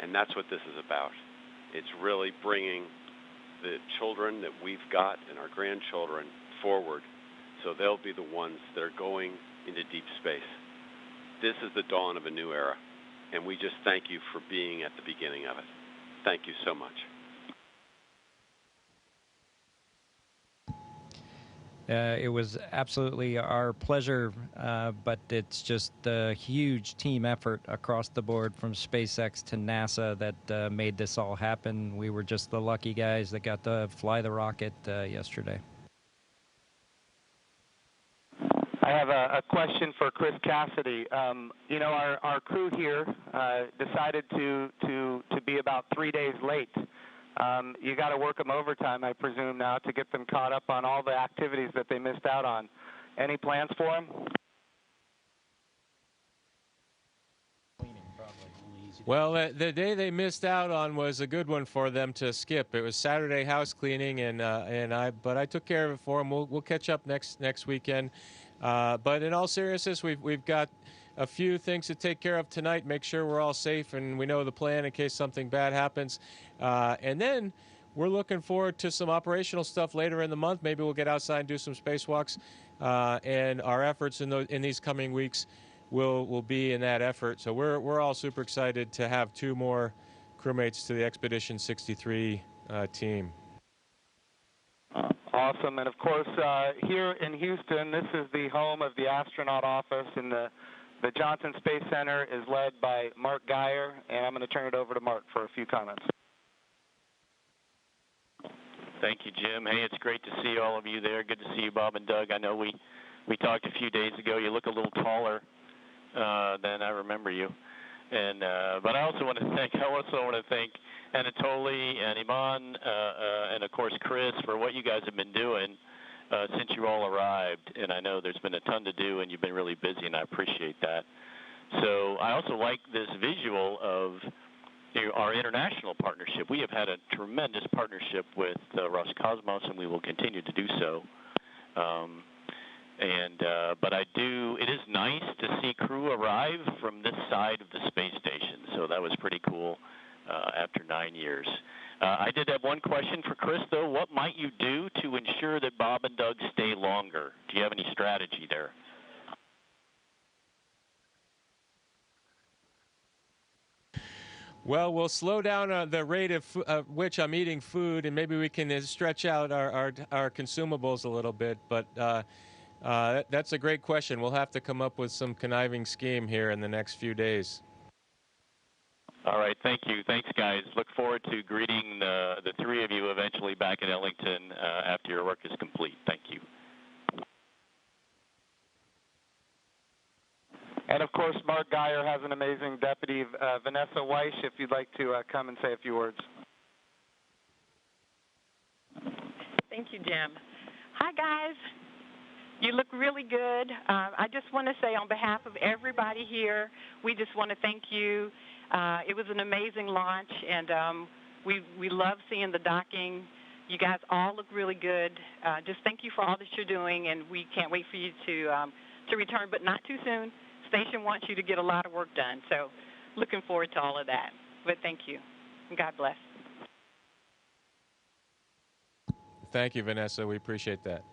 [SPEAKER 15] And that's what this is about. It's really bringing the children that we've got and our grandchildren forward so they'll be the ones that are going into deep space. This is the dawn of a new era, and we just thank you for being at the beginning of it. Thank you so much.
[SPEAKER 10] It was absolutely our pleasure, but it's just a huge team effort across the board from SpaceX to NASA that made this all happen. We were just the lucky guys that got to fly the rocket yesterday.
[SPEAKER 12] I have a question for Chris Cassidy. You know, our crew here decided to be about 3 days late. You got to work them overtime, I presume, now to get them caught up on all the activities that they missed out on. Any plans for them?
[SPEAKER 9] Well, the day they missed out on was a good one for them to skip. It was Saturday house cleaning, but I took care of it for them. We'll catch up next weekend. But in all seriousness, we've got a few things to take care of tonight. Make sure we're all safe and we know the plan in case something bad happens. And then we're looking forward to some operational stuff later in the month. Maybe we'll get outside and do some spacewalks. And our efforts in these coming weeks will be in that effort. So we're all super excited to have 2 more crewmates to the Expedition 63 team.
[SPEAKER 12] Awesome. And of course, here in Houston, this is the home of the astronaut office, and the Johnson Space Center is led by Mark Geyer, and I'm going to turn it over to Mark for a few comments.
[SPEAKER 13] Thank you, Jim. Hey, it's great to see all of you there. Good to see you, Bob and Doug. I know we talked a few days ago. You look a little taller than I remember you. And but I also want to thank Anatoly and Iman and of course Chris for what you guys have been doing since you all arrived. And I know there's been a ton to do, and you've been really busy, and I appreciate that. So I also like this visual of our international partnership. We have had a tremendous partnership with Roscosmos, and we will continue to do so. But it is nice to see crew arrive from this side of the space station. So that was pretty cool after 9 years. I did have one question for Chris, though. What might you do to ensure that Bob and Doug stay longer? Do you have any strategy there?
[SPEAKER 9] Well, we'll slow down the rate of which I'm eating food, and maybe we can stretch out our consumables a little bit. But that's a great question. We'll have to come up with some conniving scheme here in the next few days.
[SPEAKER 13] All right, thank you. Thanks, guys. Look forward to greeting the 3 of you eventually back in Ellington after your work is complete. Thank you.
[SPEAKER 12] And of course, Mark Geyer has an amazing deputy, Vanessa Weiss, if you'd like to come and say a few words.
[SPEAKER 16] Thank you, Jim. Hi, guys. You look really good. I just want to say on behalf of everybody here, we just want to thank you. It was an amazing launch, and we love seeing the docking. You guys all look really good. Just thank you for all that you're doing, and we can't wait for you to return, but not too soon. Station wants you to get a lot of work done, so looking forward to all of that. But thank you, and God bless.
[SPEAKER 9] Thank you, Vanessa. We appreciate that.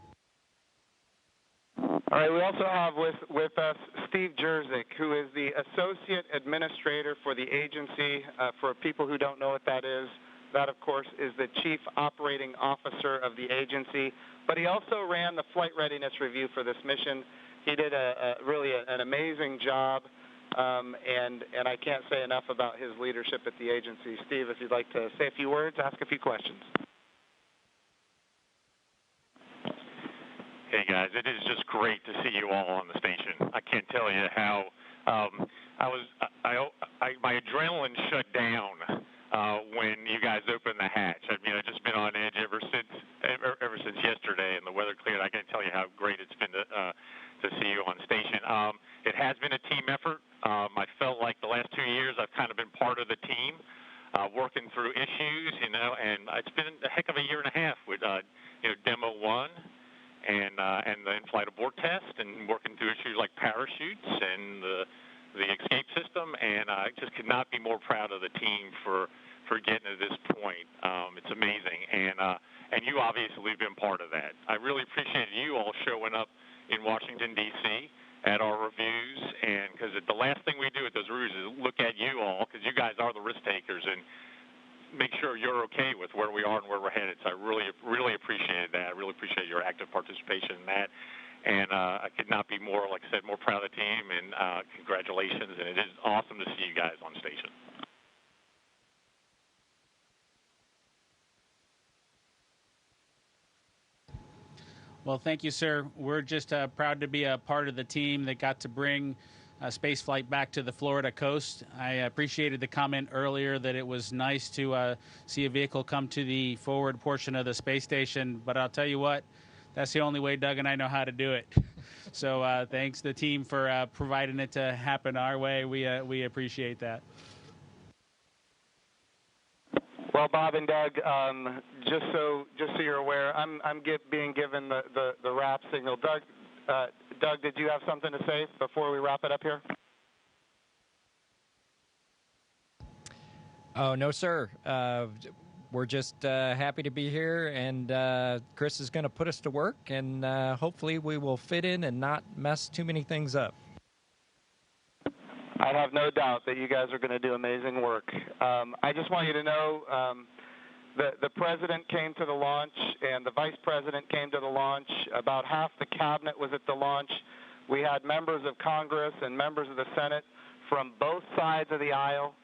[SPEAKER 12] All right, we also have with us Steve Jerzik, who is the Associate Administrator for the agency. For people who don't know what that is, that, of course, is the Chief Operating Officer of the agency. But he also ran the flight readiness review for this mission. He did really an amazing job, and I can't say enough about his leadership at the agency. Steve, if you'd like to say a few words, ask a few questions.
[SPEAKER 17] Hey guys, it is just great to see you all on the station. I can't tell you how my adrenaline shut down when you guys opened the hatch. I mean, I've just been on edge ever since yesterday, and the weather cleared. I can't tell you how great it's been to see you on station. It has been a team effort. I felt like the last 2 years I've kind of been part of the team, working through issues, and it's been a heck of a year and a half with Demo 1. And the in-flight abort test, and working through issues like parachutes and the escape system, and I just could not be more proud of the team for getting to this point. It's amazing, and you obviously have been part of that. I really appreciate you all showing up in Washington, D.C. at our reviews, and because the last thing we do at those reviews is look at you all, because you guys are the risk takers, and make sure you're okay with where we are and where we're headed. So I really appreciate that. I really appreciate your active participation in that. And I could not be more, like I said, more proud of the team, and congratulations. And it is awesome to see you guys on station.
[SPEAKER 11] Well, thank you, sir. We're just proud to be a part of the team that got to bring space flight back to the Florida coast. I appreciated the comment earlier that it was nice to see a vehicle come to the forward portion of the space station, but I'll tell you what, that's the only way Doug and I know how to do it. So thanks to the team for providing it to happen our way. We appreciate that.
[SPEAKER 12] Well, Bob and Doug, just so you're aware, I'm being given the wrap signal. Doug, did you have something to say before we wrap it up here?
[SPEAKER 10] Oh, no, sir. We're just happy to be here, and Chris is going to put us to work, and hopefully we will fit in and not mess too many things up.
[SPEAKER 12] I have no doubt that you guys are going to do amazing work. I just want you to know the president came to the launch, and the vice president came to the launch. About half the cabinet was at the launch. We had members of Congress and members of the Senate from both sides of the aisle.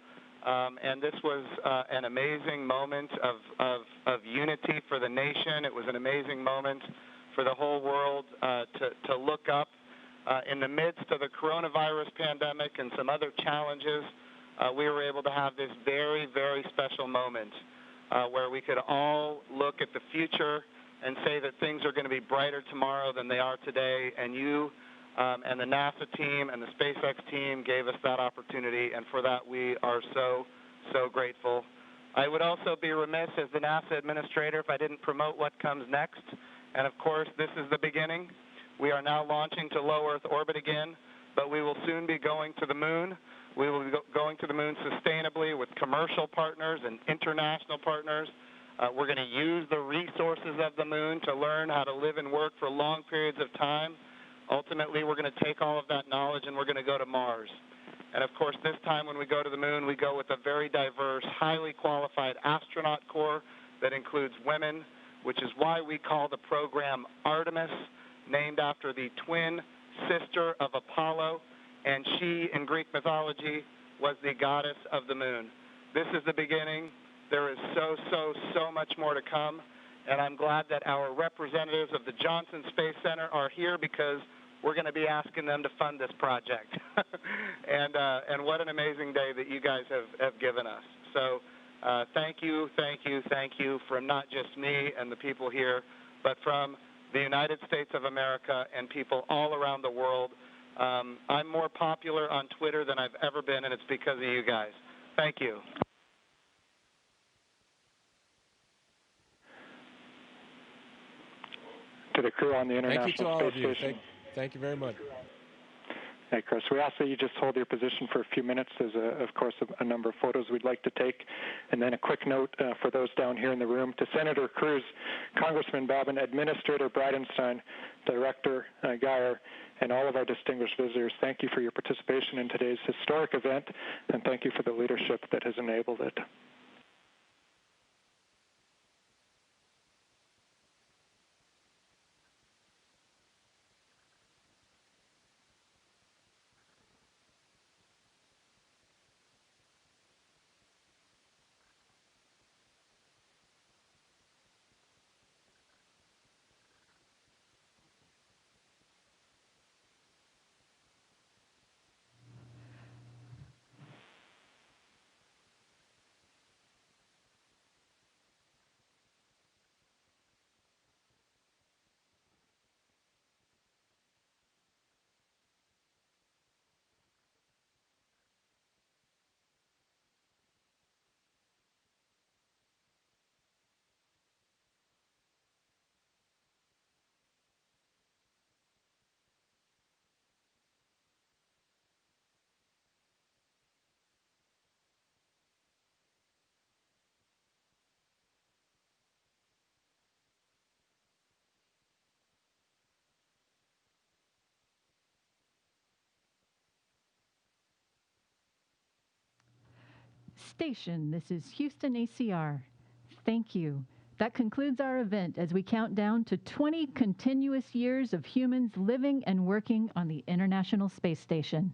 [SPEAKER 12] And this was an amazing moment of unity for the nation. It was an amazing moment for the whole world to look up. In the midst of the coronavirus pandemic and some other challenges, we were able to have this very, very special moment where we could all look at the future and say that things are going to be brighter tomorrow than they are today. And you and the NASA team and the SpaceX team gave us that opportunity, and for that we are so, so grateful. I would also be remiss as the NASA administrator if I didn't promote what comes next. And of course, this is the beginning. We are now launching to low Earth orbit again, but we will soon be going to the moon. We will be going to the moon sustainably with commercial partners and international partners. We're going to use the resources of the moon to learn how to live and work for long periods of time. Ultimately, we're going to take all of that knowledge and we're going to go to Mars. And of course, this time when we go to the moon, we go with a very diverse, highly qualified astronaut corps that includes women, which is why we call the program Artemis, named after the twin sister of Apollo, and she, in Greek mythology, was the goddess of the moon. This is the beginning. There is so much more to come, and I'm glad that our representatives of the Johnson Space Center are here because we're going to be asking them to fund this project. And what an amazing day that you guys have given us. So thank you from not just me and the people here, but from the United States of America and people all around the world. I'm more popular on Twitter than I've ever been, and it's because of you guys. Thank you.
[SPEAKER 1] To the crew on the International
[SPEAKER 9] Thank you to all
[SPEAKER 1] Space
[SPEAKER 9] of you.
[SPEAKER 1] Station.
[SPEAKER 9] Thank you very much.
[SPEAKER 1] Hey, Chris, we ask that you just hold your position for a few minutes. There's, of course, a number of photos we'd like to take. And then a quick note for those down here in the room. To Senator Cruz, Congressman Bobbin, Administrator Bridenstine, Director Geyer, and all of our distinguished visitors, thank you for your participation in today's historic event, and thank you for the leadership that has enabled it.
[SPEAKER 18] Station, this is Houston ACR. Thank you. That concludes our event as we count down to 20 continuous years of humans living and working on the International Space Station.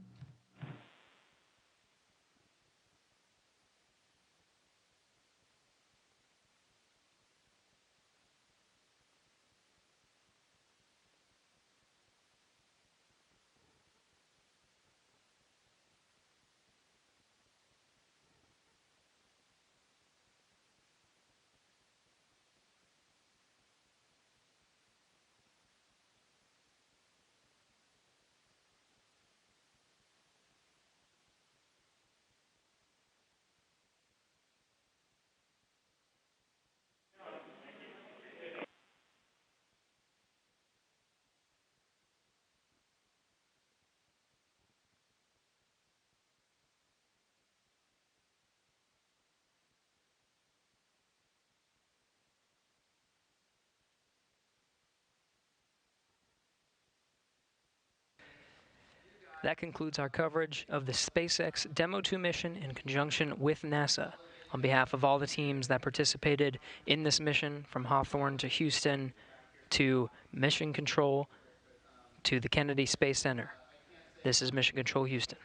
[SPEAKER 3] That concludes our coverage of the SpaceX Demo 2 mission in conjunction with NASA. On behalf of all the teams that participated in this mission, from Hawthorne to Houston to Mission Control to the Kennedy Space Center, this is Mission Control Houston.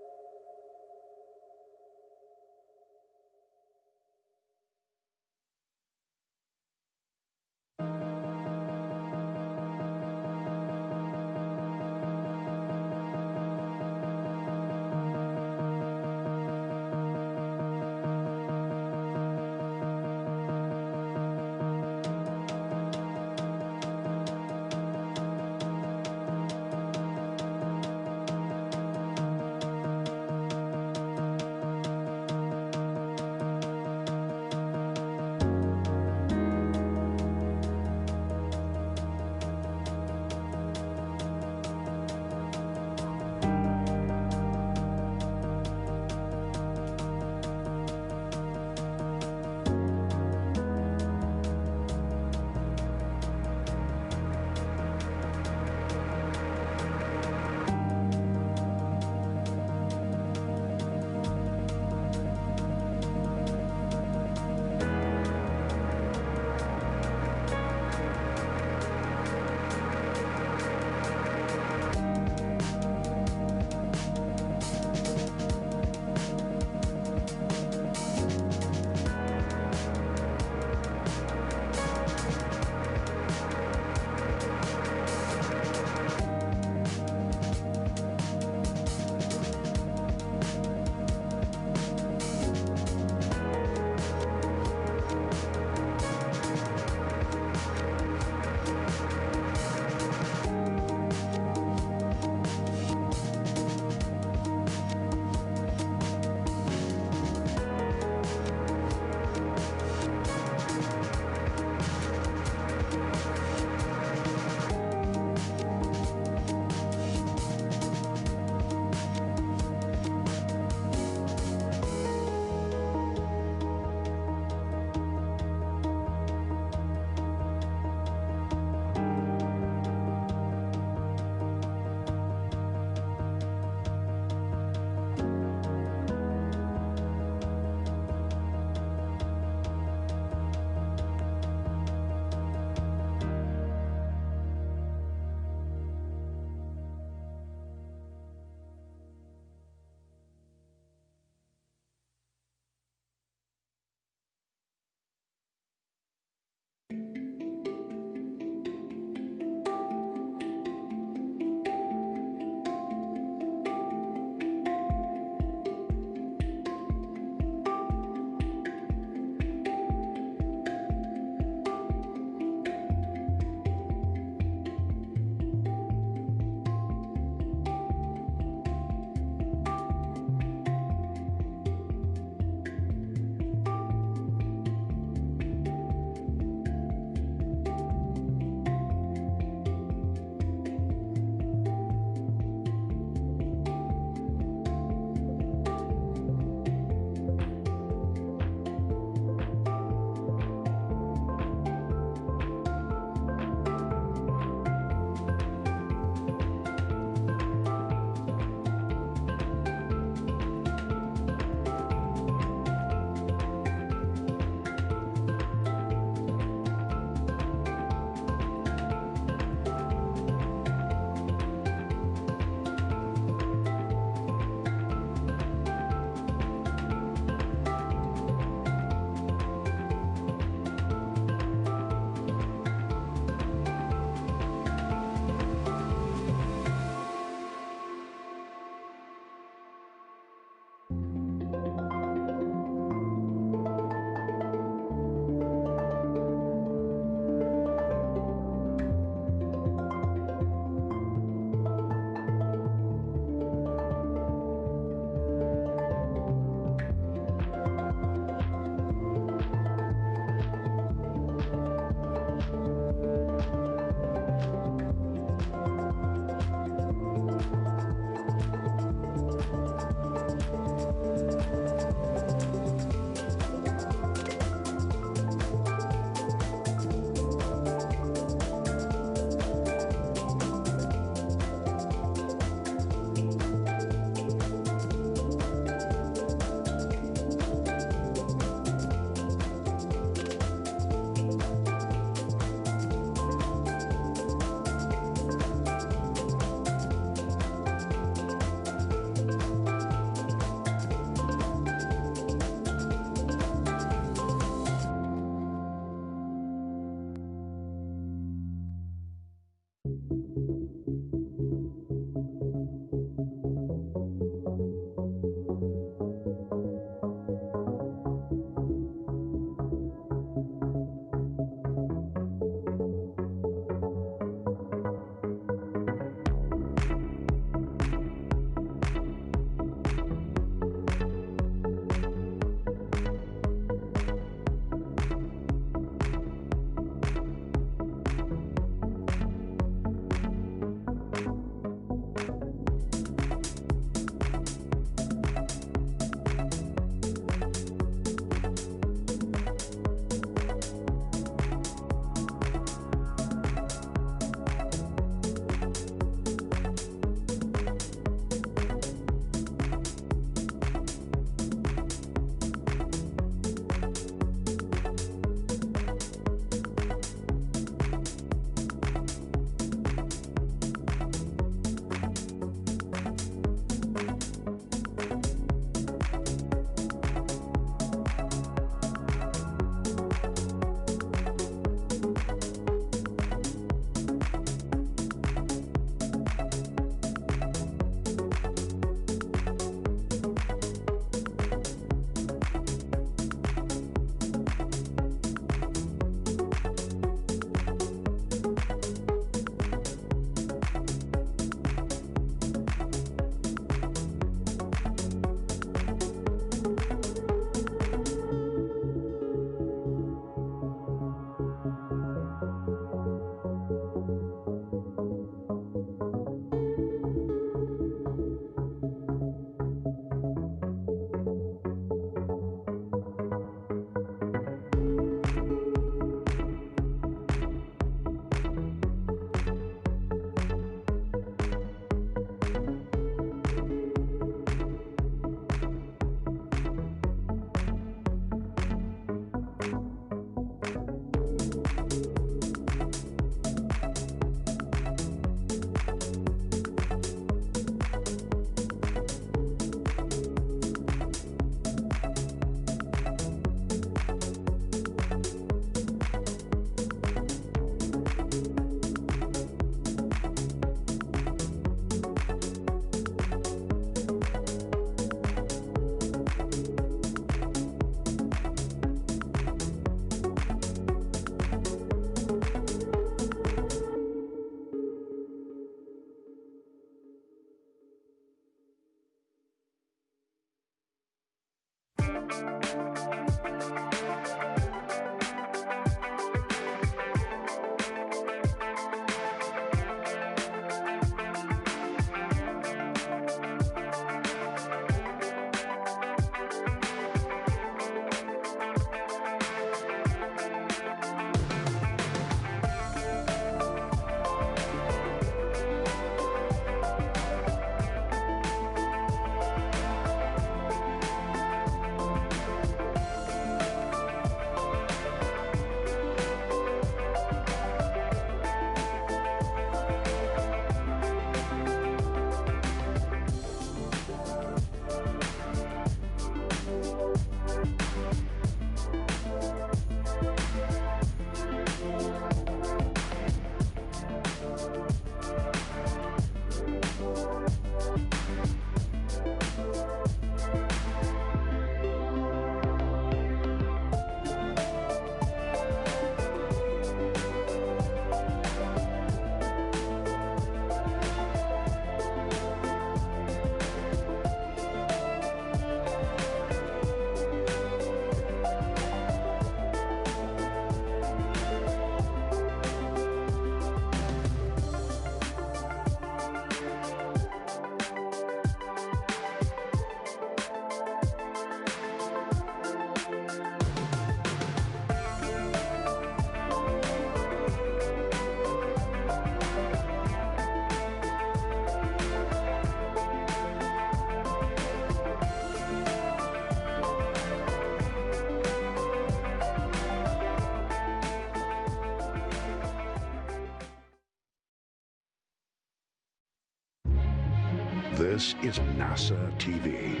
[SPEAKER 19] This is NASA TV.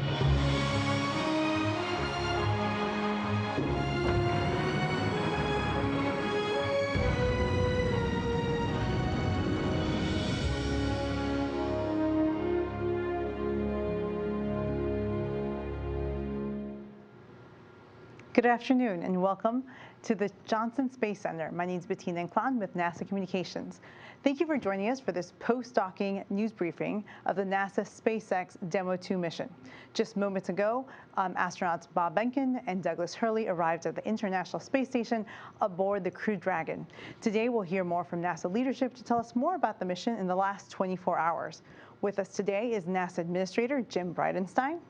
[SPEAKER 20] Good afternoon and welcome to the Johnson Space Center. My name is Bettina Nklan with NASA Communications. Thank you for joining us for this post-docking news briefing of the NASA SpaceX Demo 2 mission. Just moments ago, astronauts Bob Behnken and Douglas Hurley arrived at the International Space Station aboard the Crew Dragon. Today, we'll hear more from NASA leadership to tell us more about the mission in the last 24 hours. With us today is NASA Administrator Jim Bridenstine,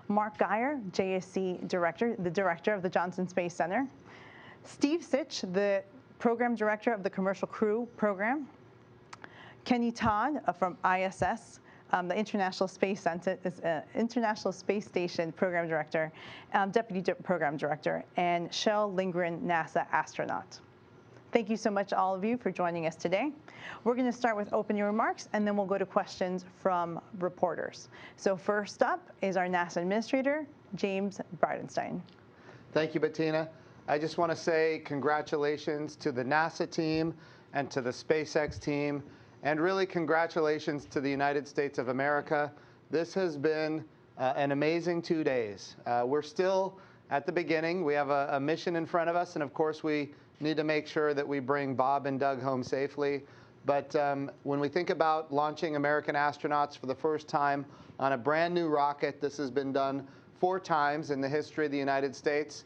[SPEAKER 20] Mark Geyer, JSC Director, the Director of the Johnson Space Center, Steve Sitch, the Program Director of the Commercial Crew Program, Kenny Todd from ISS, the International Space Station Program Director, Deputy Program Director, and Shel Lindgren, NASA astronaut. Thank you so much, all of you, for joining us today. We're going to start with opening remarks, and then we'll go to questions from reporters. So first up is our NASA Administrator, James Bridenstine.
[SPEAKER 21] Thank you, Bettina. I just want to say congratulations to the NASA team and to the SpaceX team, and really congratulations to the United States of America. This has been an amazing 2 days. We're still at the beginning. We have a mission in front of us, and of course we need to make sure that we bring Bob and Doug home safely. But when we think about launching American astronauts for the first time on a brand new rocket, this has been done 4 times in the history of the United States.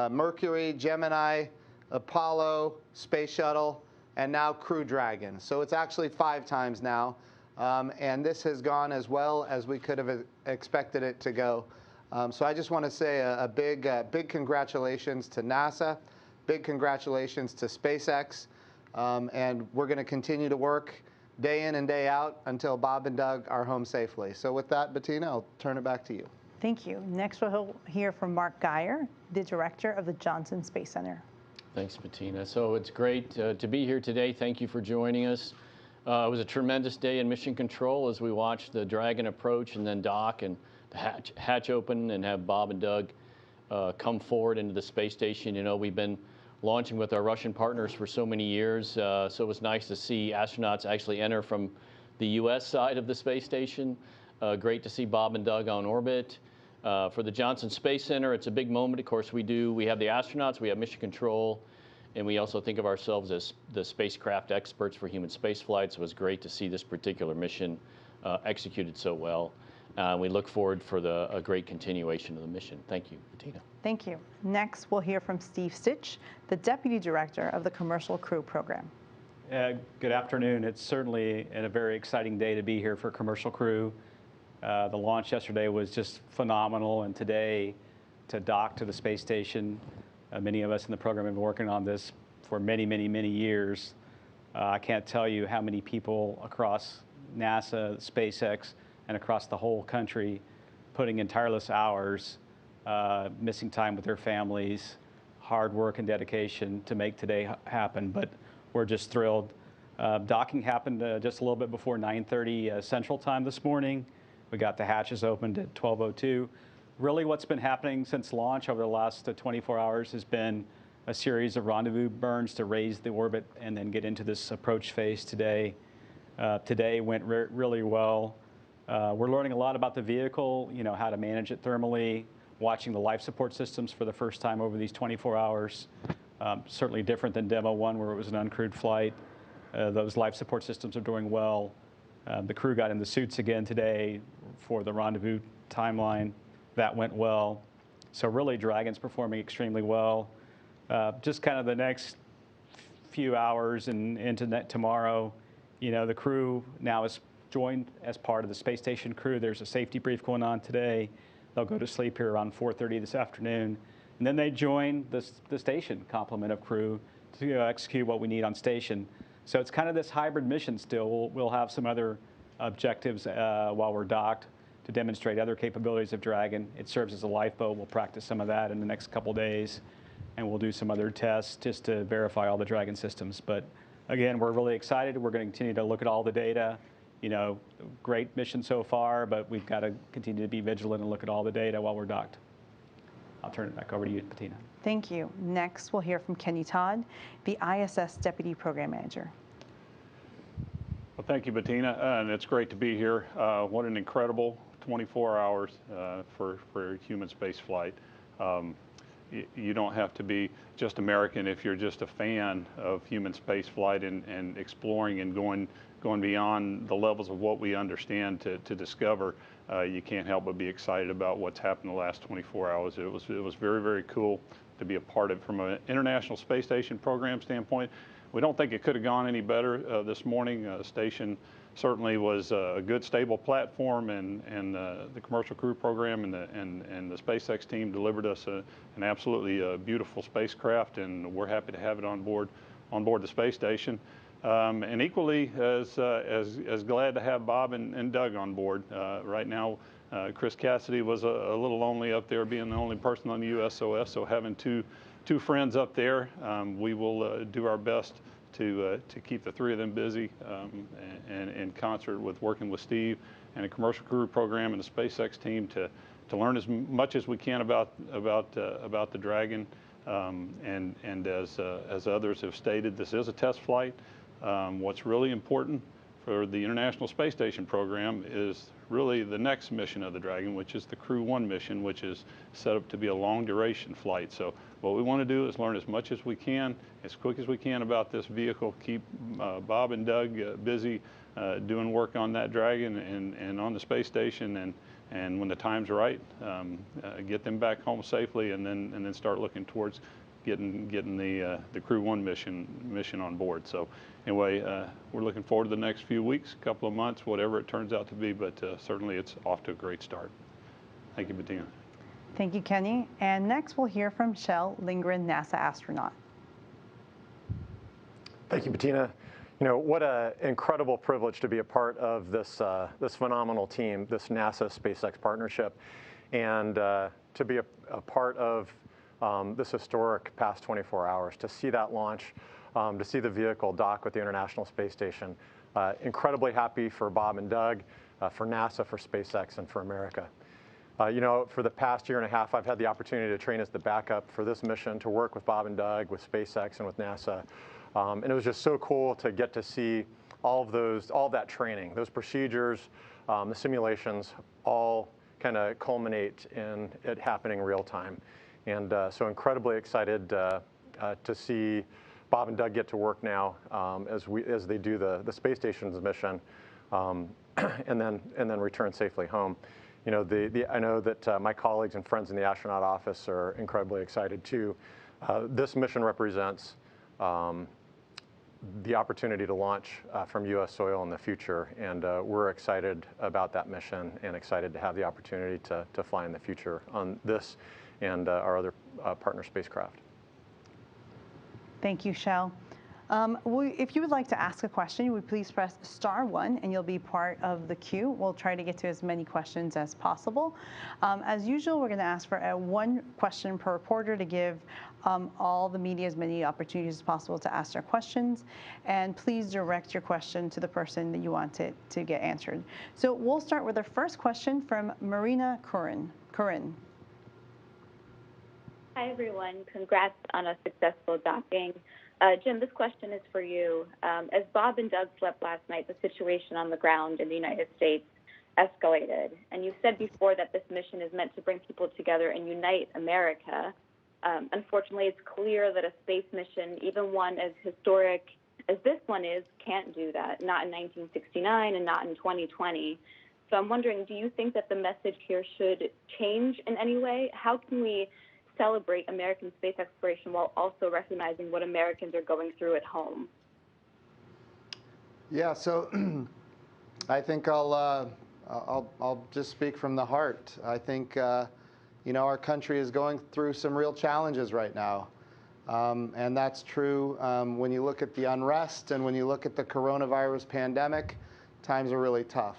[SPEAKER 21] Mercury, Gemini, Apollo, Space Shuttle, and now Crew Dragon. So it's actually 5 times now. And this has gone as well as we could have expected it to go. So I just want to say a big congratulations to NASA. Big congratulations to SpaceX, and we're going to continue to work day in and day out until Bob and Doug are home safely. So with that, Bettina, I'll turn it back to you.
[SPEAKER 20] Thank you. Next, we'll hear from Mark Geyer, the Director of the Johnson Space Center.
[SPEAKER 22] Thanks, Bettina. So it's great to be here today. Thank you for joining us. It was a tremendous day in mission control as we watched the Dragon approach and then dock and the hatch open and have Bob and Doug come forward into the space station. You know, we've been launching with our Russian partners for so many years, so it was nice to see astronauts actually enter from the U.S. side of the space station. Great to see Bob and Doug on orbit. For the Johnson Space Center, it's a big moment. Of course, we have the astronauts, we have mission control, and we also think of ourselves as the spacecraft experts for human space flights. So it was great to see this particular mission executed so well. We look forward for a great continuation of the mission. Thank you, Bettina.
[SPEAKER 20] Thank you. Next, we'll hear from Steve Sitch, the Deputy Director of the Commercial Crew Program.
[SPEAKER 23] Good afternoon. It's certainly a very exciting day to be here for Commercial Crew. The launch yesterday was just phenomenal, and today to dock to the space station, many of us in the program have been working on this for many, many, many years. I can't tell you how many people across NASA, SpaceX, and across the whole country putting in tireless hours, missing time with their families, hard work and dedication to make today happen. But we're just thrilled. Docking happened just a little bit before 9:30 Central Time this morning. We got the hatches opened at 12:02. Really what's been happening since launch over the last 24 hours has been a series of rendezvous burns to raise the orbit and then get into this approach phase today. Today went really well. We're learning a lot about the vehicle, you know, how to manage it thermally, watching the life support systems for the first time over these 24 hours. Certainly different than Demo 1 where it was an uncrewed flight. Those life support systems are doing well. The crew got in the suits again today for the rendezvous timeline. That went well. So really Dragon's performing extremely well. Just kind of the next few hours and into tomorrow, you know, the crew now is joined as part of the space station crew. There's a safety brief going on today. They'll go to sleep here around 4:30 this afternoon. And then they join the station complement of crew to execute what we need on station. So it's kind of this hybrid mission still. We'll have some other objectives while we're docked to demonstrate other capabilities of Dragon. It serves as a lifeboat. We'll practice some of that in the next couple days. And we'll do some other tests just to verify all the Dragon systems. But again, we're really excited. We're going to continue to look at all the data. You know, great mission so far, but we've got to continue to be vigilant and look at all the data while we're docked. I'll turn it back over to you, Bettina.
[SPEAKER 20] Thank you. Next, we'll hear from Kenny Todd, the ISS Deputy Program Manager.
[SPEAKER 24] Well, thank you, Bettina, and it's great to be here. What an incredible 24 hours for human space flight. you don't have to be just American if you're just a fan of human space flight and exploring and going beyond the levels of what we understand to discover. You can't help but be excited about what's happened the last 24 hours. It was very, very cool to be a part of it from an International Space Station program standpoint. We don't think it could have gone any better this morning. The station certainly was a good, stable platform, and the Commercial Crew Program and the SpaceX team delivered us an absolutely beautiful spacecraft, and we're happy to have it on board the space station. And equally as glad to have Bob and Doug on board. Right now, Chris Cassidy was a little lonely up there, being the only person on the USOS, so having two friends up there, we will do our best to keep the three of them busy, and in concert with working with Steve and the Commercial Crew Program and the SpaceX team to learn as much as we can about the Dragon. And as others have stated, this is a test flight. What's really important for the International Space Station program is really the next mission of the Dragon, which is the Crew 1 mission, which is set up to be a long duration flight. So what we want to do is learn as much as we can, as quick as we can about this vehicle, keep Bob and Doug busy doing work on that Dragon and on the space station, and when the time's right, get them back home safely, and then start looking towards getting the Crew 1 mission on board. So anyway, we're looking forward to the next few weeks, couple of months, whatever it turns out to be, but certainly it's off to a great start. Thank you, Bettina.
[SPEAKER 20] Thank you, Kenny. And next we'll hear from Shel Lindgren, NASA astronaut.
[SPEAKER 2] Thank you, Bettina. You know, what an incredible privilege to be a part of this phenomenal team, this NASA-SpaceX partnership, and to be a part of this historic past 24 hours, to see that launch, to see the vehicle dock with the International Space Station. Incredibly happy for Bob and Doug, for NASA, for SpaceX, and for America. You know, for the past year and a half, I've had the opportunity to train as the backup for this mission, to work with Bob and Doug, with SpaceX, and with NASA. And it was just so cool to get to see all that training, those procedures, the simulations, all kind of culminate in it happening real time. And so incredibly excited to see Bob and Doug get to work now as they do the space station's mission, and then return safely home. You know, I know that my colleagues and friends in the astronaut office are incredibly excited too. This mission represents the opportunity to launch from U.S. soil in the future, and we're excited about that mission and excited to have the opportunity to fly in the future on this and our other partner spacecraft.
[SPEAKER 20] Thank you, Shel. If you would like to ask a question, you would please press *1 and you'll be part of the queue. We'll try to get to as many questions as possible. As usual, we're going to ask for one question per reporter to give all the media as many opportunities as possible to ask their questions. And please direct your question to the person that you want it to get answered. So we'll start with our first question from Marina Curran.
[SPEAKER 5] Hi, everyone. Congrats on a successful docking. Jim, this question is for you. As Bob and Doug slept last night, the situation on the ground in the United States escalated. And you said before that this mission is meant to bring people together and unite America. Unfortunately, it's clear that a space mission, even one as historic as this one is, can't do that, not in 1969 and not in 2020. So I'm wondering, do you think that the message here should change in any way? How can we celebrate American space exploration while also recognizing what Americans are going through at home?
[SPEAKER 21] Yeah, so I think I'll just speak from the heart. I think you know, our country is going through some real challenges right now, and that's true when you look at the unrest and when you look at the coronavirus pandemic. Times are really tough,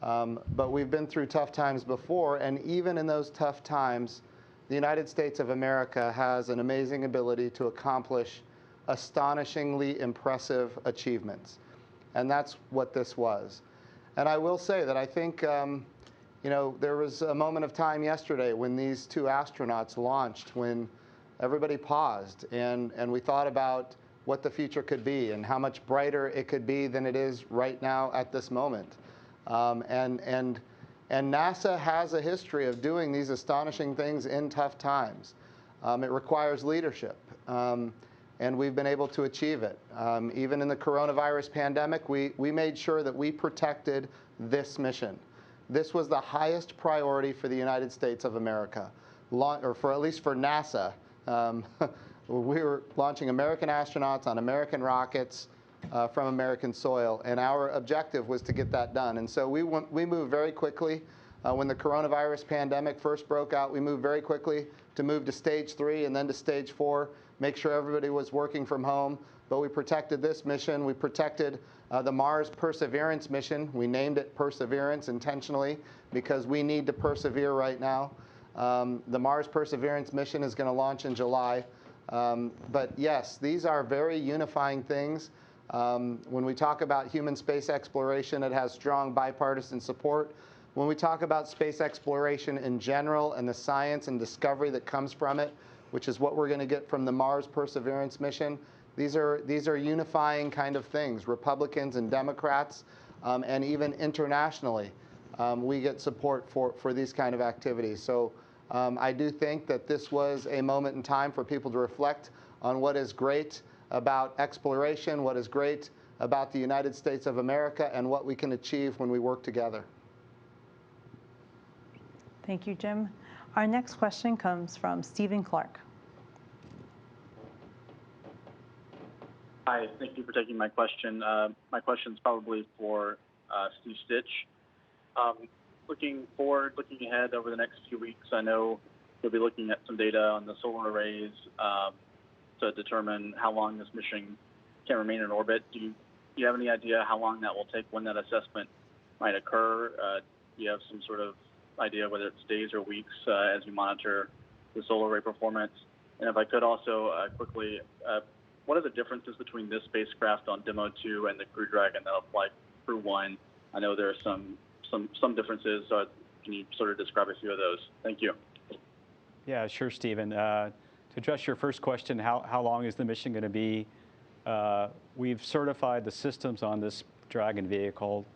[SPEAKER 21] but we've been through tough times before, and even in those tough times, the United States of America has an amazing ability to accomplish astonishingly impressive achievements. And that's what this was. And I will say that I think, you know, there was a moment of time yesterday when these two astronauts launched, when everybody paused and we thought about what the future could be and how much brighter it could be than it is right now at this moment. And NASA has a history of doing these astonishing things in tough times. It requires leadership, and we've been able to achieve it. Even in the coronavirus pandemic, we made sure that we protected this mission. This was the highest priority for the United States of America, or for at least for NASA. We were launching American astronauts on American rockets from American soil, and our objective was to get that done. And so we moved very quickly. When the coronavirus pandemic first broke out, we moved very quickly to move to stage 3 and then to stage 4, make sure everybody was working from home. But we protected this mission. We protected the Mars Perseverance mission. We named it Perseverance intentionally because we need to persevere right now. The Mars Perseverance mission is going to launch in July. But yes, these are very unifying things. When we talk about human space exploration, it has strong bipartisan support. When we talk about space exploration in general and the science and discovery that comes from it, which is what we're going to get from the Mars Perseverance mission, these are unifying kind of things. Republicans and Democrats, and even internationally, we get support for these kind of activities. So I do think that this was a moment in time for people to reflect on what is great about exploration, what is great about the United States of America, and what we can achieve when we work together.
[SPEAKER 20] Thank you, Jim. Our next question comes from Stephen Clark.
[SPEAKER 4] Hi, thank you for taking my question. My question is probably for Steve Stitch. Looking forward, looking ahead over the next few weeks, I know you'll be looking at some data on the solar arrays to determine how long this mission can remain in orbit. Do you have any idea how long that will take, when that assessment might occur? Do you have some sort of idea whether it's days or weeks as you monitor the solar array performance? And if I could also quickly, what are the differences between this spacecraft on Demo 2 and the Crew Dragon that'll fly Crew 1? I know there are some differences. Can you sort of describe a few of those? Thank you.
[SPEAKER 23] Yeah, sure, Stephen. To address your first question, how long is the mission going to be? We've certified the systems on this Dragon vehicle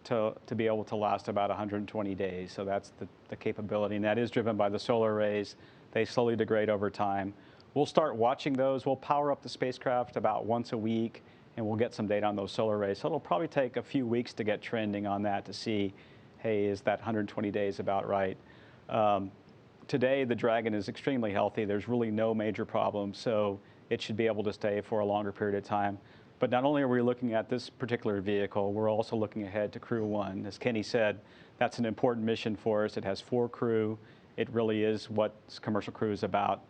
[SPEAKER 23] to be able to last about 120 days. So that's the capability, and that is driven by the solar arrays. They slowly degrade over time. We'll start watching those. We'll power up the spacecraft about once a week, and we'll get some data on those solar arrays. So it'll probably take a few weeks to get trending on that to see, hey, is that 120 days about right? Today, the Dragon is extremely healthy. There's really no major problems, so it should be able to stay for a longer period of time. But not only are we looking at this particular vehicle, we're also looking ahead to Crew 1. As Kenny said, that's an important mission for us. It has 4 crew. It really is what Commercial Crew is about,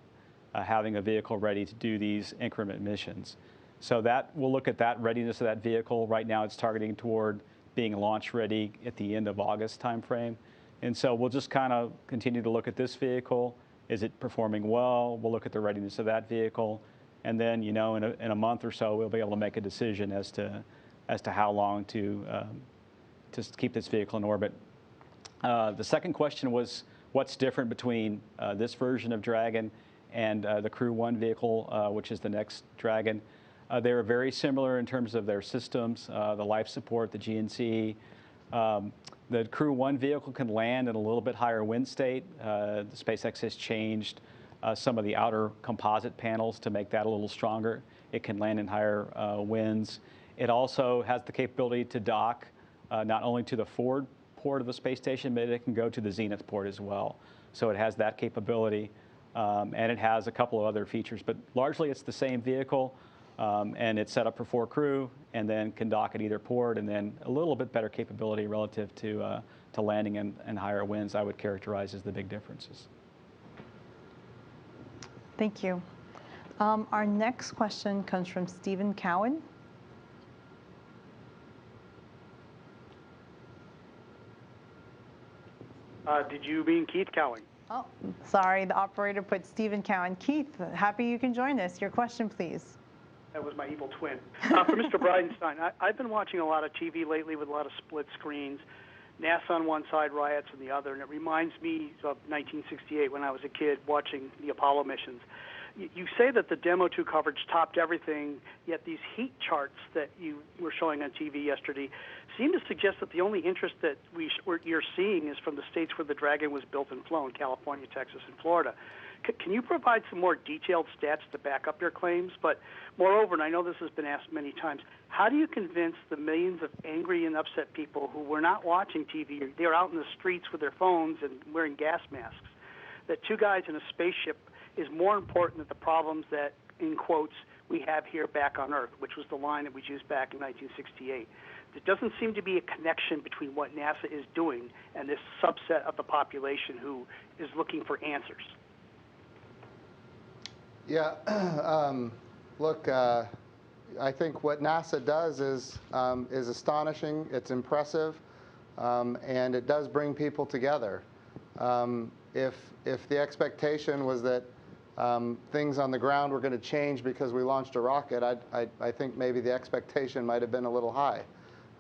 [SPEAKER 23] having a vehicle ready to do these increment missions. So we'll look at that readiness of that vehicle. Right now it's targeting toward being launch ready at the end of August timeframe. And so we'll just kind of continue to look at this vehicle. Is it performing well? We'll look at the readiness of that vehicle. And then, in a month or so, we'll be able to make a decision as to how long to keep this vehicle in orbit. The second question was, what's different between this version of Dragon and the Crew 1 vehicle, which is the next Dragon? They are very similar in terms of their systems, the life support, the GNC. The Crew 1 vehicle can land in a little bit higher wind state. The SpaceX has changed some of the outer composite panels to make that a little stronger. It can land in higher winds. It also has the capability to dock not only to the forward port of the space station, but it can go to the zenith port as well. So it has that capability, and it has a couple of other features. But largely, it's the same vehicle, and it's set up for 4 crew, and then can dock at either port, and then a little bit better capability relative to landing in higher winds, I would characterize as the big differences.
[SPEAKER 20] Thank you. Our next question comes from Stephen Cowan.
[SPEAKER 6] Did you mean Keith Cowan?
[SPEAKER 20] Oh, sorry, the operator put Stephen Cowan. Keith, happy you can join us. Your question, please.
[SPEAKER 6] That was my evil twin. For Mr. Bridenstine, I've been watching a lot of TV lately with a lot of split screens, NASA on one side, riots on the other, and it reminds me of 1968 when I was a kid watching the Apollo missions. You say that the Demo 2 coverage topped everything, yet these heat charts that you were showing on TV yesterday seem to suggest that the only interest that you're seeing is from the states where the Dragon was built and flown, California, Texas, and Florida. Can you provide some more detailed stats to back up your claims? But moreover, and I know this has been asked many times, how do you convince the millions of angry and upset people who were not watching TV, they're out in the streets with their phones and wearing gas masks, that two guys in a spaceship is more important than the problems that, in quotes, we have here back on Earth, which was the line that was used back in 1968. There doesn't seem to be a connection between what NASA is doing and this subset of the population who is looking for answers.
[SPEAKER 21] Yeah, look, I think what NASA does is astonishing, it's impressive, and it does bring people together. If the expectation was that things on the ground were going to change because we launched a rocket, I think maybe the expectation might have been a little high.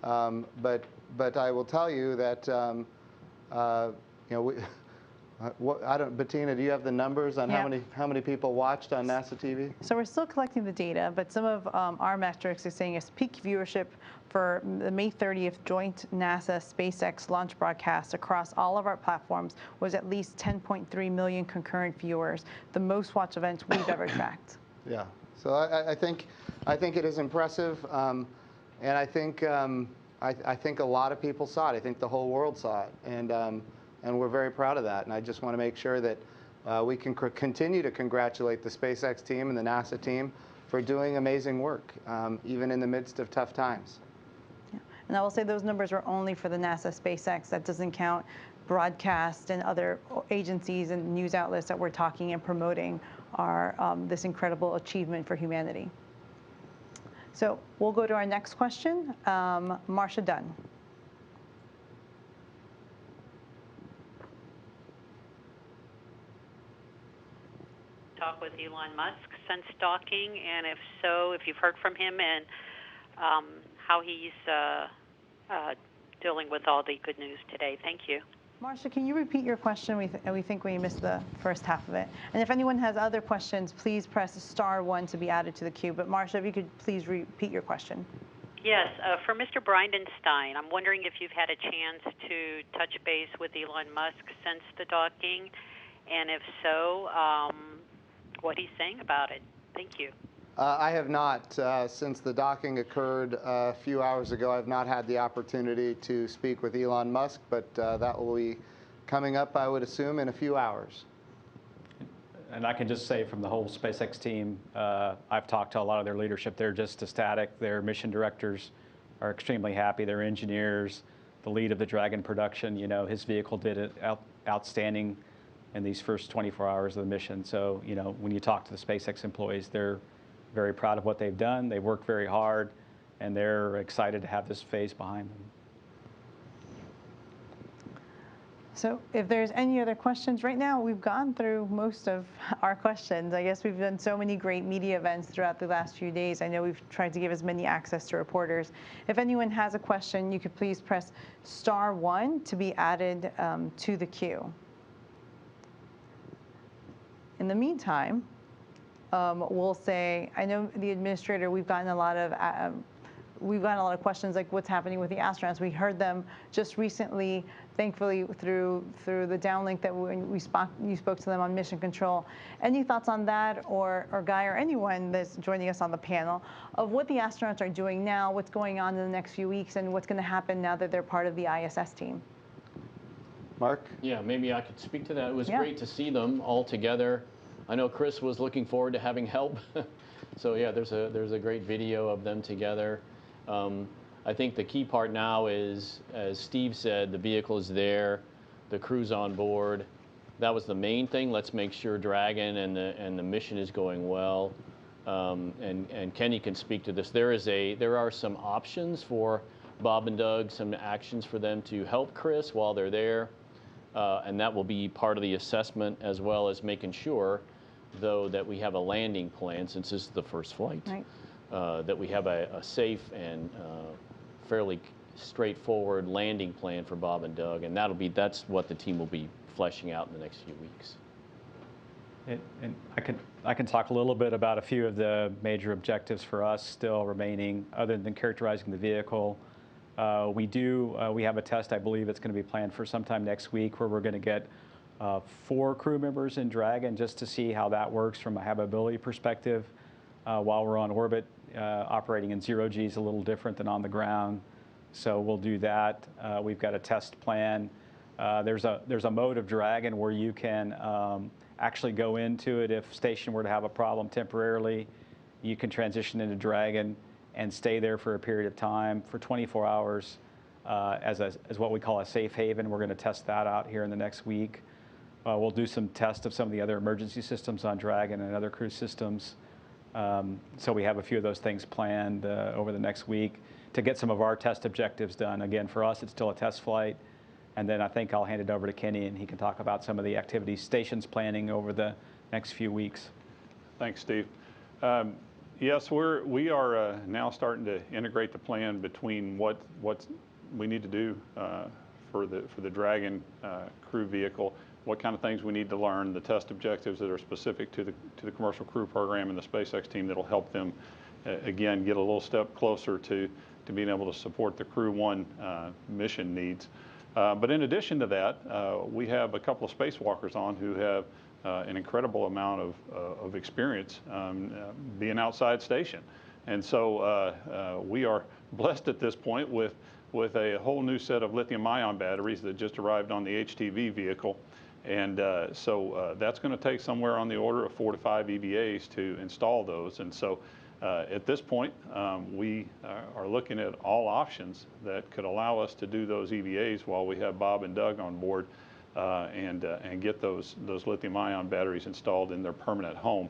[SPEAKER 21] But I will tell you that Bettina, do you have the numbers on how many people watched on NASA TV?
[SPEAKER 20] So we're still collecting the data, but some of our metrics are saying is peak viewership for the May 30th joint NASA SpaceX launch broadcast across all of our platforms was at least 10.3 million concurrent viewers, the most watched event we've ever tracked.
[SPEAKER 21] Yeah. So I think it is impressive, and I think a lot of people saw it. I think the whole world saw it, and we're very proud of that. And I just want to make sure that we can continue to congratulate the SpaceX team and the NASA team for doing amazing work, even in the midst of tough times.
[SPEAKER 20] Yeah. And I will say those numbers are only for the NASA SpaceX. That doesn't count broadcast and other agencies and news outlets that we're talking and promoting our this incredible achievement for humanity. So we'll go to our next question. Marcia Dunn.
[SPEAKER 7] Talk with Elon Musk since docking, and if so, if you've heard from him and how he's dealing with all the good news today. Thank you.
[SPEAKER 20] Marcia, can you repeat your question? We think we missed the first half of it. And if anyone has other questions, please press *1 to be added to the queue. But Marcia, if you could please repeat your question.
[SPEAKER 7] Yes, for Mr. Bridenstine, I'm wondering if you've had a chance to touch base with Elon Musk since the docking, and if so, what he's saying about it. Thank you.
[SPEAKER 21] I have not. Since the docking occurred a few hours ago, I've not had the opportunity to speak with Elon Musk, but that will be coming up, I would assume, in a few hours.
[SPEAKER 23] And I can just say from the whole SpaceX team, I've talked to a lot of their leadership. They're just ecstatic. Their mission directors are extremely happy. Their engineers, the lead of the Dragon production, his vehicle did it outstanding in these first 24 hours of the mission. So, when you talk to the SpaceX employees, they're very proud of what they've done. They've worked very hard, and they're excited to have this phase behind them.
[SPEAKER 20] So if there's any other questions, right now we've gone through most of our questions. I guess we've done so many great media events throughout the last few days. I know we've tried to give as many access to reporters. If anyone has a question, you could please press *1 to be added to the queue. In the meantime, we'll say, I know the administrator, we've gotten a lot of questions like what's happening with the astronauts. We heard them just recently, thankfully, through the downlink that you spoke to them on Mission Control. Any thoughts on that, or Guy, or anyone that's joining us on the panel, of what the astronauts are doing now, what's going on in the next few weeks, and what's going to happen now that they're part of the ISS team?
[SPEAKER 21] Mark?
[SPEAKER 22] Yeah, maybe I could speak to that. It was great to see them all together. I know Chris was looking forward to having help. So yeah, there's a great video of them together. I think the key part now is, as Steve said, the vehicle is there, the crew's on board. That was the main thing. Let's make sure Dragon and the mission is going well. And Kenny can speak to this. There are some options for Bob and Doug, some actions for them to help Chris while they're there. And that will be part of the assessment, as well as making sure, though, that we have a landing plan, since this is the first flight, that we have a safe and fairly straightforward landing plan for Bob and Doug. And that's what the team will be fleshing out in the next few weeks.
[SPEAKER 23] And I can talk a little bit about a few of the major objectives for us still remaining, other than characterizing the vehicle. We have a test, I believe it's going to be planned for sometime next week, where we're going to get 4 crew members in Dragon just to see how that works from a habitability perspective. While we're on orbit, operating in 0G is a little different than on the ground. So we'll do that. We've got a test plan. There's a mode of Dragon where you can actually go into it if station were to have a problem temporarily. You can transition into Dragon and stay there for a period of time for 24 hours as what we call a safe haven. We're going to test that out here in the next week. We'll do some tests of some of the other emergency systems on Dragon and other cruise systems. So we have a few of those things planned over the next week to get some of our test objectives done. Again, for us, it's still a test flight. And then I think I'll hand it over to Kenny, and he can talk about some of the activities stations planning over the next few weeks.
[SPEAKER 24] Thanks, Steve. Yes, we are now starting to integrate the plan between what we need to do for the Dragon crew vehicle, what kind of things we need to learn, the test objectives that are specific to the commercial crew program and the SpaceX team that'll help them again get a little step closer to being able to support the Crew 1 mission needs. But in addition to that, we have a couple of spacewalkers on who have an incredible amount of experience being outside station. And so we are blessed at this point with a whole new set of lithium-ion batteries that just arrived on the HTV vehicle. And so that's going to take somewhere on the order of 4 to 5 EVAs to install those. And so at this point, we are looking at all options that could allow us to do those EVAs while we have Bob and Doug on board and get those lithium-ion batteries installed in their permanent home.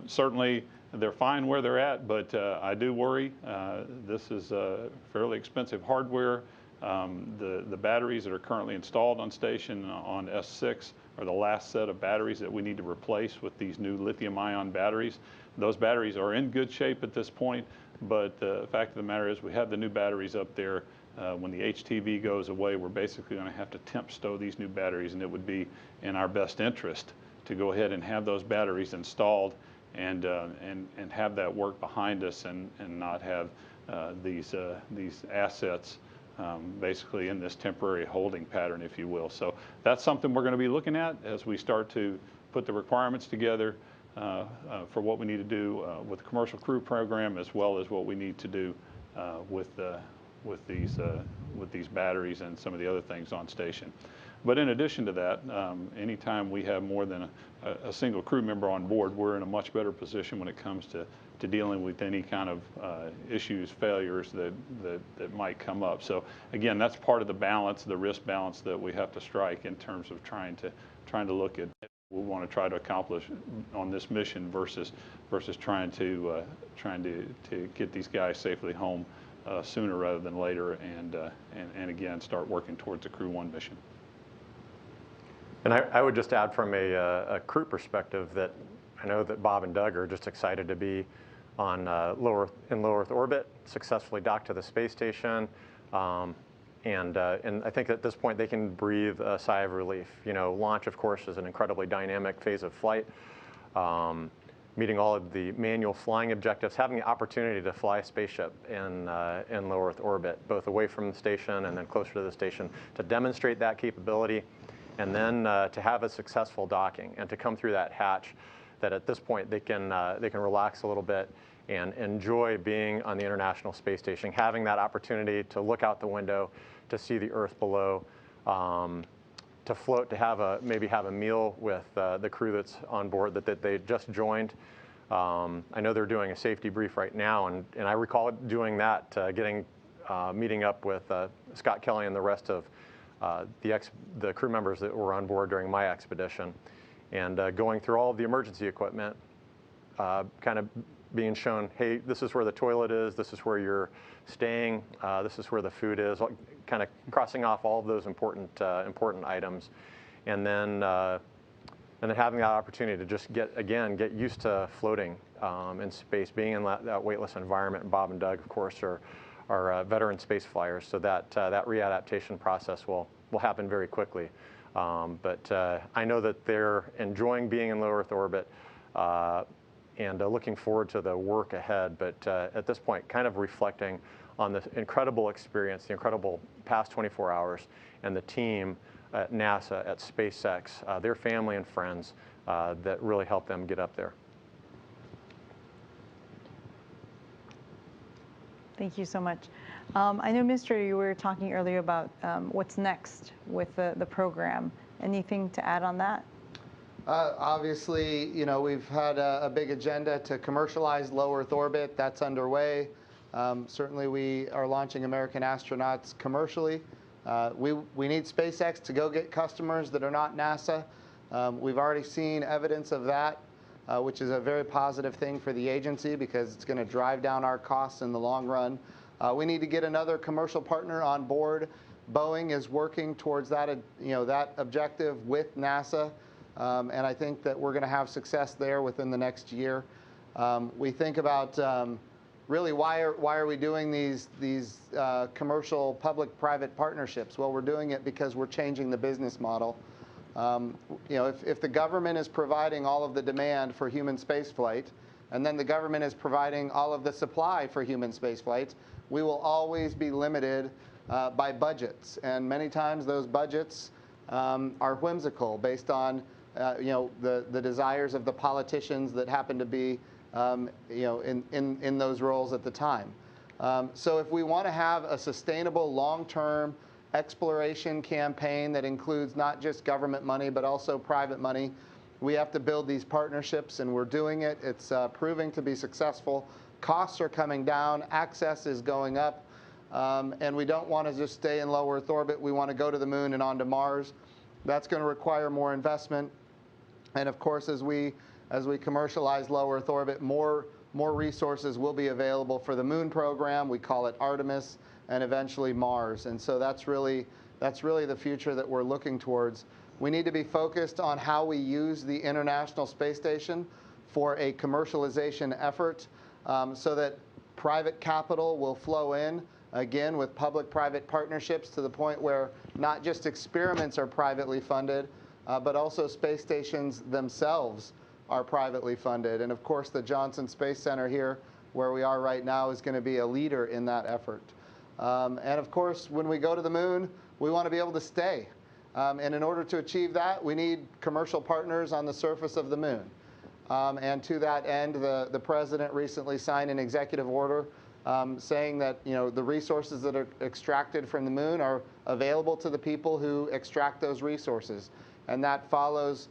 [SPEAKER 24] Certainly, they're fine where they're at, but I do worry. This is fairly expensive hardware. The batteries that are currently installed on station on S6 are the last set of batteries that we need to replace with these new lithium-ion batteries. Those batteries are in good shape at this point, but the fact of the matter is we have the new batteries up there. When the HTV goes away, we're basically going to have to temp stow these new batteries, and it would be in our best interest to go ahead and have those batteries installed and have that work behind us and not have these assets basically in this temporary holding pattern, if you will. So that's something we're going to be looking at as we start to put the requirements together for what we need to do with the commercial crew program, as well as what we need to do with these batteries and some of the other things on station. But in addition to that, anytime we have more than a single crew member on board, we're in a much better position when it comes to dealing with any kind of issues, failures that might come up. So again, that's part of the balance, the risk balance that we have to strike in terms of trying to look at what we want to try to accomplish on this mission versus trying to get these guys safely home sooner rather than later, and again start working towards the Crew 1 mission.
[SPEAKER 2] And I would just add from a crew perspective that I know that Bob and Doug are just excited to be on low Earth orbit, successfully docked to the space station, and I think at this point they can breathe a sigh of relief. You know, launch, of course, is an incredibly dynamic phase of flight. Meeting all of the manual flying objectives, having the opportunity to fly a spaceship in low Earth orbit, both away from the station and then closer to the station, to demonstrate that capability, and then to have a successful docking and to come through that hatch, that at this point they can relax a little bit and enjoy being on the International Space Station, having that opportunity to look out the window, to see the Earth below, to float, to maybe have a meal with the crew that's on board that they just joined. I know they're doing a safety brief right now, and I recall doing that, meeting up with Scott Kelly and the rest of the crew members that were on board during my expedition, and going through all of the emergency equipment, kind of being shown, hey, this is where the toilet is, this is where you're staying, this is where the food is, kind of crossing off all of those important items, and then having that opportunity to just get used to floating in space, being in that weightless environment. And Bob and Doug, of course, are veteran space flyers, so that readaptation process will happen very quickly. But I know that they're enjoying being in low Earth orbit and looking forward to the work ahead. But at this point, kind of reflecting on the incredible experience, the incredible past 24 hours, and the team at NASA, at SpaceX, their family and friends that really helped them get up there.
[SPEAKER 20] Thank you so much. I know, Mr. You were talking earlier about what's next with the program. Anything to add on that?
[SPEAKER 21] Obviously, you know, we've had a big agenda to commercialize low Earth orbit. That's underway. Certainly, we are launching American astronauts commercially. We need SpaceX to go get customers that are not NASA. We've already seen evidence of that, which is a very positive thing for the agency because it's going to drive down our costs in the long run. We need to get another commercial partner on board. Boeing is working towards that, that objective with NASA, and I think that we're going to have success there within the next year. We think about really why are we doing these commercial public-private partnerships? Well, we're doing it because we're changing the business model. If the government is providing all of the demand for human spaceflight, and then the government is providing all of the supply for human spaceflight, we will always be limited by budgets. And many times those budgets are whimsical based on the desires of the politicians that happen to be in those roles at the time. So if we want to have a sustainable long-term exploration campaign that includes not just government money but also private money, we have to build these partnerships, and we're doing it. It's proving to be successful. Costs are coming down, access is going up, and we don't want to just stay in low Earth orbit. We want to go to the moon and onto Mars. That's going to require more investment, and of course, as we commercialize low Earth orbit, more resources will be available for the moon program. We call it Artemis, and eventually Mars. And so that's really the future that we're looking towards. We need to be focused on how we use the International Space Station for a commercialization effort so that private capital will flow in, again, with public-private partnerships to the point where not just experiments are privately funded, but also space stations themselves are privately funded. And of course, the Johnson Space Center here, where we are right now, is going to be a leader in that effort. And of course, when we go to the moon, we want to be able to stay. And in order to achieve that, we need commercial partners on the surface of the moon. And to that end, the president recently signed an executive order saying that the resources that are extracted from the moon are available to the people who extract those resources. And that follows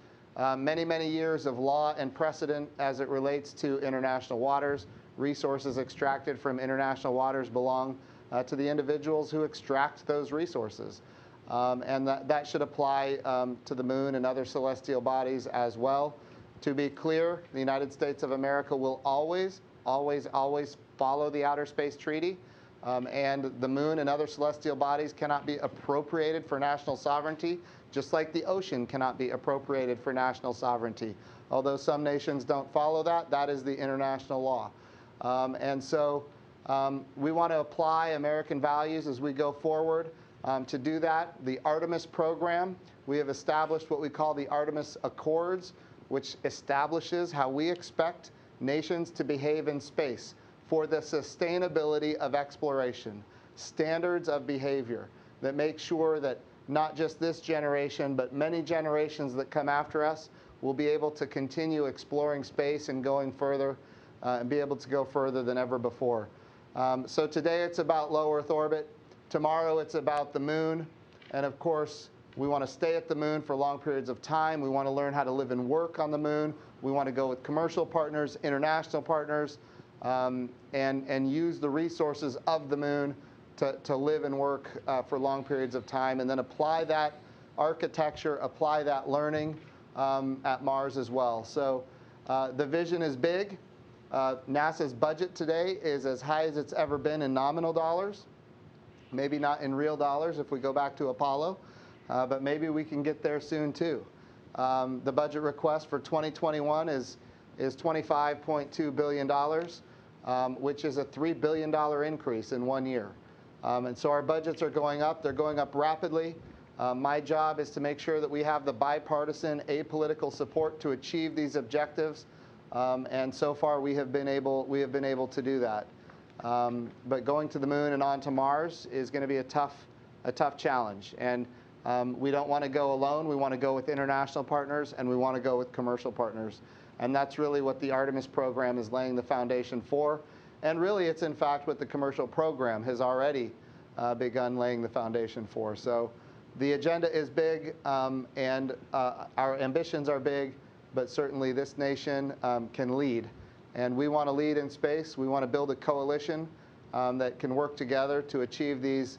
[SPEAKER 21] many, many years of law and precedent as it relates to international waters. Resources extracted from international waters belong to the individuals who extract those resources. And that should apply to the moon and other celestial bodies as well. To be clear, the United States of America will always, always, always follow the Outer Space Treaty. And the moon and other celestial bodies cannot be appropriated for national sovereignty, just like the ocean cannot be appropriated for national sovereignty. Although some nations don't follow that, that is the international law. And so we want to apply American values as we go forward. To do that, the Artemis program, we have established what we call the Artemis Accords, which establishes how we expect nations to behave in space for the sustainability of exploration, standards of behavior that make sure that not just this generation, but many generations that come after us will be able to continue exploring space and going further and be able to go further than ever before. So today it's about low Earth orbit. Tomorrow it's about the moon. And of course, we want to stay at the moon for long periods of time. We want to learn how to live and work on the moon. We want to go with commercial partners, international partners, and use the resources of the moon to live and work for long periods of time, and then apply that architecture, apply that learning at Mars as well. So the vision is big. NASA's budget today is as high as it's ever been in nominal dollars. Maybe not in real dollars if we go back to Apollo, but maybe we can get there soon too. The budget request for 2021 is $25.2 billion, which is a $3 billion increase in 1 year. And so our budgets are going up. They're going up rapidly. My job is to make sure that we have the bipartisan, apolitical support to achieve these objectives, and so far we have been able to do that. But going to the moon and on to Mars is going to be a tough challenge, and we don't want to go alone. We want to go with international partners, and we want to go with commercial partners, and that's really what the Artemis program is laying the foundation for. And really, it's in fact what the commercial program has already begun laying the foundation for. So the agenda is big, and our ambitions are big, but certainly this nation can lead. And we want to lead in space. We want to build a coalition that can work together to achieve these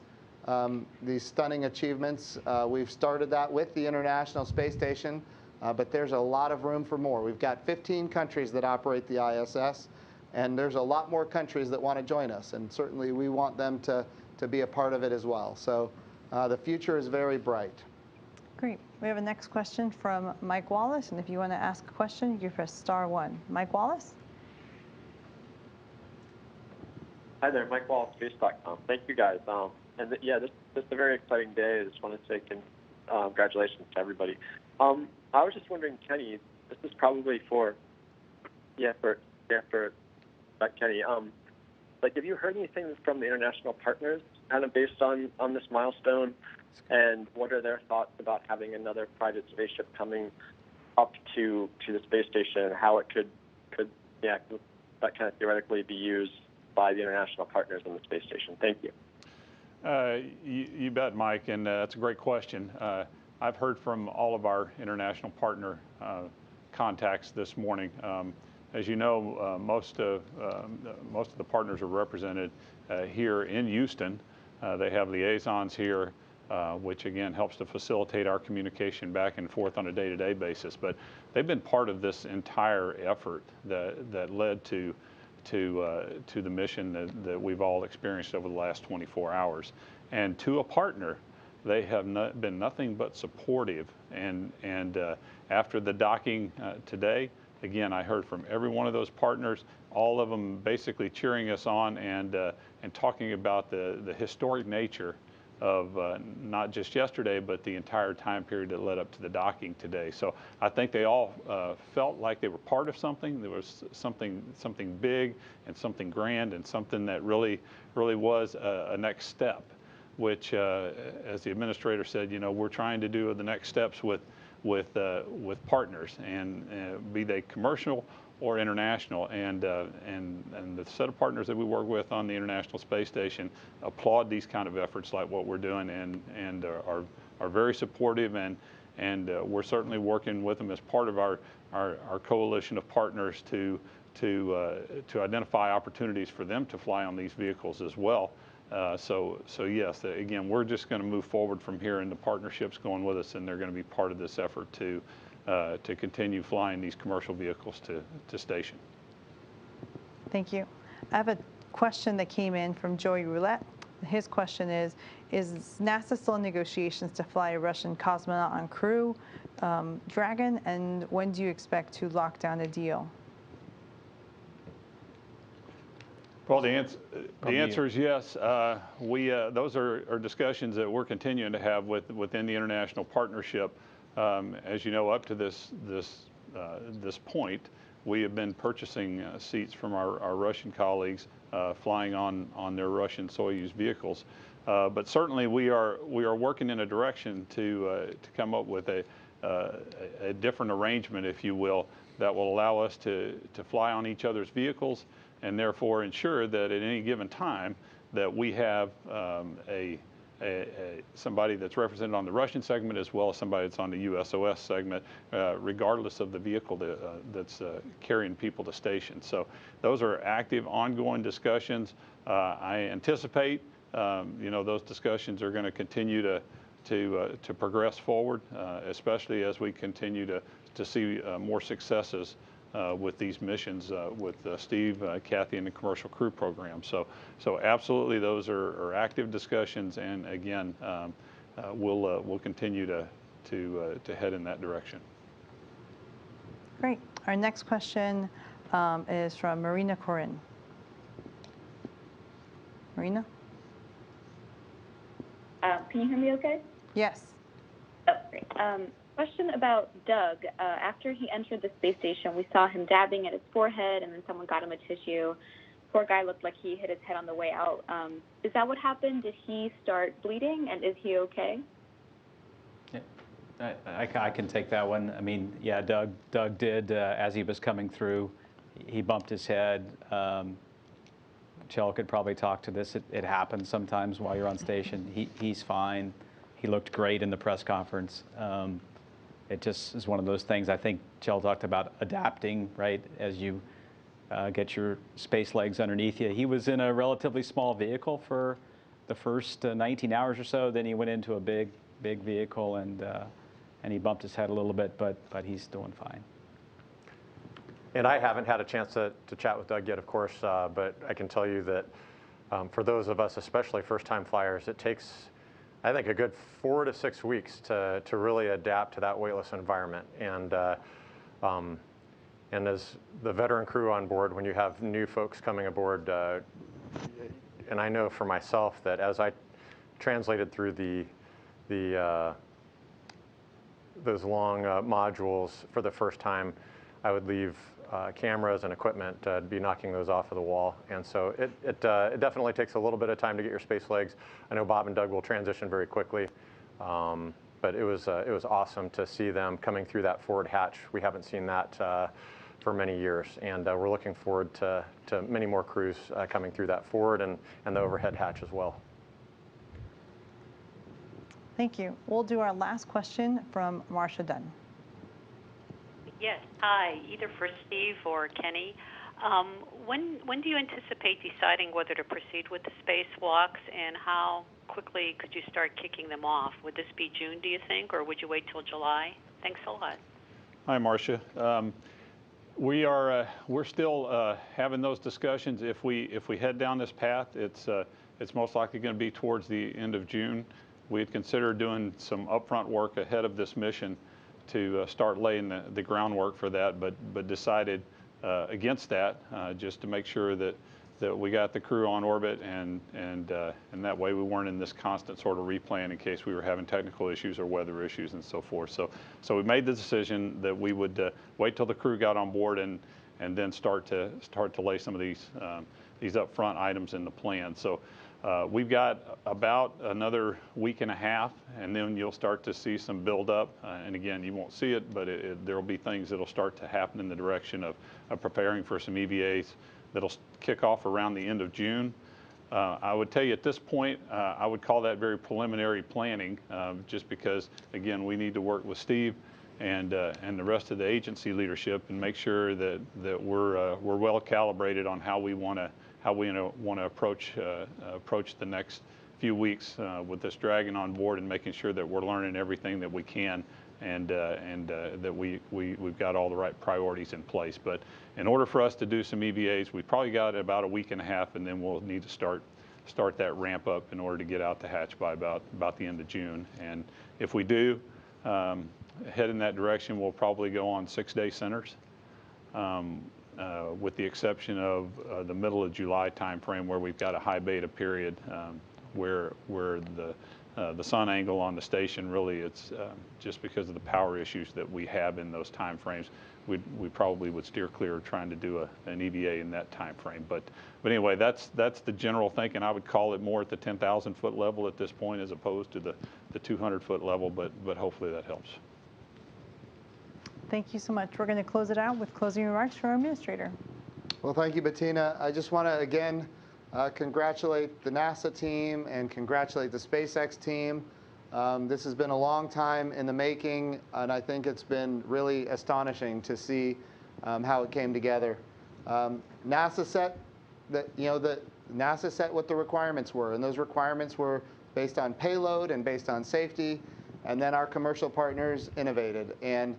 [SPEAKER 21] stunning achievements. We've started that with the International Space Station, but there's a lot of room for more. We've got 15 countries that operate the ISS, and there's a lot more countries that want to join us, and certainly we want them to be a part of it as well. So the future is very bright.
[SPEAKER 20] Great. We have a next question from Mike Wallace, and if you want to ask a question, you press *1. Mike Wallace?
[SPEAKER 8] Hi there, Mike Wallace, Space.com. Thank you, guys. Yeah, this is a very exciting day. I just want to say congratulations to everybody. I was just wondering, Kenny, this is probably for Kenny. Like, have you heard anything from the international partners kind of based on this milestone? And what are their thoughts about having another private spaceship coming up to the space station, and how it could that kind of theoretically be used by the international partners in the space station? Thank you.
[SPEAKER 24] You bet, Mike, and that's a gret question. I've heard from all of our international partner contacts this morning. As you know, most of the partners are represented here in Houston. They have liaisons here, which again helps to facilitate our communication back and forth on a day-to-day basis. But they've been part of this entire effort that led to the mission that we've all experienced over the last 24 hours. And to a partner, they have been nothing but supportive. And after the docking today, again, I heard from every one of those partners, all of them basically cheering us on and talking about the historic nature of not just yesterday, but the entire time period that led up to the docking today. So I think they all felt like they were part of something. There was something big and something grand and something that really was a next step, which, as the administrator said, we're trying to do the next steps with partners, and be they commercial or international, and the set of partners that we work with on the International Space Station applaud these kind of efforts like what we're doing, and are very supportive, and we're certainly working with them as part of our coalition of partners to identify opportunities for them to fly on these vehicles as well. So yes, again, we're just going to move forward from here, and the partnership's going with us, and they're going to be part of this effort to continue flying these commercial vehicles to station.
[SPEAKER 20] Thank you. I have a question that came in from Joey Roulette. His question is NASA still in negotiations to fly a Russian cosmonaut on Crew Dragon, and when do you expect to lock down a deal?
[SPEAKER 24] Well, the answer is yes. Those are discussions that we're continuing to have within the international partnership. As you know, up to this point, we have been purchasing seats from our Russian colleagues flying on their Russian Soyuz vehicles. But certainly we are working in a direction to come up with a different arrangement, if you will, that will allow us to fly on each other's vehicles, and therefore ensure that at any given time that we have somebody that's represented on the Russian segment as well as somebody that's on the USOS segment, regardless of the vehicle that's carrying people to station. So those are active, ongoing discussions. I anticipate, those discussions are going to continue to progress forward, especially as we continue to see more successes with these missions with Steve, Kathy, and the Commercial Crew Program. So absolutely, those are active discussions, and again, we'll continue to head in that direction.
[SPEAKER 20] Great. Our next question is from Marina Corin. Marina?
[SPEAKER 5] Can you hear me okay?
[SPEAKER 20] Yes.
[SPEAKER 5] Oh, great. Question about Doug. After he entered the space station, we saw him dabbing at his forehead, and then someone got him a tissue. Poor guy looked like he hit his head on the way out. Is that what happened? Did he start bleeding, and is he okay?
[SPEAKER 23] Yeah, I can take that one. I mean, yeah, Doug did, as he was coming through, he bumped his head. Chell could probably talk to this. It happens sometimes while you're on station. He's fine. He looked great in the press conference. It just is one of those things. I think Chell talked about adapting, right, as you get your space legs underneath you. He was in a relatively small vehicle for the first 19 hours or so. Then he went into a big vehicle, and he bumped his head a little bit, but he's doing fine.
[SPEAKER 2] And I haven't had a chance to chat with Doug yet, of course, but I can tell you that for those of us, especially first-time flyers, it takes, I think, a good 4 to 6 weeks to really adapt to that weightless environment. And as the veteran crew on board, when you have new folks coming aboard, and I know for myself that as I translated through those long modules for the first time, I would leave cameras and equipment, be knocking those off of the wall. And so it definitely takes a little bit of time to get your space legs. I know Bob and Doug will transition very quickly, but it was awesome to see them coming through that forward hatch. We haven't seen that for many years, and we're looking forward to many more crews coming through that forward and the overhead hatch as well.
[SPEAKER 20] Thank you. We'll do our last question from Marcia Dunn.
[SPEAKER 7] Yes, hi, either for Steve or Kenny. When do you anticipate deciding whether to proceed with the spacewalks, and how quickly could you start kicking them off? Would this be June, do you think, or would you wait till July? Thanks a lot.
[SPEAKER 24] Hi, Marcia. We're still having those discussions. If we head down this path, it's most likely going to be towards the end of June. We had considered doing some upfront work ahead of this mission to start laying the groundwork for that, but decided against that, just to make sure that we got the crew on orbit, and that way we weren't in this constant sort of replan in case we were having technical issues or weather issues and so forth. So we made the decision that we would wait till the crew got on board and then start to lay some of these upfront items in the plan. So we've got about another week and a half, and then you'll start to see some build up. And again, you won't see it, but there will be things that'll start to happen in the direction of preparing for some EVAs that'll kick off around the end of June. I would tell you at this point, I would call that very preliminary planning, just because, again, we need to work with Steve and the rest of the agency leadership and make sure that we're well calibrated on how we want to approach the next few weeks with this Dragon on board, and making sure that we're learning everything that we can, and that we've got all the right priorities in place. But in order for us to do some EVAs, we've probably got about a week and a half, and then we'll need to start that ramp up in order to get out the hatch by about the end of June. And if we do head in that direction, we'll probably go on 6-day centers, with the exception of the middle of July timeframe, where we've got a high beta period, where the sun angle on the station, really, it's just because of the power issues that we have in those time frames, we probably would steer clear of trying to do an EVA in that time frame. But anyway, that's the general thinking. I would call it more at the 10,000 foot level at this point, as opposed to the 200 foot level, but hopefully that helps.
[SPEAKER 20] Thank you so much. We're going to close it out with closing remarks from our administrator.
[SPEAKER 21] Well, thank you, Bettina. I just want to again congratulate the NASA team and congratulate the SpaceX team. This has been a long time in the making, and I think it's been really astonishing to see how it came together. NASA set what the requirements were, and those requirements were based on payload and based on safety, and then our commercial partners innovated. And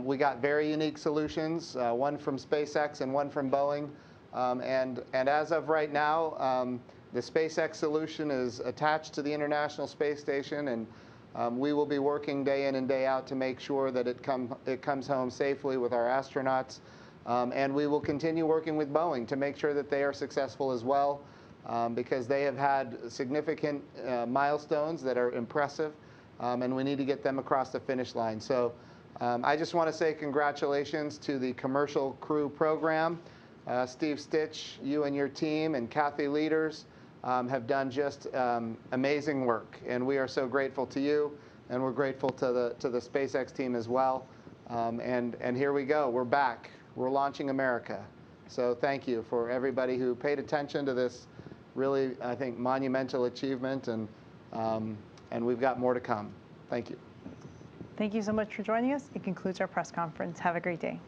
[SPEAKER 21] we got very unique solutions, one from SpaceX and one from Boeing. And as of right now, the SpaceX solution is attached to the International Space Station, and we will be working day in and day out to make sure that it comes home safely with our astronauts. And we will continue working with Boeing to make sure that they are successful as well, because they have had significant milestones that are impressive. and we need to get them across the finish line. So I just want to say congratulations to the Commercial Crew program. Steve Stitch, you and your team, and Kathy Leaders have done just amazing work, and we are so grateful to you, and we're grateful to the SpaceX team as well. And here we go. We're back. We're launching America. So thank you for everybody who paid attention to this really, I think, monumental achievement, and we've got more to come. Thank you.
[SPEAKER 20] Thank you so much for joining us. It concludes our press conference. Have a great day.